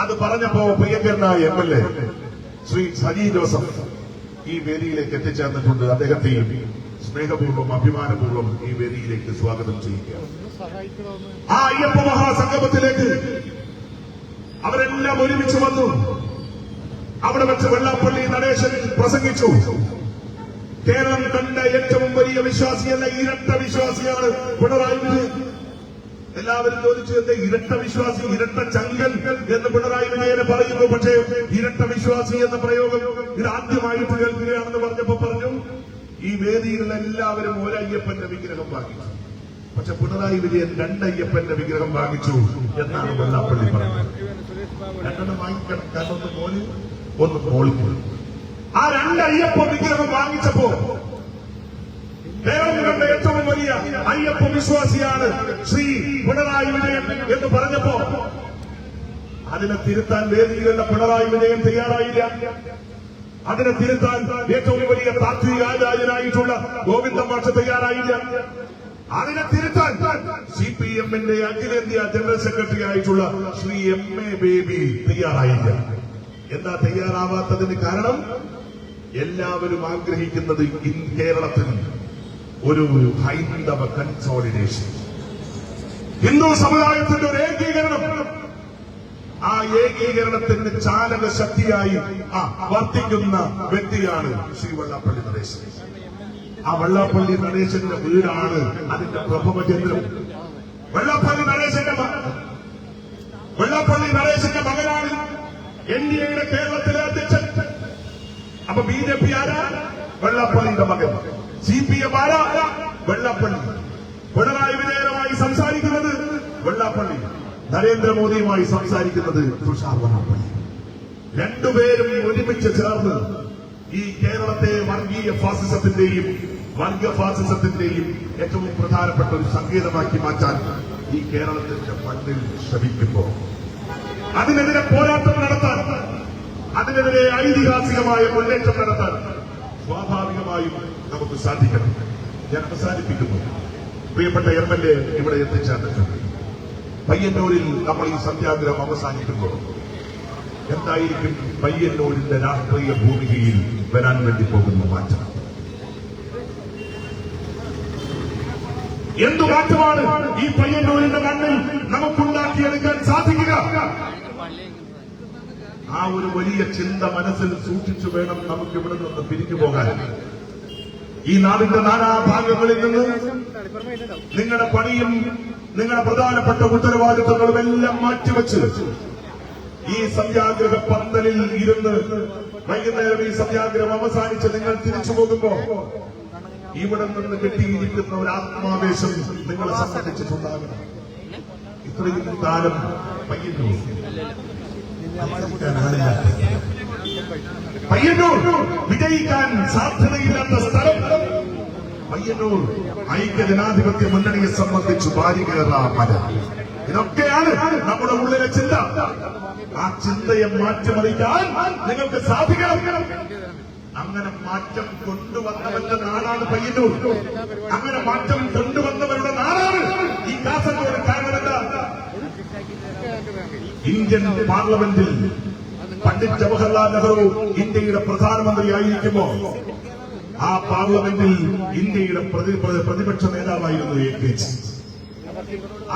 S2: അത് പറഞ്ഞപ്പോ പ്രിയങ്കരനായ MLA ശ്രീ സജി ജോസഫ് ഈ വേദിയിലേക്ക് എത്തിച്ചേർന്നിട്ടുണ്ട്. അദ്ദേഹത്തെയും സ്നേഹപൂർവ്വം അഭിമാനപൂർവ്വം ഈ വേദിയിലേക്ക് സ്വാഗതം ചെയ്യുകയാണ്. ആ അയ്യപ്പ മഹാസംഗമത്തിലേക്ക് അവരെല്ലാം ഒരുമിച്ച് വന്നു. അവിടെ വെച്ച് വെള്ളാപ്പള്ളി നടേശൻ പ്രസംഗിച്ചു. കേരളം കണ്ട ഏറ്റവും വലിയ വിശ്വാസിയല്ല, ഇരട്ട വിശ്വാസിയാണ് പിണറായി വിജയൻ. എല്ലാവരും ചോദിച്ചു, എന്റെ ഇരട്ട വിശ്വാസി, ഇരട്ട ചങ്കൻ എന്ന് പിണറായി വിജയനെ പറയുന്നു. പക്ഷേ ഇരട്ട വിശ്വാസി എന്ന പ്രയോഗം ഇത് ആദ്യമായിട്ട് കേൾക്കുകയാണെന്ന് പറഞ്ഞപ്പോ പറഞ്ഞു, ഈ വേദിയിലുള്ള എല്ലാവരും ഒരയ്യപ്പന്റെ വിഗ്രഹം വാങ്ങിച്ചു, പക്ഷെ പിണറായി വിജയൻ 2 അയ്യപ്പന്റെ വിഗ്രഹം വാങ്ങിച്ചു എന്നാണ് വെള്ളാപ്പള്ളി പറഞ്ഞത്. 2 വാങ്ങിക്കണം, കാരണം ഒന്ന് മോന് ഒന്ന് മോളിക്ക്. ആ 2 അയ്യപ്പ വിഗ്രഹം വാങ്ങിച്ചപ്പോ കേരളം കണ്ട ഏറ്റവും വലിയ അയ്യപ്പ വിശ്വാസിയാണ് ശ്രീ പിണറായി വിജയൻ എന്ന് പറഞ്ഞപ്പോ അതിനെ തിരുത്താൻ വേദിയിലുള്ള പിണറായി വിജയൻ തയ്യാറായില്ല. അതിനെ തിരുത്താൻ ഏറ്റവും വലിയ താത്വിക ആചാര്യനായിട്ടുള്ള ഗോവിന്ദൻ മാഷ് തയ്യാറായില്ല. അതിനെ തിരുത്താൻ CPM-ന്റെ അഖിലേന്ത്യാ ജനറൽ സെക്രട്ടറി ആയിട്ടുള്ള ശ്രീ MA ബേബി തയ്യാറായില്ല. എന്താ തയ്യാറാവാത്തതിന് കാരണം? എല്ലാവരും ആഗ്രഹിക്കുന്നത് കേരളത്തിൽ ഒരു ഹൈന്ദവ കൺസോളിഡേഷൻ, ഹിന്ദു സമുദായത്തിന്റെ ഒരു ഏകീകരണം. ആ ഏകീകരണത്തിന് ചാലക ശക്തിയായി വർത്തിക്കുന്ന വ്യക്തിയാണ് ശ്രീ വെള്ളാപ്പള്ളി നടേശൻ. ആ വെള്ളാപ്പള്ളി നടേശന്റെ വീടാണ് അതിന്റെ പ്രഭവചന്ദ്രം. വെള്ളാപ്പള്ളി നടേശന്റെ മകനാണ് NDAയുടെ കേരളത്തിലെ അധ്യക്ഷൻ. അപ്പൊ BJP ആരാ? വെള്ളാപ്പള്ളിയുടെ മകൻ. CPM ആരാ? വെള്ളാപ്പള്ളി. പിണറായി വിജയനുമായി സംസാരിക്കുന്നത് വെള്ളാപ്പള്ളി, നരേന്ദ്രമോദിയുമായി സംസാരിക്കുന്നത് തുഷാർ വെള്ളാപ്പള്ളി. രണ്ടുപേരും ഒരുമിച്ച് ചേർന്ന് ഈ കേരളത്തെ വർഗീയ ഫാസിസത്തിന്റെയും വർഗഫാസിസത്തിന്റെയും ഏറ്റവും പ്രധാനപ്പെട്ട ഒരു സങ്കേതമാക്കി മാറ്റാൻ ഈ കേരളത്തിന്റെ മണ്ണിൽ ശ്രമിക്കുമ്പോൾ അതിനെതിരെ പോരാട്ടം നടത്താൻ, അതിനെതിരെ ഐതിഹാസികമായ മുന്നേറ്റം നടത്താൻ സ്വാഭാവികമായും നമുക്ക് സാധിക്കണം. ഞാൻ അവസാനിപ്പിക്കുന്നു. പ്രിയപ്പെട്ട MLA ഇവിടെ എത്തിച്ചേർന്നിട്ടുണ്ട്. പയ്യന്നൂരിൽ നമ്മൾ ഈ സത്യാഗ്രഹം അവസാനിക്കുമ്പോൾ എന്തായിരിക്കും പയ്യന്നൂരിന്റെ രാഷ്ട്രീയ ഭൂമികയിൽ വരാൻ വേണ്ടി പോകുന്ന മാറ്റം? എന്തു മാറ്റമാണ് ഈ പയ്യന്നൂരിന്റെ മണ്ണിൽ നമുക്കുണ്ടാക്കിയെടുക്കാൻ സാധിക്കുക? ആ ഒരു വലിയ ചിന്ത മനസ്സിൽ സൂക്ഷിച്ചു വേണം നമുക്ക് ഇവിടെ നിന്ന് പിരിഞ്ഞു പോകാൻ. ഈ നാടിന്റെ നാനാഭാഗങ്ങളിൽ നിന്ന് നിങ്ങളുടെ പണിയും നിങ്ങളുടെ പ്രധാനപ്പെട്ട ഉത്തരവാദിത്വങ്ങളും എല്ലാം മാറ്റിവെച്ച് ഈ സത്യാഗ്രഹ പന്തലിൽ ഇരുന്ന് വൈകുന്നേരം ഈ സത്യാഗ്രഹം അവസാനിച്ച് നിങ്ങൾ തിരിച്ചു പോകുമ്പോ ഇവിടെ നിന്ന് കെട്ടിയിരിക്കുന്ന ഒരു ആത്മാവേശം നിങ്ങളെ സംബന്ധിച്ചിട്ടുണ്ടാകണം. ഇത്രയും കാലം പയ്യന്നൂർ വിജയിക്കാൻ സാധ്യതയില്ലാത്ത സ്ഥലം പയ്യന്നൂർ ഐക്യജനാധിപത്യ മുന്നണിയെ സംബന്ധിച്ച് ബാരികേറാ മല. ഇതൊക്കെയാണ് നമ്മുടെ ഉള്ളിലെ ചിന്ത. ആ ചിന്തയെ മാറ്റിമറിക്കാൻ നിങ്ങൾക്ക് സാധിക്കണം. അങ്ങനെ മാറ്റം കൊണ്ടുവന്നവരുടെ നാടാണ് പയ്യന്നൂർ. അങ്ങനെ മാറ്റം കൊണ്ടുവന്നവരുടെ നാടാണ് ഈ കാസർഗോഡ്. കാരണം എന്താ? ഇന്ത്യൻ പാർലമെന്റിൽ പണ്ഡിറ്റ് ജവഹർലാൽ നെഹ്റു ഇന്ത്യയുടെ പ്രധാനമന്ത്രിയായിരിക്കുമ്പോ ആ പാർലമെന്റിൽ ഇന്ത്യയുടെ പ്രതിപക്ഷ നേതാവായിരുന്നു AKG.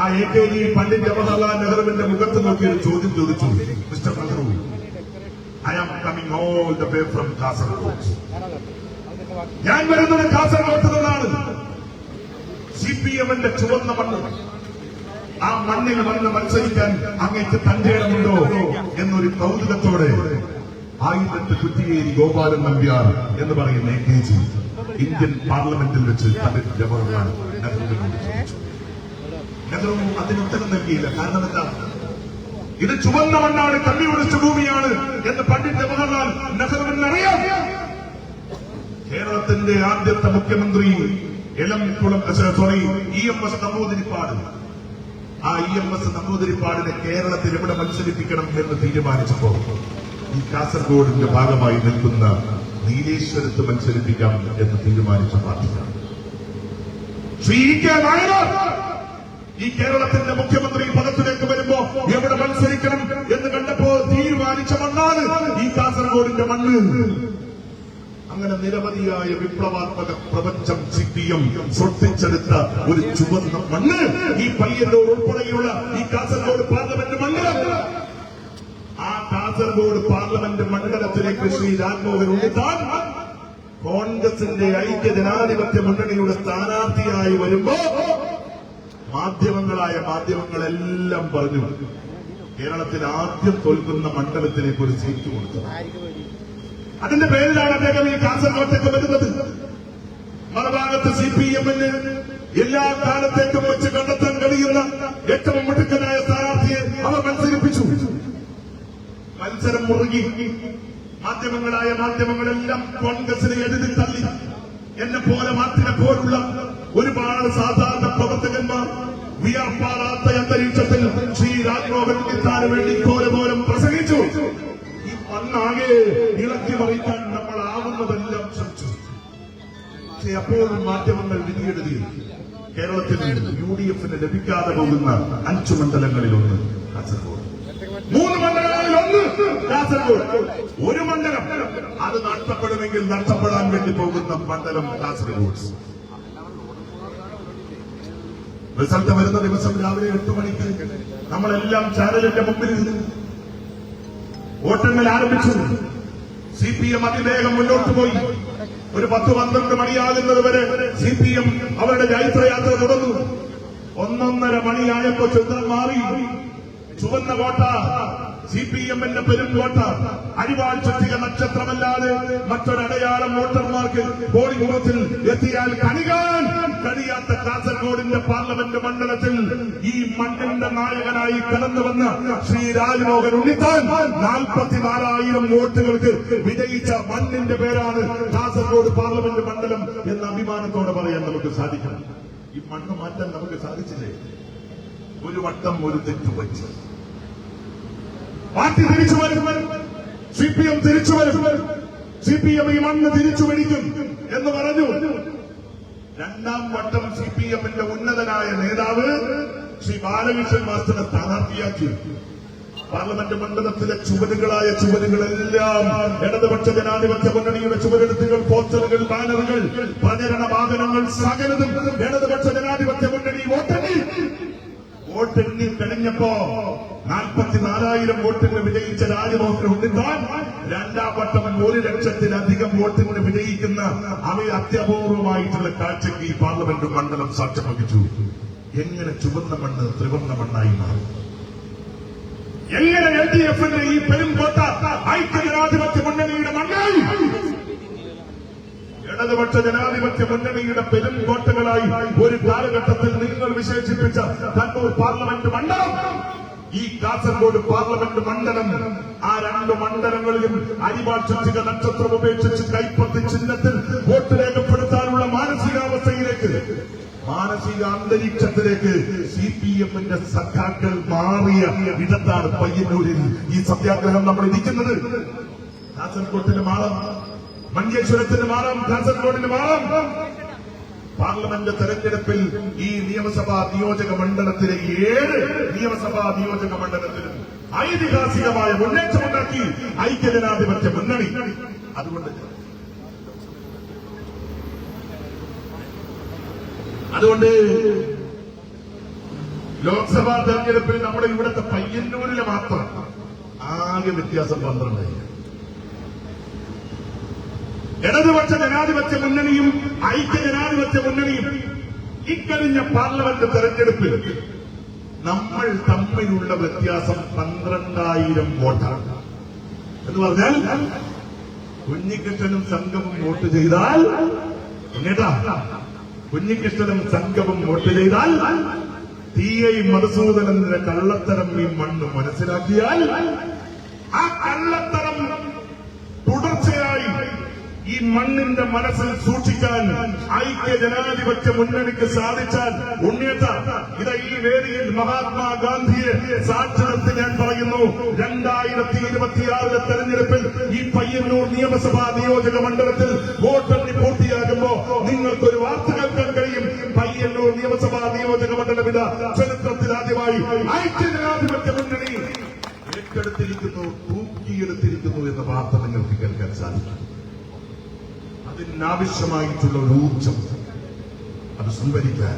S2: ആ AKG പണ്ഡിറ്റ് ജവഹർലാൽ നെഹ്റുവിന്റെ മുഖത്ത് നോക്കി ഒരു ചോദ്യം ചോദിച്ചു. Mister Nehru, I am coming all the way from Kasaragod. ഞാൻ വരുന്നത് കാസർഗോഡ് നിന്നാണ്. CPM-ന്റെ ചുവന്ന മണ്ണ്. ആ മണ്ണിൽ വന്ന് മത്സരിക്കാൻ അങ്ങേക്ക് തന്റെ ഇടമുണ്ടോ എന്നൊരു കൗതുകത്തോടെ ആയുധത്തെ കുറ്റിയേരി ഗോപാലൻ നമ്പ്യാർ എന്ന് പറയുന്ന AKG ഇന്ത്യൻ പാർലമെന്റിൽ വെച്ച് പണ്ഡിറ്റ് ജവഹർലാൽ നെഹ്റുവിനോട് ചോദിച്ചു. നെഹ്റു അതിന് ഉത്തരം നൽകിയില്ല. കാരണം എന്താ? ഇത് ചുവന്ന മണ്ണാണ്, കമ്മ്യൂണിസ്റ്റ് ഭൂമിയാണ് എന്ന് പണ്ഡിറ്റ് ജവഹർലാൽ നെഹ്റുവിന് അറിയാം. കേരളത്തിന്റെ ആദ്യത്തെ മുഖ്യമന്ത്രി EMS നമ്പൂതിരിപ്പാട്. ആ EMS നമ്പൂതിരിപ്പാടിനെ കേരളത്തിൽ എവിടെ മത്സരിപ്പിക്കണം എന്ന് തീരുമാനിച്ചപ്പോ ഈ കാസർഗോഡിന്റെ ഭാഗമായി നിൽക്കുന്ന നീലേശ്വരത്ത് മത്സരിപ്പിക്കാം എന്ന് തീരുമാനിച്ച പാർട്ടിയാണ് ശ്രീ EK നായനാർ. ഈ കേരളത്തിന്റെ മുഖ്യമന്ത്രി പദത്തിലേക്ക് വരുമ്പോ എവിടെ മത്സരിക്കണം എന്ന് കണ്ടപ്പോ തീരുമാനിച്ച മണ്ണാണ് ഈ കാസർഗോഡിന്റെ മണ്ണ്. അങ്ങനെ നിരവധിയായ വിപ്ലവാത്മക പ്രപഞ്ചം CPM സൃഷ്ടിച്ചെടുത്ത ഒരു ചുവന്ന മണ്ണ് ഈ പയ്യന്നൂർ ഉൾപ്പെടെയുള്ള ഈ കാസർഗോഡ് പാർലമെന്റ് മണ്ഡലം. ആ കാസർഗോഡ് പാർലമെന്റ് മണ്ഡലത്തിലേക്ക് ശ്രീ രാജ്മോഹൻ ഉണ്ണിത്താൻ കോൺഗ്രസിന്റെ ഐക്യജനാധിപത്യ മുന്നണിയുടെ സ്ഥാനാർത്ഥിയായി വരുമ്പോ മാധ്യമങ്ങളെല്ലാം പറഞ്ഞു കേരളത്തിൽ ആദ്യം തോൽക്കുന്ന മണ്ഡലത്തിലേക്ക് ഒരു സീറ്റ് കൊടുത്തു. അതിന്റെ പേരിലാണ് അദ്ദേഹം ഈ കാസർഗോട്ടേക്ക് വരുന്നത്. മറുഭാഗത്ത് CPM-ന് എല്ലാ കാലത്തേക്കും വെച്ച് കണ്ടെത്താൻ കഴിയുന്ന ഏറ്റവും മിടുക്കനായ സ്ഥാനാർത്ഥിയെ അവർ മത്സരിപ്പിച്ചു. മത്സരം മുറുകി. മാധ്യമങ്ങളെല്ലാം കോൺഗ്രസിനെ എഴുതി തള്ളി. എന്നെ പോലെ മാർട്ടിനെ പോലുള്ള ഒരുപാട് സാധാരണ പ്രവർത്തകന്മാർ വിയർപ്പാറാത്ത അന്തരീക്ഷത്തിൽ ശ്രീ രാജ്മോഹൻ ഉണ്ണിത്താന് വേണ്ടി ഘോരഘോരം പ്രസംഗിച്ചു. ഈ മണ്ണാകെ ഇളക്കി മറിക്കാൻ അതെല്ലാം ശ്രമിച്ചു. പക്ഷെ അപ്പോഴും മാധ്യമങ്ങൾ വിധിയെഴുതി കേരളത്തിൽ UDF ലഭിക്കാതെ പോകുന്ന 5 മണ്ഡലങ്ങളിലൊന്ന് കാസർഗോഡ്, 3 മണ്ഡലങ്ങളിൽ 1 കാസർഗോഡ്, 1 മണ്ഡലം അത് നഷ്ടപ്പെടുമെങ്കിൽ നഷ്ടപ്പെടാൻ വേണ്ടി പോകുന്ന മണ്ഡലം കാസർഗോഡ്. റിസൾട്ട് വരുന്ന ദിവസം രാവിലെ 8 മണിക്ക് നമ്മളെല്ലാം ചാനലിന്റെ മുമ്പിൽ വോട്ടെണ്ണൽ ആരംഭിച്ചു. CPM അതിവേഗം മുന്നോട്ട് പോയി. ഒരു 10-12 മണിയാകുന്നത് വരെ CPM അവരുടെ ജൈത്രയാത്ര തുടർന്നു. 1-1.5 മണിയായപ്പോ ചിത്രം മാറി. ചുവന്ന കോട്ട CPM-ന്റെ പെരുംകോട്ട, അരിവാൾ ചുറ്റിക നക്ഷത്രമല്ലാതെ മറ്റൊരടയാളം വോട്ടർമാർക്ക് പോളിംഗ് ബൂത്തിൽ എത്തിയാൽ കണികാൻ കഴിയാത്ത കാസർഗോഡിന്റെ പാർലമെന്റ് മണ്ഡലത്തിൽ ഈ മണ്ണിന്റെ നായകനായി കടന്നു വന്ന ശ്രീ രാജ്മോഹൻ ഉണ്ണിത്താൻ 44,000 വോട്ടുകൾക്ക് വിജയിച്ച മണ്ണിന്റെ പേരാണ് കാസർഗോഡ് പാർലമെന്റ് മണ്ഡലം എന്ന അഭിമാനത്തോടെ പറയാൻ നമുക്ക് സാധിക്കണം. ഈ മണ്ണ് മാറ്റാൻ നമുക്ക് സാധിച്ചില്ലേ? ഒരു വട്ടം ഒരു തെറ്റുപറ്റി. പാർട്ടി തിരിച്ചു വരും, CPM തിരിച്ചു വരും, CPM ഈ മണ്ണ് തിരിച്ചു പിടിക്കും എന്ന് പറഞ്ഞു. 2ാം വട്ടം CPM-ന്റെ ഉന്നതനായ നേതാവ് ശ്രീ ബാലകൃഷ്ണൻ മാസ്റ്ററെ സ്ഥാനാർത്ഥിയാക്കി. പാർലമെന്റ് മണ്ഡലത്തിലെ ചുവരുകളെല്ലാം ഇടതുപക്ഷ ജനാധിപത്യ മുന്നണിയുടെ ചുവരെഴുത്തുകൾ, പോസ്റ്ററുകൾ, ബാനറുകൾ, പ്രചരണ വാഹനങ്ങൾ സകലതും ഇടതുപക്ഷ ജനാധിപത്യ മുന്നണി വോട്ടെണ്ണി കഴിഞ്ഞപ്പോ 44,000 വോട്ടിന് വിജയിച്ച രാജ്മോഹൻ ഉണ്ണിത്താൻ 2ാം വട്ടം 1 ലക്ഷത്തിലധികം വോട്ടിന് വിജയിക്കുന്ന അത്യപൂർവമായിട്ടുള്ള കാഴ്ചയ്ക്ക് ഈ പാർലമെന്റ് മണ്ഡലം സാക്ഷ്യം വഹിച്ചു. എങ്ങനെ ചുവന്ന മണ്ണ് ത്രിവർണ്ണ മണ്ണായി മാറി? എങ്ങനെ LDF-ന്റെ ഈ പെരുംകോട്ട ഐക്യജനാധിപത്യ മുന്നണിയുടെ മണ്ണായി? ഇടതുപക്ഷ ജനാധിപത്യ മുന്നണിയുടെ പെരുംകോട്ടകളായി ഒരു കാലഘട്ടത്തിൽ നിങ്ങൾ വിശേഷിപ്പിച്ച കണ്ണൂർ പാർലമെന്റ് മണ്ഡലം, ഈ കാസർഗോഡ് പാർലമെന്റ് മണ്ഡലം, ആ 2 മണ്ഡലങ്ങളിലും അരിവാൾ ചുറ്റിക നക്ഷത്രം ഉപേക്ഷിച്ച് കൈപ്പത്തി ചിഹ്നത്തിൽ വോട്ട് രേഖപ്പെടുത്താനുള്ള മാനസികാവസ്ഥയിലേക്ക്, മാനസിക അന്തരീക്ഷത്തിലേക്ക് CPM-ന്റെ സഖാക്കൾ മാറിയ ഇടത്താണ് പയ്യന്നൂരിൽ ഈ സത്യാഗ്രഹം നമ്മൾ ഇരിക്കുന്നത്. കാസർഗോഡിന്റെ മാളം, മഞ്ചേശ്വരത്തിന്റെ മാളം, കാസർഗോഡിന്റെ മാളം. പാർലമെന്റ് തെരഞ്ഞെടുപ്പിൽ ഈ നിയമസഭാ നിയോജക മണ്ഡലത്തിലെ 7 നിയമസഭാ നിയോജക മണ്ഡലത്തിലും ഐതിഹാസികമായ മുന്നേറ്റമുണ്ടാക്കി ഐക്യജനാധിപത്യ മുന്നണി. അതുകൊണ്ട് ലോക്സഭാ തെരഞ്ഞെടുപ്പിൽ നമ്മുടെ ഇവിടുത്തെ പയ്യന്നൂരിലെ മാത്രം ആകെ വ്യത്യാസം 12. ഇടതുപക്ഷ ജനാധിപത്യ മുന്നണിയും ഐക്യജനാധിപത്യ മുന്നണിയും ഇക്കഴിഞ്ഞ പാർലമെന്റ് തെരഞ്ഞെടുപ്പിൽ നമ്മൾ തമ്മിലുള്ള വ്യത്യാസം 12,000 വോട്ടാണ്. എന്ന് പറഞ്ഞാൽ കുഞ്ഞിക്കൃഷ്ണനും സംഘവും വോട്ട് ചെയ്താൽ, കുഞ്ഞിക്കൃഷ്ണനും സംഘവും വോട്ട് ചെയ്താൽ TI മധുസൂദനന്റെ കള്ളത്തരം ഈ മണ്ണ് മനസ്സിലാക്കിയാൽ, ആ കള്ളത്തരം തുടർച്ചയായി ഈ മണ്ണിന്റെ മനസ്സിൽ സൂക്ഷിക്കാൻ ഐക്യജനാധിപത്യ മുന്നണിക്ക് സാധിച്ചാൽ, ഉണ്ണിയേട്ട ഇത് ഈ വേദിയിൽ മഹാത്മാഗാന്ധിയെ സാക്ഷി നിർത്തി ഞാൻ പറയുന്നു, 2026 തെരഞ്ഞെടുപ്പിൽ ഈ പയ്യന്നൂർ നിയമസഭാ നിയോജക മണ്ഡലത്തിൽ വോട്ടെണ്ണി പൂർത്തിയാകുമ്പോ നിങ്ങൾക്കൊരു വാർത്ത കേൾക്കാൻ കഴിയും. പയ്യന്നൂർ നിയമസഭാ നിയോജക മണ്ഡലം ചരിത്രത്തിൽ ആദ്യമായി ഐക്യജനാധിപത്യ മുന്നണി ഏറ്റെടുത്തിരിക്കുന്നു, തൂക്കിയെടുത്തിരിക്കുന്നു എന്ന വാർത്ത നിങ്ങൾക്ക് കേൾക്കാൻ സാധിക്കും. അതിനാവശ്യമായിട്ടുള്ള ഒരു ഊർജം അത് സംഭരിക്കാൻ,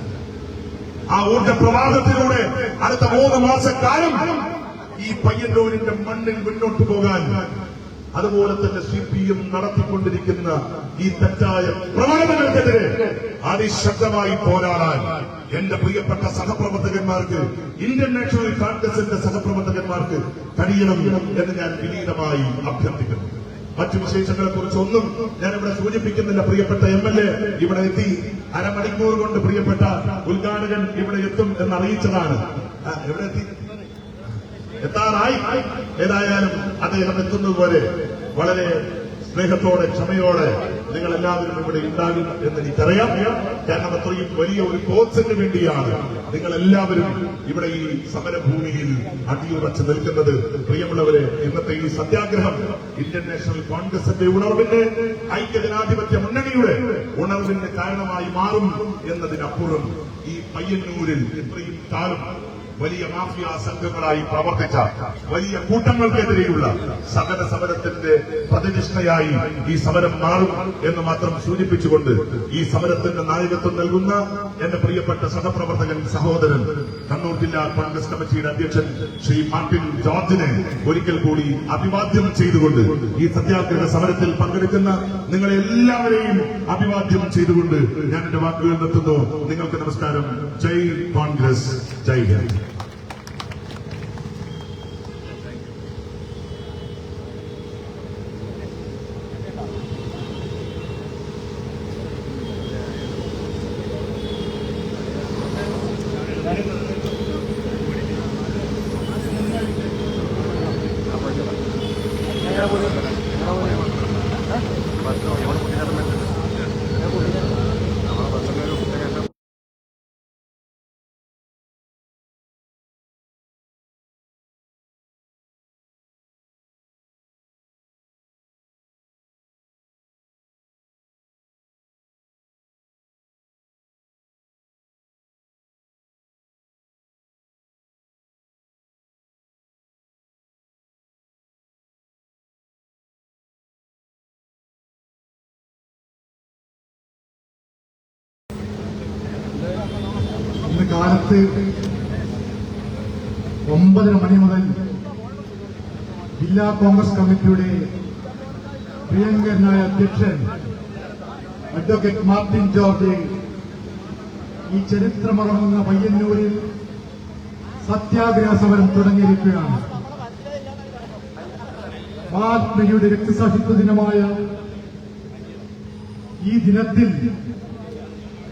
S2: ആ ഊർജ പ്രവാഹത്തിലൂടെ അടുത്ത 3 മാസക്കാലം ഈ പയ്യന്നൂരിന്റെ മണ്ണിൽ മുന്നോട്ട് പോകാൻ, അതുപോലെ തന്നെ CPM നടത്തിക്കൊണ്ടിരിക്കുന്ന ഈ തെറ്റായ പ്രവണതകൾക്കെതിരെ അതിശക്തമായി പോരാടാൻ എന്റെ പ്രിയപ്പെട്ട സഹപ്രവർത്തകന്മാർക്ക്, ഇന്ത്യൻ നാഷണൽ കോൺഗ്രസിന്റെ സഹപ്രവർത്തകന്മാർക്ക് കഴിയണം എന്ന് ഞാൻ വിനീതമായി അഭ്യർത്ഥിക്കുന്നു. മറ്റു വിശേഷങ്ങളെ കുറിച്ചൊന്നും ഞാനിവിടെ സൂചിപ്പിക്കുന്നില്ല. പ്രിയപ്പെട്ട MLA ഇവിടെ എത്തി, അരമണിക്കൂർ കൊണ്ട് പ്രിയപ്പെട്ട ഉദ്ഘാടകൻ ഇവിടെ എത്തും എന്നറിയിച്ചതാണ്. എവിടെ എത്താറായി. ഏതായാലും അദ്ദേഹം എത്തുന്നതുപോലെ വളരെ സ്നേഹത്തോടെ ക്ഷമയോടെ നിങ്ങൾ എല്ലാവരും ഇവിടെ ഉണ്ടാകും എന്ന് എനിക്കറിയാം. കാരണം അത്രയും വലിയ ഒരു കോഴ്സിന് വേണ്ടിയാണ് നിങ്ങൾ എല്ലാവരും ഇവിടെ ഈ സമരഭൂമിയിൽ അടിയുറച്ച് നിൽക്കുന്നത്. പ്രിയമുള്ളവരെ, ഇന്നത്തെ ഈ സത്യാഗ്രഹം ഇന്ത്യൻ നാഷണൽ കോൺഗ്രസിന്റെ ഉണർവിന്റെ, ഐക്യജനാധിപത്യ മുന്നണിയുടെ ഉണർവിന് കാരണമായി മാറും എന്നതിനപ്പുറം ഈ പയ്യന്നൂരിൽ ഇത്രയും കാലം വലിയ മാഫിയ സംഘങ്ങളായി പ്രവർത്തിച്ച വലിയ കൂട്ടങ്ങൾക്കെതിരെയുള്ള സമരത്തിന്റെ പ്രതിഷ്ഠയായി ഈ സമരം മാറും എന്ന് മാത്രം സൂചിപ്പിച്ചുകൊണ്ട് ഈ സമരത്തിന്റെ നായകത്വം നൽകുന്ന എന്റെ പ്രിയപ്പെട്ട സഹപ്രവർത്തകൻ സഹോദരൻ കണ്ണൂർ ജില്ലാ കോൺഗ്രസ് കമ്മിറ്റിയുടെ അധ്യക്ഷൻ ശ്രീ മാർട്ടിൻ ജോർജിനെ ഒരിക്കൽ കൂടി അഭിവാദ്യം ചെയ്തുകൊണ്ട് ഈ സത്യാഗ്രഹ സമരത്തിൽ പങ്കെടുക്കുന്ന നിങ്ങളെ എല്ലാവരെയും അഭിവാദ്യം ചെയ്തുകൊണ്ട് ഞാൻ എന്റെ വാക്കുകൾ നിർത്തുന്നു. നിങ്ങൾക്ക് നമസ്കാരം. ജയ് കോൺഗ്രസ്, ജയ് ഹിന്ദ്.
S1: ഇന്ന് കാലത്ത് 9:30 മണി മുതൽ ജില്ലാ കോൺഗ്രസ് കമ്മിറ്റിയുടെ പ്രിയങ്കരനായ അധ്യക്ഷൻ അഡ്വക്കേറ്റ് മാർട്ടിൻ ജോർജ് ഈ ചരിത്രമറങ്ങുന്ന പയ്യന്നൂരിൽ സത്യാഗ്രഹ സമരം തുടങ്ങിയിരിക്കുകയാണ്. മഹാത്മജിയുടെ രക്തസാക്ഷിത്വ ദിനമായ ഈ ദിനത്തിൽ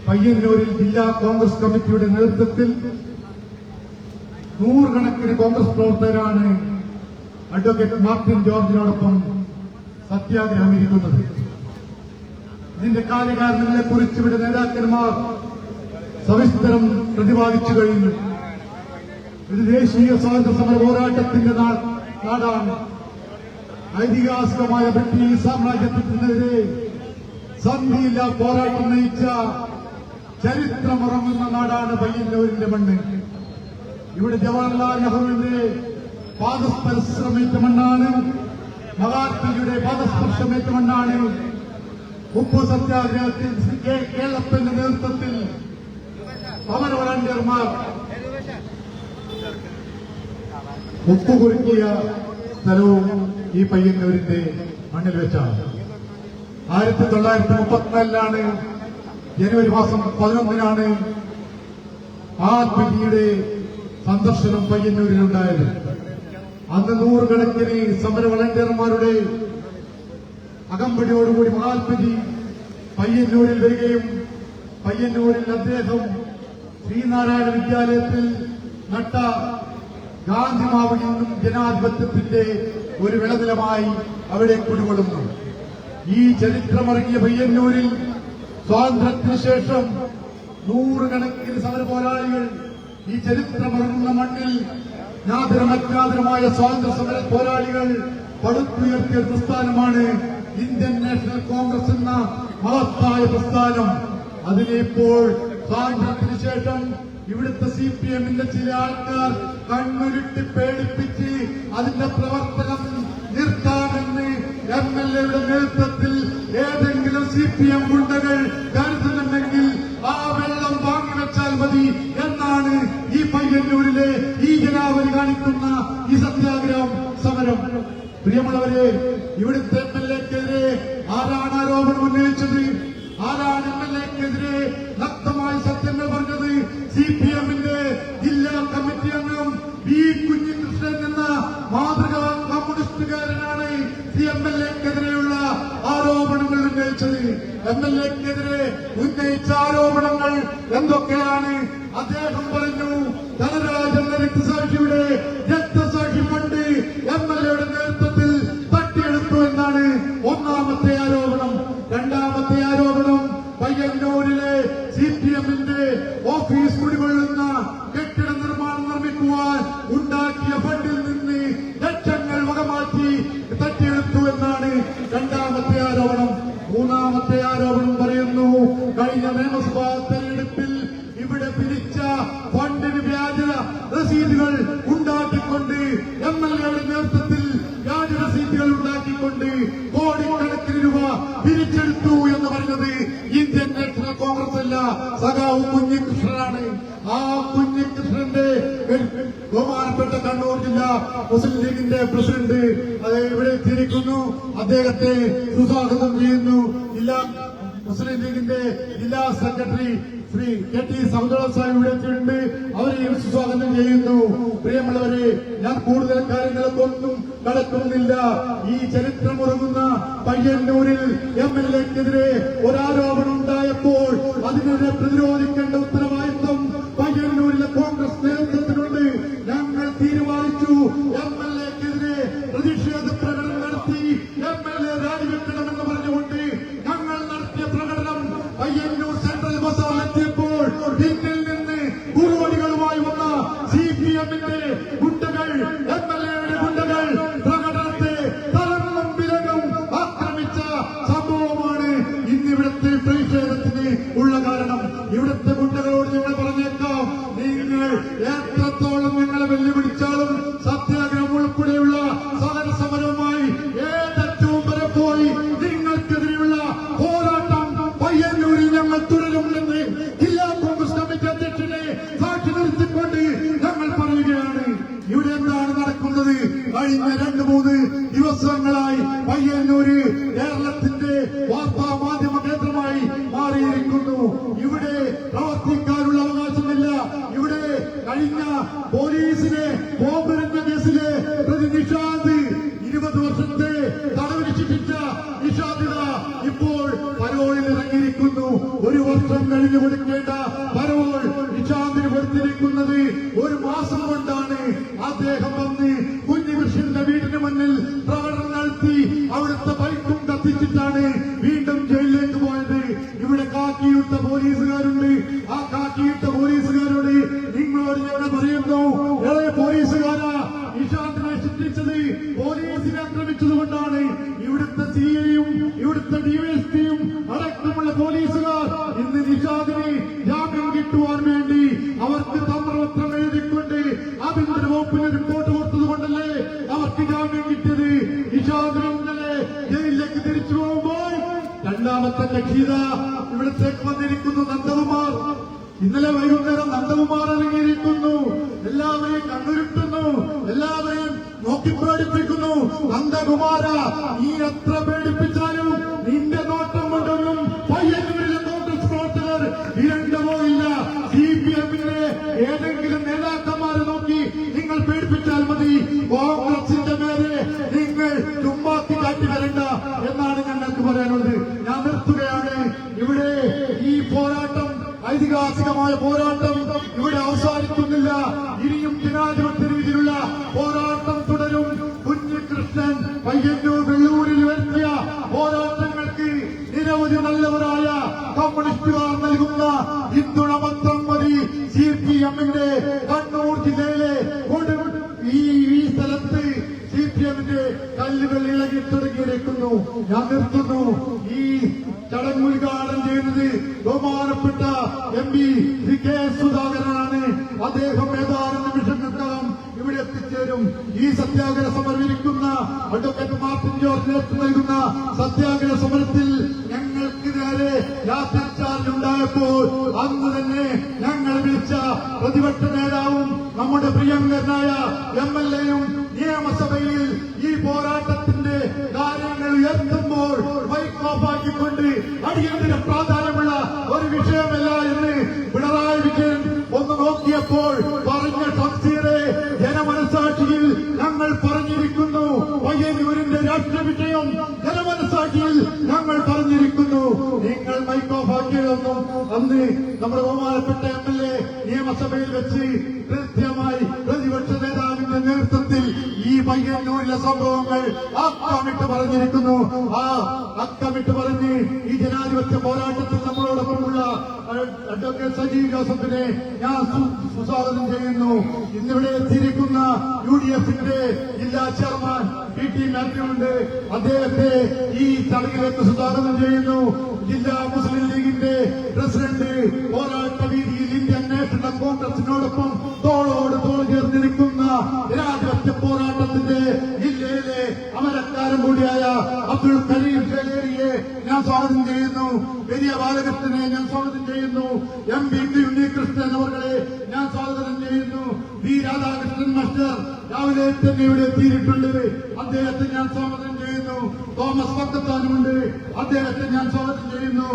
S1: പയ്യന്നൂരിൽ ജില്ലാ കോൺഗ്രസ് കമ്മിറ്റിയുടെ നേതൃത്വത്തിൽ നൂറുകണക്കിന് കോൺഗ്രസ് പ്രവർത്തകരാണ് അഡ്വക്കേറ്റ് മാർട്ടിൻ ജോർജിനോടൊപ്പം സത്യാഗ്രഹം ഇരിക്കുന്നത്. ഇതിന്റെ കാര്യകാരണങ്ങളെ കുറിച്ച് ഇവിടെ നേതാക്കന്മാർ സവിസ്തരം പ്രതിപാദിച്ചു കഴിഞ്ഞു. ഇത് ദേശീയ സ്വാതന്ത്ര്യ സമര പോരാട്ടത്തിന്റെ നാടാണ്. ഐതിഹാസികമായ ബ്രിട്ടീഷ് സാമ്രാജ്യത്തിനെതിരെ സന്ധിയില്ലാ പോരാട്ടം നയിച്ച ചരിത്രമുറങ്ങുന്ന നാടാണ് പയ്യന്നൂരിന്റെ മണ്ണ്. ഇവിടെ ജവഹർലാൽ നെഹ്റുവിന്റെ പാദസ്പർശമേറ്റ മണ്ണാണ്. മഹാത്മജിയുടെ പാദസ്പർശമേറ്റ മണ്ണാണ്. ഉപ്പു സത്യാഗ്രഹത്തിൽ കേളപ്പന്റെ നേതൃത്വത്തിൽ സമര വോളണ്ടിയർമാർ ഒപ്പുകുറുക്കിയ സ്ഥലവും ഈ പയ്യന്നൂരിന്റെ മണ്ണിൽ വെച്ചാണ്. 1934 ജനുവരി മാസം 11 മഹാത്മജിയുടെ സന്ദർശനം പയ്യന്നൂരിലുണ്ടായത്. അന്ന് നൂറുകണക്കിന് സമര വളണ്ടിയർമാരുടെ അകമ്പടിയോടുകൂടി മഹാത്മജി പയ്യന്നൂരിൽ വരികയും പയ്യന്നൂരിൽ അദ്ദേഹം ശ്രീനാരായണ വിദ്യാലയത്തിൽ നട്ട ഗാന്ധിമാവിൽ നിന്നും ജനാധിപത്യത്തിന്റെ ഒരു വിളനിലമായി അവിടെ കുടികൊള്ളുന്നു. ഈ ചരിത്രമറിഞ്ഞ പയ്യന്നൂരിൽ സ്വാതന്ത്ര്യത്തിന് ശേഷം നൂറുകണക്കിന് സമര പോരാളികൾ ഈ ചരിത്രമറിഞ്ഞ മണ്ണിൽ ജ്ഞാതരമജ്ഞാതരമായ സ്വാതന്ത്ര്യ സമര പോരാളികൾ പടുത്തുയർത്തിയ പ്രസ്ഥാനമാണ് ഇന്ത്യൻ നാഷണൽ കോൺഗ്രസ് എന്ന മഹത്തായ പ്രസ്ഥാനം. അതിനിപ്പോൾ സ്വാതന്ത്ര്യത്തിന് ശേഷം ഇവിടുത്തെ CPM-ന്റെ ചില ആൾക്കാർ കണ്ണുരുട്ടി പേടിപ്പിച്ച് അതിന്റെ പ്രവർത്തനം നിർത്താമെന്ന് MLA-യുടെ നേതൃത്വത്തിൽ ഏതെങ്കിലും CPM ഗുണ്ടകൾ കരുതുന്നുണ്ടെങ്കിൽ ആ വെള്ളം വാങ്ങിവെച്ചാൽ മതി എന്നാണ് ഈ പയ്യന്നൂരിലെ ഈ ജനാവലി കാണിക്കുന്ന ഈ സത്യാഗ്രഹം സമരം. പ്രിയമുള്ളവരെ, ഇവിടുത്തെ MLA-ക്കെതിരെ ആരാണ് ആരോപണം ഉന്നയിച്ചത്? ആരാണ് MLA-ക്കെതിരെ നഗ്നമായ സത്യങ്ങൾ പറഞ്ഞത്? CPM-ന്റെ ജില്ലാ കമ്മിറ്റി അംഗം വി കുഞ്ഞികൃഷ്ണൻ എന്ന മാതൃകാ കമ്മ്യൂണിസ്റ്റുകാരനാണ് MLA-ക്കെതിരെയുള്ള ആരോപണങ്ങൾ ഉന്നയിച്ചത്. MLA-ക്കെതിരെ ഉന്നയിച്ച ആരോപണങ്ങൾ എന്തൊക്കെയാണ്? അദ്ദേഹം പറഞ്ഞു, ധനരാജൻ രക്തസാക്ഷിയുടെ രക്തസാക്ഷി ഫണ്ട് MLA-യുടെ നേതൃത്വത്തിൽ തട്ടിയെടുത്തു എന്നാണ് ഒന്നാമത്തെ കഴിഞ്ഞ നിയമസഭാ തെരഞ്ഞെടുപ്പിൽ ഇവിടെ പിരിച്ച ഫണ്ടിന് വ്യാജ രസീതുകൾ ഉണ്ടാക്കിക്കൊണ്ട് MLA-യുടെ നേതൃത്വത്തിൽ വ്യാജ രസീതുകൾ ഉണ്ടാക്കിക്കൊണ്ട് കോടിക്കണക്കിന് രൂപ പിരിച്ചെടുത്തു എന്ന് പറയുന്നത് ഇന്ത്യൻ നാഷണൽ കോൺഗ്രസ് അല്ല, സഖാവ് കുഞ്ഞികൃഷ്ണനാണ്. ആ കുഞ്ഞികൃഷ്ണന്റെ ബഹുമാനപ്പെട്ട കണ്ണൂർ ജില്ലാ മുസ്ലിം ലീഗിന്റെ പ്രസിഡന്റ് ഇവിടെ എത്തിയിരിക്കുന്നു. അദ്ദേഹത്തെ സുസ്വാഗതം ചെയ്യുന്നു. ജില്ലാ മുസ്ലിം ലീഗിന്റെ ജില്ലാ സെക്രട്ടറി ശ്രീ KT സഹോദര സാഹിബ് ഇവിടെ എത്തിയിട്ടുണ്ട്. അവരെയും സ്വാഗതം ചെയ്യുന്നു. പ്രിയമുള്ളവരെ, ഞാൻ കൂടുതൽ കാര്യങ്ങളൊന്നും കടക്കുന്നില്ല. ഈ ചരിത്രമുറങ്ങുന്ന പയ്യന്നൂരിൽ MLA-ക്കെതിരെ ഒരാരോപണം ഉണ്ടായപ്പോൾ അതിനെതിരെ പ്രതിരോധിക്കേണ്ട ഉത്തരവാദിത്വം പയ്യന്നൂരിലെ കോൺഗ്രസ് നേതൃത്വത്തിനുണ്ട്. ഞങ്ങൾ തീരുമാനിച്ചു MLA-ക്കെതിരെ പ്രതിഷേധ പ്രകടനം നടത്തി MLA രാജിവെക്കണമെന്ന് പറഞ്ഞുകൊണ്ട് ഞങ്ങൾ നടത്തിയ പ്രകടനം പയ്യന്നൂർ സെൻട്രൽ ബസാറിലെത്തിയപ്പോൾ പിന്നിൽ നിന്ന് കുറുവടികളുമായി വന്ന CPM-ന്റെ ഗുണ്ടകൾ, MLA-യുടെ ഗുണ്ടകൾ പ്രകടനത്തെ തലങ്ങും വിലങ്ങും ആക്രമിച്ച സംഭവമാണ് ഇന്നിവിടുത്തെ പ്രതിഷേധത്തിന് ഉള്ള കാരണം. ഇവിടുത്തെ ഗുണ്ടകളോട് ഞങ്ങൾ പറഞ്ഞേക്കാം, നിങ്ങൾ എത്രത്തോളം ഞങ്ങളെ വെല്ലുവിളിച്ചാലും സത്യാഗ്രഹം ഉൾപ്പെടെയുള്ള സഹന സമരവുമായി ഏതറ്റവും വരെ പോയി നിങ്ങൾക്കെതിരെയുള്ള പോരാട്ടം പയ്യന്നൂരിൽ ഞങ്ങൾ തുടരുമെന്ന് ജില്ലാ കോൺഗ്രസ് കമ്മിറ്റി അധ്യക്ഷനെ സാക്ഷി നിർത്തിക്കൊണ്ട് ഞങ്ങൾ പറയുകയാണ്. ഇവിടെ എന്താണ് നടക്കുന്നത്? കഴിഞ്ഞ 2-3 ദിവസങ്ങളായി പയ്യന്നൂര് കേരളത്തിന്റെ വാർത്താ മാധ്യമ കേന്ദ്രമായി മാറിയിരിക്കുന്നു. ഇവിടെ പ്രവർത്തിക്കാനുള്ള അവകാശമില്ല. ഇവിടെ കഴിഞ്ഞ പോലീസിനെ ബോംബെറിഞ്ഞ കേസിലെ പ്രതി നിഷാദ് 20 വർഷത്തെ തടവിന് ശിക്ഷിച്ച നിഷാദിത ഇപ്പോൾ പരോളിൽ ഇറങ്ങിയിരിക്കുന്നു. 1 വർഷം കഴിഞ്ഞു കൊടുക്കേണ്ട പരോൾ നിഷാദിന് കൊടുത്തിരിക്കുന്നത് 1 മാസം കൊണ്ടാണ്. അദ്ദേഹം വന്ന് കുഞ്ഞികൃഷ്ണന്റെ വീടിന് മുന്നിൽ പ്രകടനം നടത്തി അവിടുത്തെ ബൈക്കും കത്തിച്ചിട്ടാണ് വീണ്ടും ജയിലിലേക്ക് പോയത്. ഇവിടെ കാക്കിയിട്ട പോലീസുകാരുണ്ട്. ആ കാക്കിയിട്ട പോലീസുകാരോട് നിങ്ങളോട് ഞങ്ങൾ പറയുന്നു, ഏറെ പോലീസുകാരാ, നിഷാദിനെ ശിക്ഷിച്ചത് പോലീസിനെ ആക്രമിച്ചതുകൊണ്ടാണ്. ഇവിടുത്തെ CI-യും ഇവിടുത്തെ DYSP-യും അടക്കമുള്ള പോലീസുകാർ ഇന്ന് നിഷാദിന് ജാമ്യം കിട്ടുവാൻ വേണ്ടി അവർക്ക് തമ്രപത്രം എഴുതിക്കൊണ്ട് ആഭ്യന്തര വകുപ്പിന് റിപ്പോർട്ട് കൊടുത്തതുകൊണ്ടല്ലേ അവർക്ക് ജാമ്യം കിട്ടിയത്. നിഷാദിന് ഇന്നലെ ജയിലിലേക്ക് തിരിച്ചു പോകുമ്പോൾ രണ്ടാമത്തെ കക്ഷിത ഇവിടത്തേക്ക് വന്നിരിക്കുന്നു, നന്ദകുമാർ. ഇന്നലെ വൈകുന്നേരം നന്ദകുമാർ ഇറങ്ങിയിരിക്കുന്നു. എല്ലാവരെയും കണ്ണുരുട്ടുന്നു, എല്ലാവരെയും നോക്കി പേടിപ്പിക്കുന്നു. നന്ദകുമാര, നീ എത്ര പേടിപ്പിച്ചാലും നിന്റെ നോട്ടം കൊണ്ടൊന്നും പയ്യന്നൂരിലെ കോൺഗ്രസ് പ്രവർത്തകർ ഇരണ്ടപോയില്ല. CPM-ന്റെ ഏതെങ്കിലും നേതാക്കന്മാരെ നോക്കി നിങ്ങൾ പേടിപ്പിച്ചാൽ മതി. കോൺഗ്രസിന്റെ മേലെ നിങ്ങൾ ചുമ്മാക്കി കാട്ടി വരണ്ട എന്നാണ് ഞങ്ങൾക്ക് പറയാനുള്ളത്. ഞാൻ നിർത്തുകയാണ്. ഇവിടെ ഈ പോരാട്ടം, ഐതിഹാസികമായ പോരാട്ടം ഇവിടെ അവസാനിക്കുന്നില്ല. ഇനിയും ജനാധിപത്യ രീതിയിലുള്ള പോരാട്ടം തുടരും. കുഞ്ഞികൃഷ്ണൻ പയ്യന്നൂർ വെള്ളൂരിൽ വരുത്തിയ പോരാട്ടങ്ങൾക്ക് നിരവധി നല്ലവരായ കമ്മ്യൂണിസ്റ്റുകാർ നൽകുന്ന പിന്തുണ മാത്രം മതി. CPM-ന്റെ കണ്ണൂർ ജില്ലയിലെ ഈ സ്ഥലത്ത് CPM-ന്റെ കല്ലുകൾ ഇളകി തുടങ്ങിയിരിക്കുന്നു. ഞാൻ നിർത്തുന്നു. ഈ ചടങ്ങ് ഉദ്ഘാടനം ചെയ്യുന്നത് ബഹുമാനപ്പെട്ട MP ശ്രീ K. സുധാകരനാണ്. അദ്ദേഹം ഏതാനും നിമിഷങ്ങൾക്കകം ഇവിടെ എത്തിച്ചേരും. ഈ സത്യാഗ്രഹ സമരം ഇരിക്കുന്ന അഡ്വക്കേറ്റ് മാർട്ടിൻ ജോർജ് നേതൃത്വം നൽകുന്ന സത്യാഗ്രഹ സമരത്തിൽ ഞങ്ങൾക്ക് നേരെ ലാത്തിച്ചാർജ് ഉണ്ടായപ്പോൾ അന്ന് തന്നെ ഞങ്ങൾ വിളിച്ച പ്രതിപക്ഷ നേതാവും നമ്മുടെ പ്രിയങ്കരനായ MLA-യും നിയമസഭയിൽ ഈ പോരാട്ടത്തിന്റെ കാര്യങ്ങൾ ഉയർത്തുമ്പോൾ മൈക്ക് ഓഫാക്കിക്കൊണ്ട് അടിയന്തര പ്രാധാന്യമുള്ള ഒരു വിഷയമല്ല എന്ന് പിണറായി വിജയൻ ഒന്ന് നോക്കിയപ്പോൾ പറഞ്ഞ തഫ്സീറെ ജനമനസാക്ഷിയിൽ ഞങ്ങൾ പറഞ്ഞിരിക്കുന്നു. പയ്യന്നൂരിന്റെ രാഷ്ട്രീയ വിഷയം ജനമനസാക്ഷിയിൽ ഞങ്ങൾ പറഞ്ഞിരിക്കുന്നു. നിങ്ങൾ മൈക്ക് ഓഫാക്കിയതൊന്നും അന്ന് നമ്മുടെ ബഹുമാനപ്പെട്ട MLA നിയമസഭയിൽ വെച്ച് കൃത്യമായി പ്രതിപക്ഷ നേതാവിന്റെ നേതൃത്വത്തിൽ ഈ പയ്യന്നൂരിലെ കണ്ണൂരിലെ സംഭവങ്ങൾ അക്കമിട്ട് പറഞ്ഞിരിക്കുന്നു. ആ അക്കമിട്ട് പറഞ്ഞ് ഈ ജനാധിപത്യ പോരാട്ടത്തിൽ നമ്മളോടൊപ്പമുള്ള അഡ്വക്കേറ്റ് സജീവ് ജോസഫിനെ ഞാൻ സുസ്വാഗതം ചെയ്യുന്നു. ഇന്നിവിടെ എത്തിയിരിക്കുന്ന UDFന്റെ ജില്ലാ ചെയർമാൻ PT മാത്യു ഉണ്ട്. അദ്ദേഹത്തെ ഈ ചടങ്ങിലേക്ക് സ്വാഗതം ചെയ്യുന്നു. ജില്ലാ മുസ്ലിം ലീഗിന്റെ പ്രസിഡന്റ് പോരാട്ട വീതിയിൽ ഇന്ത്യൻ നാഷണൽ കോൺഗ്രസിനോടൊപ്പം തോളോട് തോൾ ചേർന്നിരിക്കുന്ന ജനാധിപത്യ പോരാട്ടത്തിന്റെ ജില്ലയിലെ അമരക്കാരൻ കൂടിയായ അബ്ദുൽ കരീം ചേലേരിയെ ഞാൻ സ്വാഗതം ചെയ്യുന്നു. വലിയ ബാലകൃഷ്ണനെ ഞാൻ സ്വാഗതം ചെയ്യുന്നു. MP ഉണ്ണികൃഷ്ണൻ അവരുടെ ഞാൻ സ്വാഗതം ചെയ്യുന്നു. V രാധാകൃഷ്ണൻ മാസ്റ്റർ രാവിലെ തന്നെ ഇവിടെ എത്തിയിട്ടുണ്ട്. അദ്ദേഹത്തെ ഞാൻ സ്വാഗതം ചെയ്യുന്നു. തോമസ് പക്കത്താനുമുണ്ട്. അദ്ദേഹത്തെ ഞാൻ സ്വാഗതം ചെയ്യുന്നു.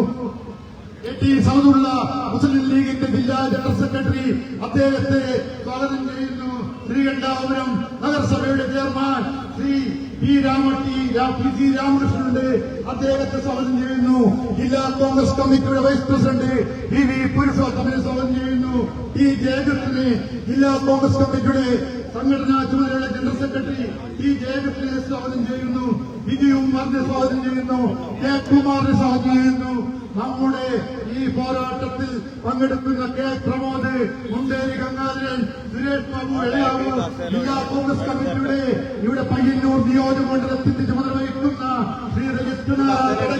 S1: AT സൗദുള്ള മുസ്ലിം ലീഗിന്റെ ജില്ലാ ജനറൽ സെക്രട്ടറി അദ്ദേഹത്തെ സ്വാഗതം ചെയ്യുന്നു. ശ്രീകണ്ഠാപുരം നഗരസഭയുടെ ചെയർമാൻ ശ്രീ P രാമകൃഷ്ണനുണ്ട്. അദ്ദേഹത്തെ സ്വാഗതം ചെയ്യുന്നു. ജില്ലാ കോൺഗ്രസ് കമ്മിറ്റിയുടെ വൈസ് പ്രസിഡന്റ് VV പുരുഷോത്തമനെ സ്വാഗതം ചെയ്യുന്നു. T ജയകൃഷ്ണനെ ജില്ലാ കോൺഗ്രസ് കമ്മിറ്റിയുടെ സംഘടനാ ചുമതലയുടെ ജനറൽ സെക്രട്ടറി T ജയകൃഷ്ണനെ സ്വാഗതം ചെയ്യുന്നു. വിജയ് കുമാറിനെ സ്വാഗതം ചെയ്യുന്നു. K കുമാറിനെ സ്വാഗതം ചെയ്യുന്നു. നമ്മുടെ ഈ പോരാട്ടത്തിൽ പങ്കെടുക്കുന്ന K പ്രമോദ്, മുണ്ടേരി ഗംഗാധരൻ, സുരേഷ് ബാബു എളയാവൂർ, ജില്ലാ കോൺഗ്രസ് കമ്മിറ്റിയുടെ ഇവിടെ പയ്യന്നൂർ നിയോജകമണ്ഡലത്തിന്റെ ചുമതല വഹിക്കുന്ന ശ്രീ രജിസ്റ്റർമാരുടെ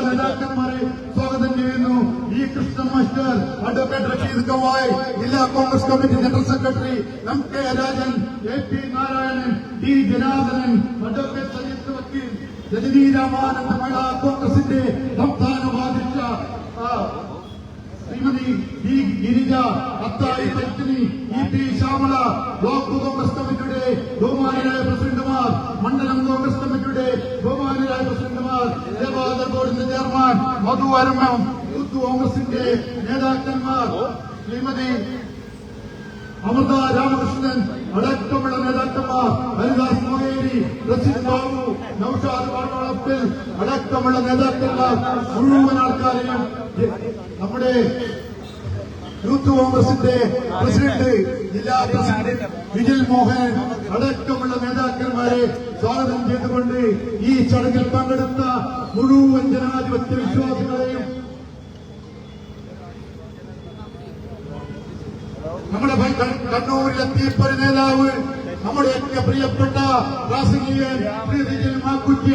S1: നേതാക്കന്മാരെ സ്വാഗതം ചെയ്യുന്നു. E Krishnan master, advocate Rasheed Gavai, ജില്ലാ Congress committee general secretary MK Rajan, AP Narayanan, D Janardhanan, advocate Sayyid വക്കീൽ, രജനി രാമാനന്ദ മഹിളാ കോൺഗ്രസിന്റെ സംസ്ഥാന ഉപാധ്യക്ഷ ശ്രീമതി D ഗിരിജ, അത്തായി പത്നി EP ശ്യാമള, ബ്ലോക്ക് കോൺഗ്രസ് കമ്മിറ്റിയുടെ ബഹുമാനരായ പ്രസിഡന്റുമാർ, മണ്ഡലം കോൺഗ്രസ് കമ്മിറ്റിയുടെ ബഹുമാനരായ പ്രസിഡന്റുമാർ, ദേവാദർ ബോർഡിന്റെ ചെയർമാൻ മധു അരമം, യൂത്ത് കോൺഗ്രസിന്റെ നേതാക്കന്മാർ ശ്രീമതി അമൃത രാമകൃഷ്ണൻ അടക്കമുള്ള നേതാക്കന്മാർ, ഹരിദാസ് മൊഹേരി, റഷീദ് ബാബു, നൌഷാദ് വാളപ്പിൽ അടക്കമുള്ള നേതാക്കന്മാർ, മുഴുവൻ ആൾക്കാരെയും നമ്മുടെ യൂത്ത് കോൺഗ്രസിന്റെ പ്രസിഡന്റ്, ജില്ലാ പ്രസിഡന്റ് വിജിൽ മോഹൻ അടക്കമുള്ള നേതാക്കന്മാരെ സ്വാഗതം ചെയ്തുകൊണ്ട് ഈ ചടങ്ങിൽ പങ്കെടുത്ത മുഴുവൻ ജനാധിപത്യ വിശ്വാസികളെയും നമ്മുടെ കണ്ണൂരിലെ തീപ്പൊരി നേതാവ്, നമ്മുടെയൊക്കെ പ്രിയപ്പെട്ട പ്രാസംഗികൻ ശ്രീ വിജിൽ മാക്കുറ്റി